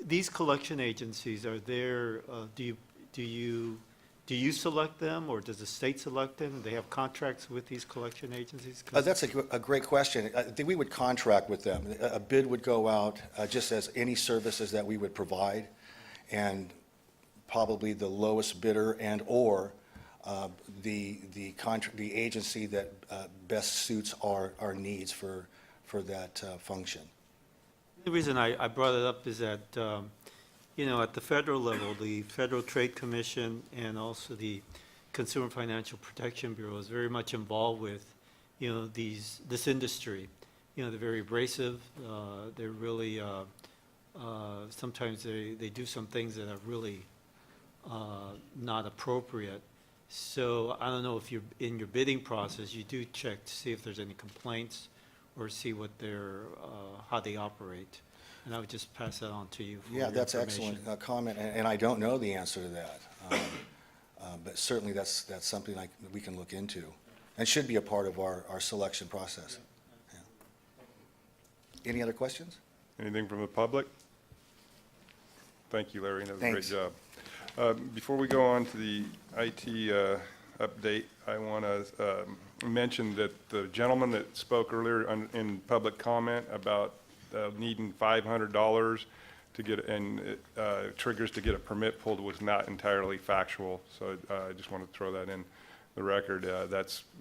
These collection agencies, are there, do you select them, or does the state select them? Do they have contracts with these collection agencies? That's a great question. I think we would contract with them. A bid would go out just as any services that we would provide, and probably the lowest bidder and/or the agency that best suits our needs for that function. The reason I brought it up is that, you know, at the federal level, the Federal Trade Commission and also the Consumer Financial Protection Bureau is very much involved with, you know, this industry. You know, they're very abrasive. They're really, sometimes they do some things that are really not appropriate. So I don't know if you're in your bidding process, you do check to see if there's any complaints or see what how they operate. And I would just pass that on to you for Yeah, your that's information. excellent comment, and I don't know the answer to that. But certainly that's something like we can look into, and should be a part of our selection process. Yeah. Any other questions? Anything from the public? Thank you, Larry. That was a great Thanks. job. Before we go on to the IT update, I want to mention that the gentleman that spoke earlier in public comment about needing $500 to get, and triggers to get a permit pulled was not entirely factual. So I just want to throw that in the record.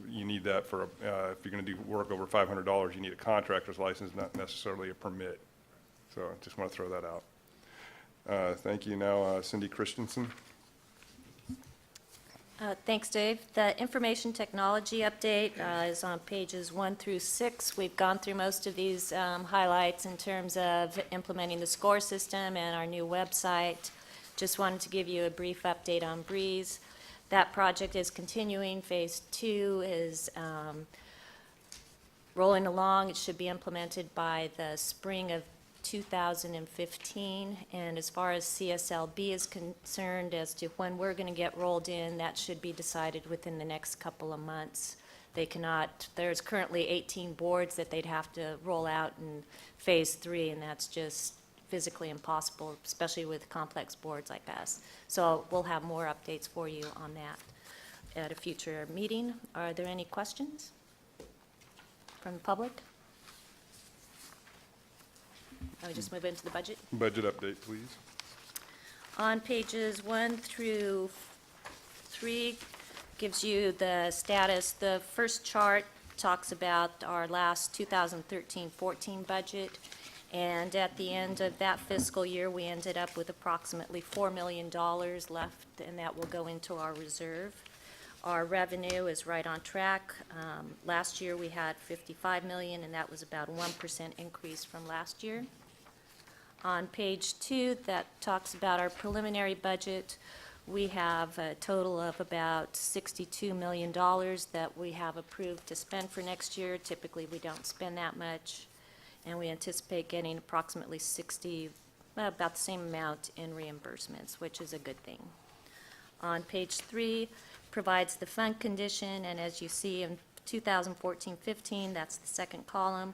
You need that for, if you're going to do work over $500, you need a contractor's license, not necessarily a permit. So I just want to throw that out. Thank you. Now, Cindy Christensen. Thanks, Dave. The information technology update is on pages 1 through 6. We've gone through most of these highlights in terms of implementing the SCORE system and our new website. Just wanted to give you a brief update on Breeze. That project is continuing. Phase 2 is rolling along. It should be implemented by the spring of 2015, and as far as CSLB is concerned as to when we're going to get rolled in, that should be decided within the next couple of months. They cannot, there's currently 18 boards that they'd have to roll out in phase 3, and that's just physically impossible, especially with complex boards like us. So we'll have more updates for you on that at a future meeting. Are there any questions from the public? I would just move into the budget. Budget update, please. On pages 1 through 3 gives you the status. The first chart talks about our last 2013-14 budget, and at the end of that fiscal year, we ended up with approximately $4 million left, and that will go into our reserve. Our revenue is right on track. Last year, we had $55 million, and that was about a 1% increase from last year. On page 2, that talks about our preliminary budget. We have a total of about $62 million that we have approved to spend for next year. Typically, we don't spend that much, and we anticipate getting approximately about the same amount in reimbursements, which is a good thing. On page 3, provides the fund condition, and as you see in 2014-15, that's the second column,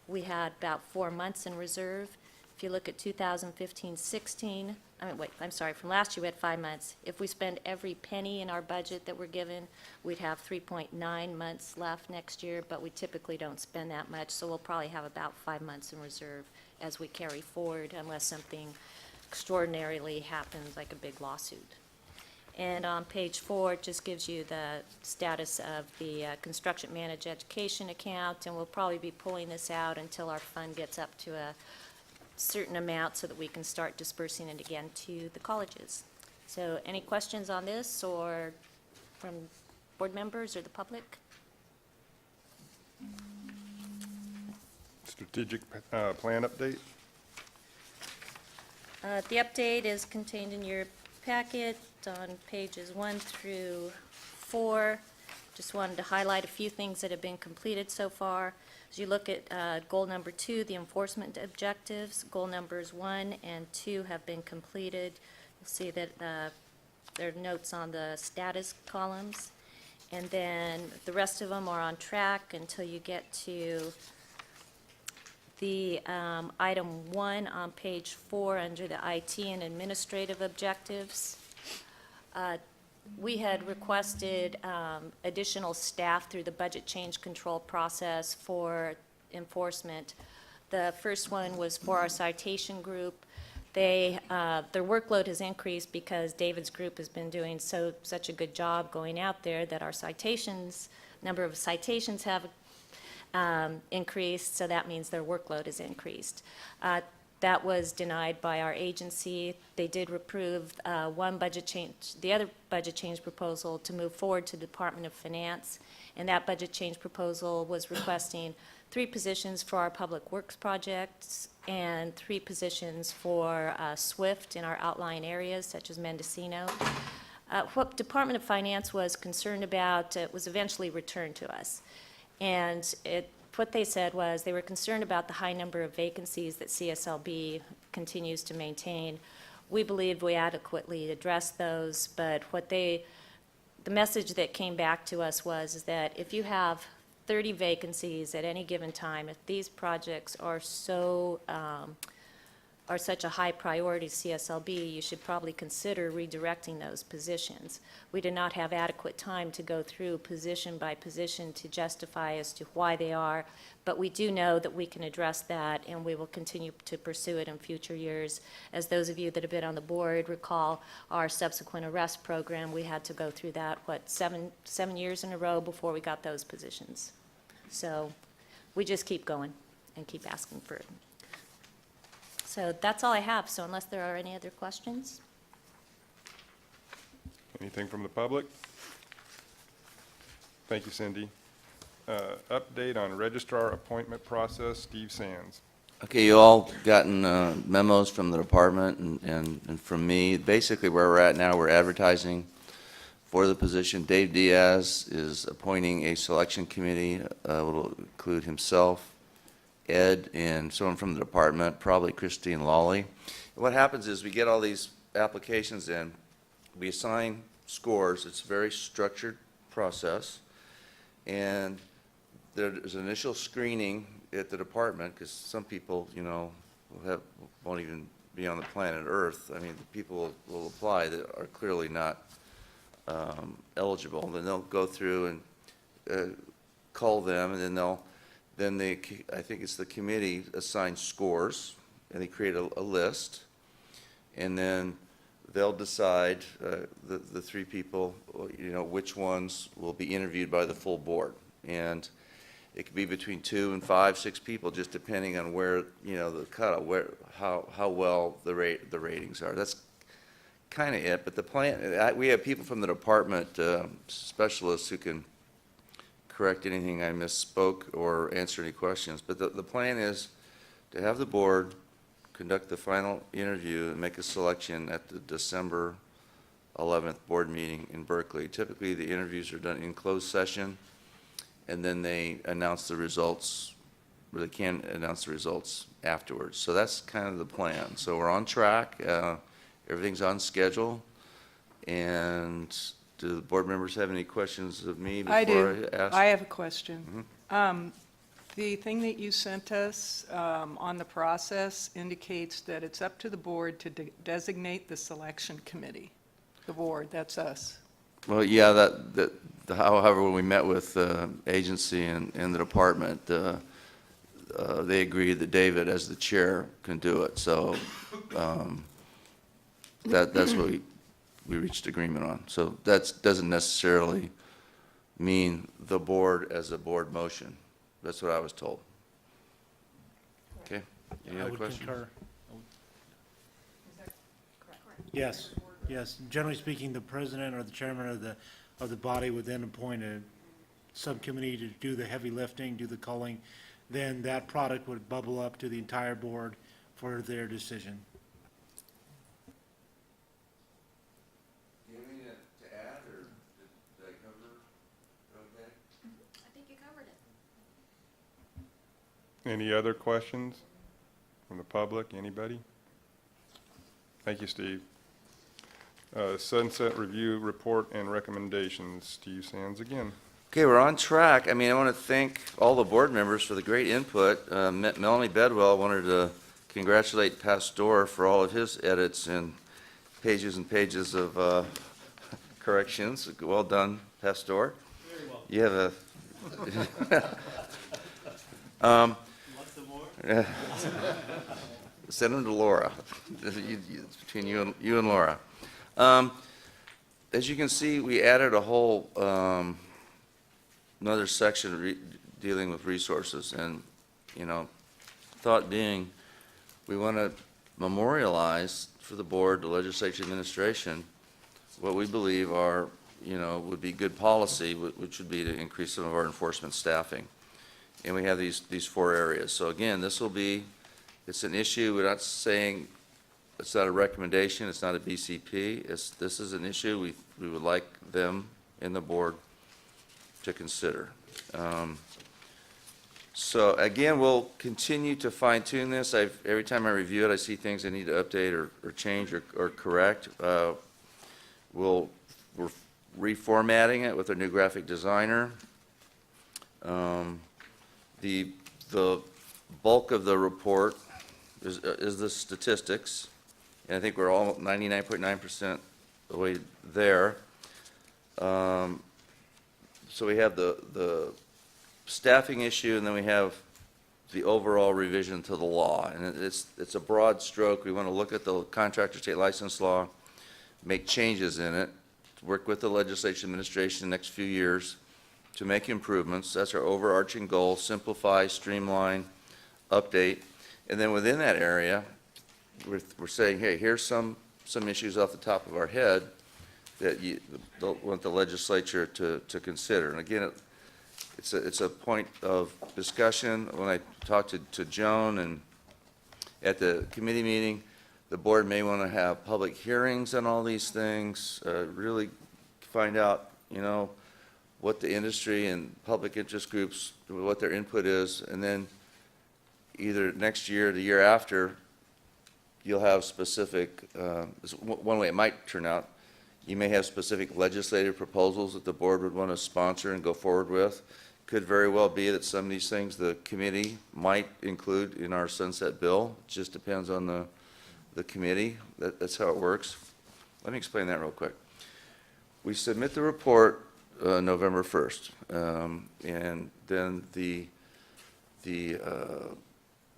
we had about 4 months in reserve. If you look at 2015-16, from last year we had 5 months. If we spend every penny in our budget that we're given, we'd have 3.9 months left next year, but we typically don't spend that much, so we'll probably have about 5 months in reserve as we carry forward, unless something extraordinarily happens, like a big lawsuit. And on page 4, it just gives you the status of the construction managed education account, and we'll probably be pulling this out until our fund gets up to a certain amount so that we can start dispersing it again to the colleges. So any questions on this or from board members or the public? Strategic plan update? The update is contained in your packet on pages 1 through 4. Just wanted to highlight a few things that have been completed so far. As you look at goal number 2, the enforcement objectives, goal numbers 1 and 2 have been completed. You'll see that there are notes on the status columns. And then the rest of them are on track until you get to the item 1 on page 4 under the IT and administrative objectives. We had requested additional staff through the budget change control process for enforcement. The first one was for our citation group. Their workload has increased because David's group has been doing such a good job going out there that our number of citations have increased, so that means their workload has increased. That was denied by our agency. They did approve one budget change, the other budget change proposal to move forward to the Department of Finance, and that budget change proposal was requesting 3 positions for our public works projects and 3 positions for SWIFT in our outlying areas such as Mendocino. What Department of Finance was concerned about was eventually returned to us. And what they said was they were concerned about the high number of vacancies that CSLB continues to maintain. We believed we adequately addressed those, but the message that came back to us was that if you have 30 vacancies at any given time, if these projects are such a high priority to CSLB, you should probably consider redirecting those positions. We did not have adequate time to go through position by position to justify as to why they are, but we do know that we can address that, and we will continue to pursue it in future years. As those of you that have been on the board recall our subsequent arrest program, we had to go through that, seven years in a row before we got those positions. So we just keep going and keep asking for it. So that's all I have, so unless there are any other questions. Anything from the public? Thank you, Cindy. Update on registrar appointment process, Steve Sands. Okay, you all gotten memos from the department and from me. Basically, where we're at now, we're advertising for the position. Dave Diaz is appointing a selection committee, will include himself, Ed, and someone from the department, probably Christine Lawley. What happens is we get all these applications in, we assign scores. It's a very structured process, and there's initial screening at the department because some people, won't even be on the planet Earth. I mean, the people will apply that are clearly not eligible. Then they'll go through and call them, and then I think it's the committee assigns scores, and they create a list, and then they'll decide, the 3 people, which ones will be interviewed by the full board. And it could be between 2 and 5, 6 people, just depending on where, the cutoff, how well the ratings are. That's kind of it. But the plan, we have people from the department, specialists who can correct anything I misspoke or answer any questions. But the plan is to have the board conduct the final interview and make a selection at the December 11th board meeting in Berkeley. Typically, the interviews are done in closed session, and then they announce the results, or they can announce the results afterwards. So that's kind of the plan. So we're on track. Everything's on schedule. And do the board members have any questions of me before I ask? I have a question. The thing that you sent us on the process indicates that it's up to the board to designate the selection committee. The board, that's us. Well, yeah, however, when we met with the agency and the department, they agreed that David, as the chair, can do it. So that's what we reached agreement on. So that doesn't necessarily mean the board as a board motion. That's what I was told. Okay, any I other would questions? concur. Yes, yes. Generally speaking, the president or the chairman of the body would then appoint a subcommittee to do the heavy lifting, do the culling. Then that product would bubble up to the entire board for their decision. Do you have anything to add, or did I cover it okay? I think you covered it. Any other questions from the public? Anybody? Thank you, Steve. Sunset Review Report and Recommendations. Steve Sands again. Okay, we're on track. I mean, I want to thank all the board members for the great input. Melanie Bedwell wanted to congratulate Pastor for all of his edits and pages of corrections. Well done, Pastor. Very well. You have a... Want some more? Send them to Laura. It's between you and Laura. As you can see, we added a whole another section dealing with resources, and thought being, we want to memorialize for the board, the legislature, administration, what we believe are would be good policy, which would be to increase some of our enforcement staffing. And we have these 4 areas. So again, this will be, it's an issue. We're not saying it's not a recommendation. It's not a BCP. This is an issue we would like them in the board to consider. So again, we'll continue to fine tune this. Every time I review it, I see things I need to update or change or correct. We're reformatting it with our new graphic designer. The bulk of the report is the statistics, and I think we're all 99.9% the way there. So we have the staffing issue, and then we have the overall revision to the law. And it's a broad stroke. We want to look at the contractor state license law, make changes in it, work with the legislature administration the next few years to make improvements. That's our overarching goal: simplify, streamline, update. And then within that area, we're saying, hey, here's some issues off the top of our head that you want the legislature to consider. And again, it's a point of discussion. When I talked to Joan and at the committee meeting, the board may want to have public hearings on all these things, really find out, what the industry and public interest groups, what their input is, and then either next year or the year after, you'll have specific, one way it might turn out, you may have specific legislative proposals that the board would want to sponsor and go forward with. Could very well be that some of these things the committee might include in our sunset bill. It just depends on the committee. That's how it works. Let me explain that real quick. We submit the report November 1st, and then the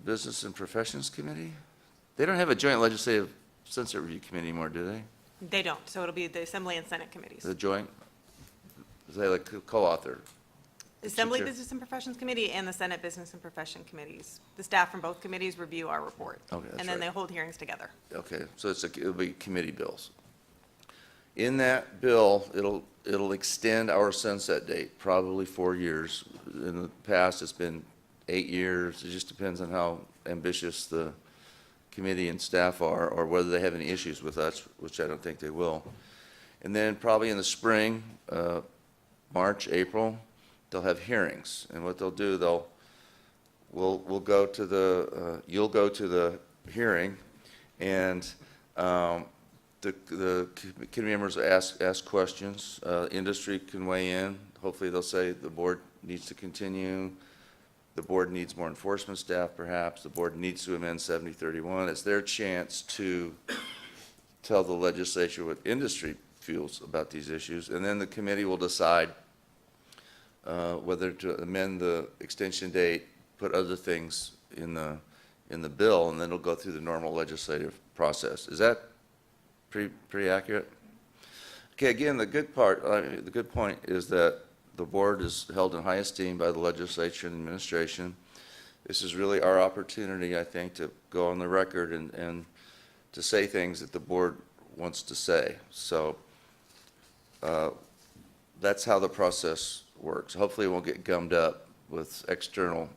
Business and Professions Committee, they don't have a joint legislative sunset review committee anymore, do they? They don't, so it'll be the Assembly and Senate committees. The joint, they like co-author? Assembly Sure. Business and Professions Committee and the Senate Business and Profession Committees. The staff from both committees review our report. Okay, that's And then right. they hold hearings together. Okay, so it'll be committee bills. In that bill, it'll extend our sunset date, probably 4 years. In the past, it's been 8 years. It just depends on how ambitious the committee and staff are, or whether they have any issues with us, which I don't think they will. And then probably in the spring, March, April, they'll have hearings. And what they'll do, we'll go to the, you'll go to the hearing, and the committee members ask questions. Industry can weigh in. Hopefully they'll say the board needs to continue. The board needs more enforcement staff, perhaps. The board needs to amend 7031. It's their chance to tell the legislature what industry feels about these issues. And then the committee will decide whether to amend the extension date, put other things in the bill, and then it'll go through the normal legislative process. Is that pretty accurate? Okay, again, the good part, the good point is that the board is held in high esteem by the legislature and administration. This is really our opportunity, I think, to go on the record and to say things that the board wants to say. So that's how the process works. Hopefully it won't get gummed up with external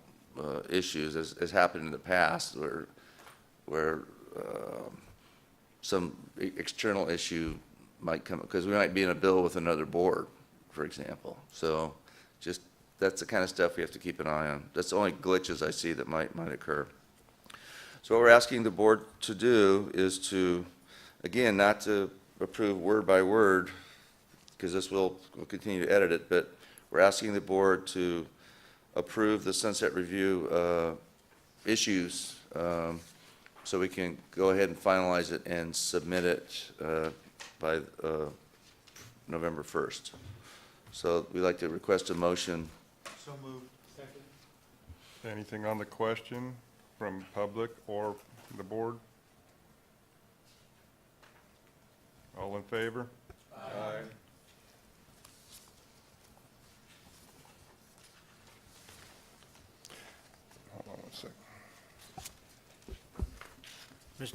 issues as happened in the past where some external issue might come, because we might be in a bill with another board, for example. So just, that's the kind of stuff we have to keep an eye on. That's the only glitches I see that might occur. So what we're asking the board to do is to, again, not to approve word by word, because this we'll continue to edit it, but we're asking the board to approve the sunset review issues so we can go ahead and finalize it and submit it by November 1st. So we'd like to request a motion. So moved. Second. Anything on the question from public or the board? All in favor? Aye. Hold on one second.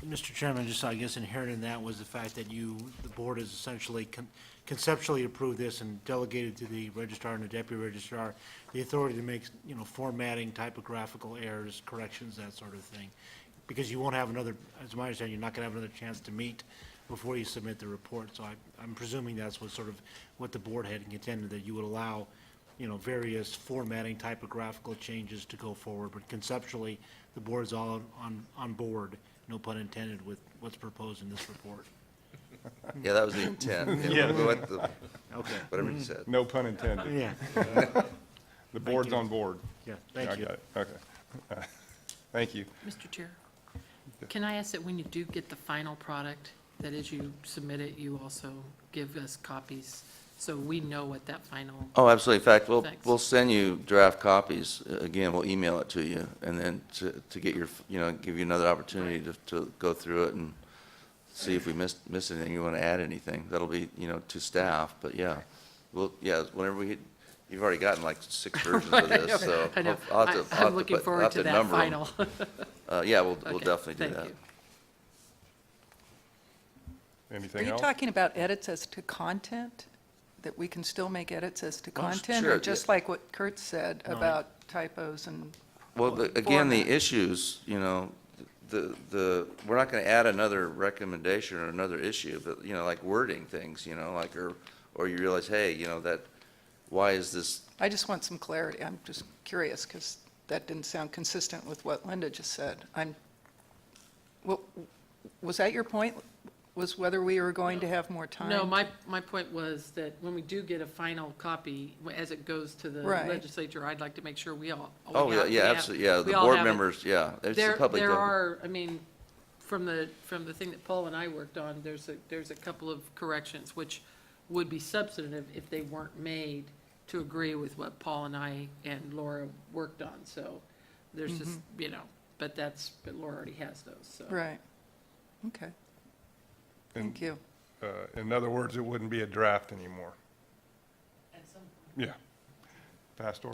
Mr. Chairman, just I guess inherent in that was the fact that the board has essentially conceptually approved this and delegated to the registrar and the deputy registrar the authority to make, formatting, typographical errors, corrections, that sort of thing. Because you won't have another, as my understanding, you're not going to have another chance to meet before you submit the report. So I'm presuming that's what the board had intended, that you would allow, various formatting, typographical changes to go forward. But conceptually, the board's all on board, no pun intended, with what's proposed in this report. Yeah, that was the intent. Yeah. Okay. Whatever you said. No pun intended. Yeah. The board's you. on board. Yeah, thank you. I got it, okay. Thank you. Mr. Chair, can I ask that when you do get the final product, that as you submit it, you also give us copies so we know what that final. Oh, absolutely. In fact, Thanks. we'll send you draft copies. Again, we'll email it to you, and then to get your, give you another opportunity to go through it and see if we missed anything, you want to add anything. That'll be, to staff, but yeah. Whenever you've already gotten like 6 versions of this, so. I know. I'll have to- I'll have I'm to looking put- I'll forward have to that number 'em. final. Yeah, we'll Okay, definitely do thank that. you. Are Anything you else? talking about edits as to content? That we can still make edits as to Oh, content? sure, Or just yeah. like what Kurt said No, I- about typos and Well, again, the format? issues, we're not going to add another recommendation or another issue, but, like wording things, like, or you realize, hey, why is this? I just want some clarity. I'm just curious because that didn't sound consistent with what Linda just said. Was that your point? Was whether we were going to have more time? No, my point was that when we do get a final copy, as it goes to the Right. legislature, I'd like to make sure we all. Oh, we yeah, have- yeah, we have- absolutely, yeah, we the all board have it. members, yeah. It's the There public doesn't- are, from the thing that Paul and I worked on, there's a couple of corrections which would be substantive if they weren't made to agree with what Paul and I and Laura worked on, so there's just, but Laura already has those, so. Right. Okay. Thank you. In other words, it wouldn't be a draft anymore. Yeah. Pastor?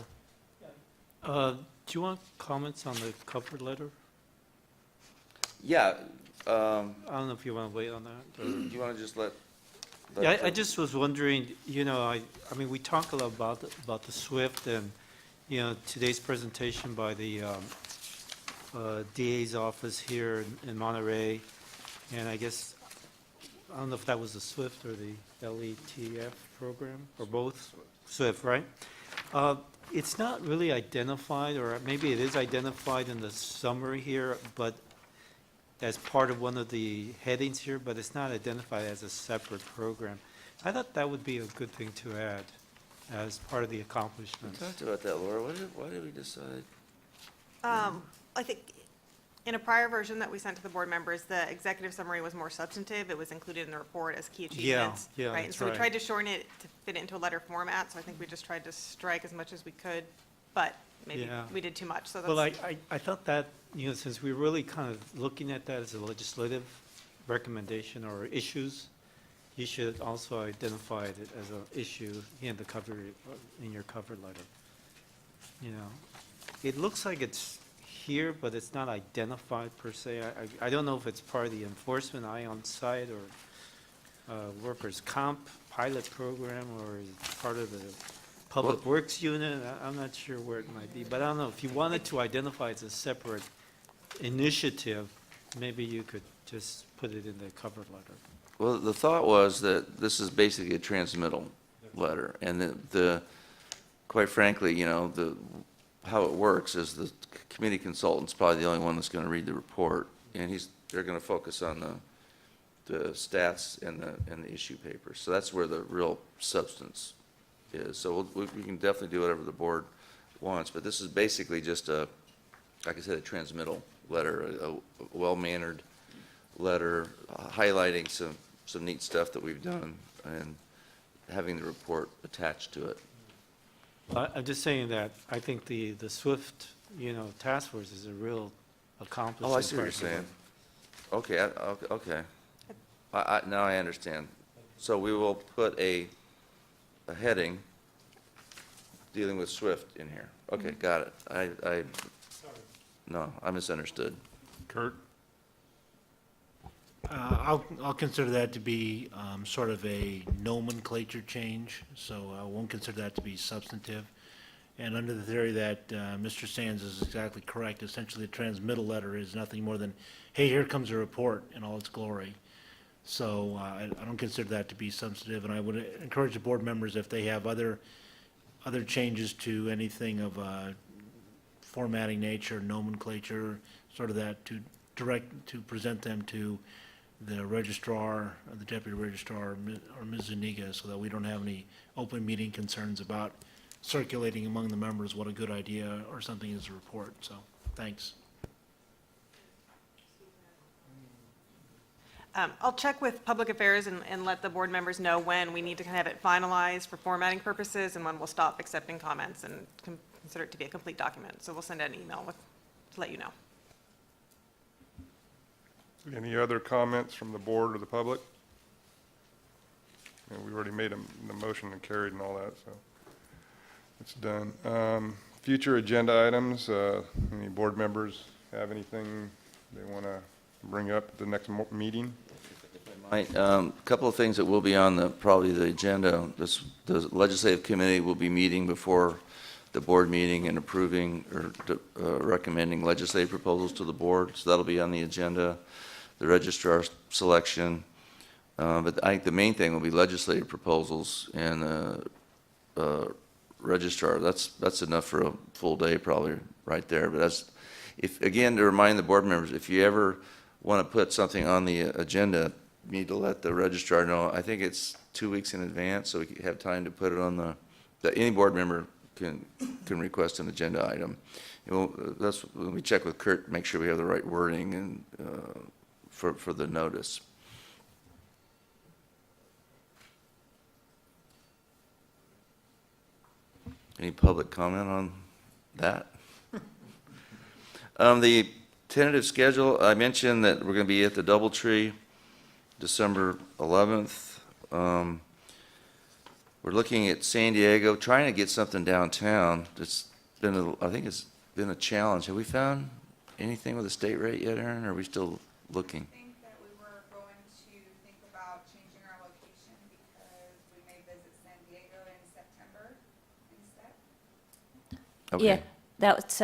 Do you want comments on the cover letter? Yeah. I don't know if you want to wait on that. Do you want to just let? Yeah, I just was wondering, I mean, we talk a lot about the SWIFT and, today's presentation by the DA's office here in Monterey, and I guess, I don't know if that was the SWIFT or the LETF program, or both? SWIFT, right? It's not really identified, or maybe it is identified in the summary here, but as part of one of the headings here, but it's not identified as a separate program. I thought that would be a good thing to add as part of the We accomplishments. talked about that, Laura. Why did we decide? I think in a prior version that we sent to the board members, the executive summary was more substantive. It was included in the report as key achievements. yeah, Right, and that's so we right. tried to shorten it to fit it into a letter format, so I think we just tried to strike as much as we could, but maybe Yeah. we did too much, so Well, that's. I thought that, since we're really kind of looking at that as a legislative recommendation or issues, you should also identify it as an issue in the cover, in your cover letter. You know, it looks like it's here, but it's not identified per se. I don't know if it's part of the enforcement eye on site or workers' comp pilot program, or is it part of the public works unit. I'm not sure where it might be, but I don't know, if you wanted to identify it as a separate initiative, maybe you could just put it in the cover letter. Well, the thought was that this is basically a transmittal letter, and quite frankly, you know, how it works is the committee consultant's probably the only one that's gonna read the report, and they're gonna focus on the stats and the issue papers. So that's where the real substance is. So we can definitely do whatever the board wants, but this is basically just like I said, a transmittal letter, a well-mannered letter highlighting some neat stuff that we've done and having the report attached to it. I'm just saying that I think the SWIFT, you know, task force is a real accomplishment. Oh, I see what you're saying. Okay, okay. Now I understand. So we will put a heading dealing with SWIFT in here. Okay, got it. No, I misunderstood. Kurt? I'll consider that to be sort of a nomenclature change, so I won't consider that to be substantive. And under the theory that Mr. Sands is exactly correct, essentially the transmittal letter is nothing more than, hey, here comes a report in all its glory. So I don't consider that to be substantive, and I would encourage the board members, if they have other changes to anything of formatting nature, nomenclature, sort of that, to present them to the registrar, or the deputy registrar, or Ms. Zuniga, so that we don't have any open meeting concerns about circulating among the members what a good idea or something is to report. So, thanks. I'll check with Public Affairs and let the board members know when we need to kind of have it finalized for formatting purposes and when we'll stop accepting comments and consider it to be a complete document. So we'll send out an email to let you know. Any other comments from the board or the public? And we already made the motion and carried and all that, so it's done. Future agenda items, any board members have anything they want to bring up at the next meeting? A couple of things that will be on probably the agenda. The legislative committee will be meeting before the board meeting and approving or recommending legislative proposals to the board, so that'll be on the agenda. The registrar selection, but I think the main thing will be legislative proposals and registrar. That's enough for a full day probably right there. But again, to remind the board members, if you ever want to put something on the agenda, you need to let the registrar know. I think it's 2 weeks in advance, so we can have time to put it on any board member can request an agenda item. That's when we check with Kurt, make sure we have the right wording and for the notice. Any public comment on that? The tentative schedule, I mentioned that we're going to be at the Doubletree December 11th. We're looking at San Diego, trying to get something downtown. I think it's been a challenge. Have we found anything with a state rate yet, Aaron, or are we still looking? I think that we were going to think about changing our location because we may visit San Diego in September instead. Okay. Yeah, that's,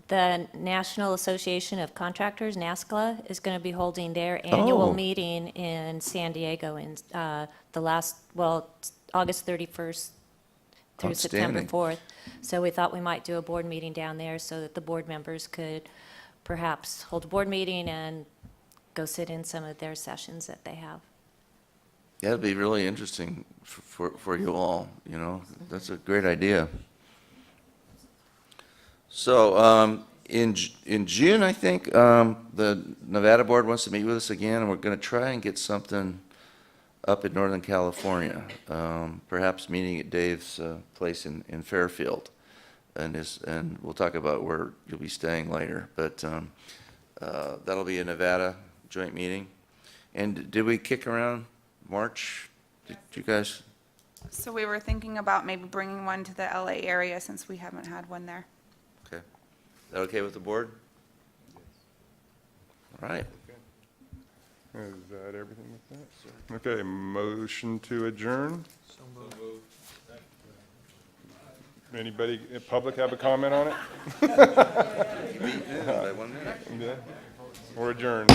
the National Association of Contractors, NASCLA, is going to be holding their annual meeting in San Diego in August 31st through September Outstanding. 4th. So we thought we might do a board meeting down there so that the board members could perhaps hold a board meeting and go sit in some of their sessions that they have. Yeah, it'd be really interesting for you all, you know. That's a great idea. So in June, I think, the Nevada board wants to meet with us again, and we're going to try and get something up in Northern California, perhaps meeting at Dave's place in Fairfield. And we'll talk about where you'll be staying later. But that'll be a Nevada joint meeting. And did we kick around March? Did you guys? So we were thinking about maybe bringing one to the LA area since we haven't had one there. Okay. Is that okay with the board? All right. Is that everything with that? Okay, motion to adjourn. Anybody, public have a comment on it? By 1 minute. Yeah. We're adjourned.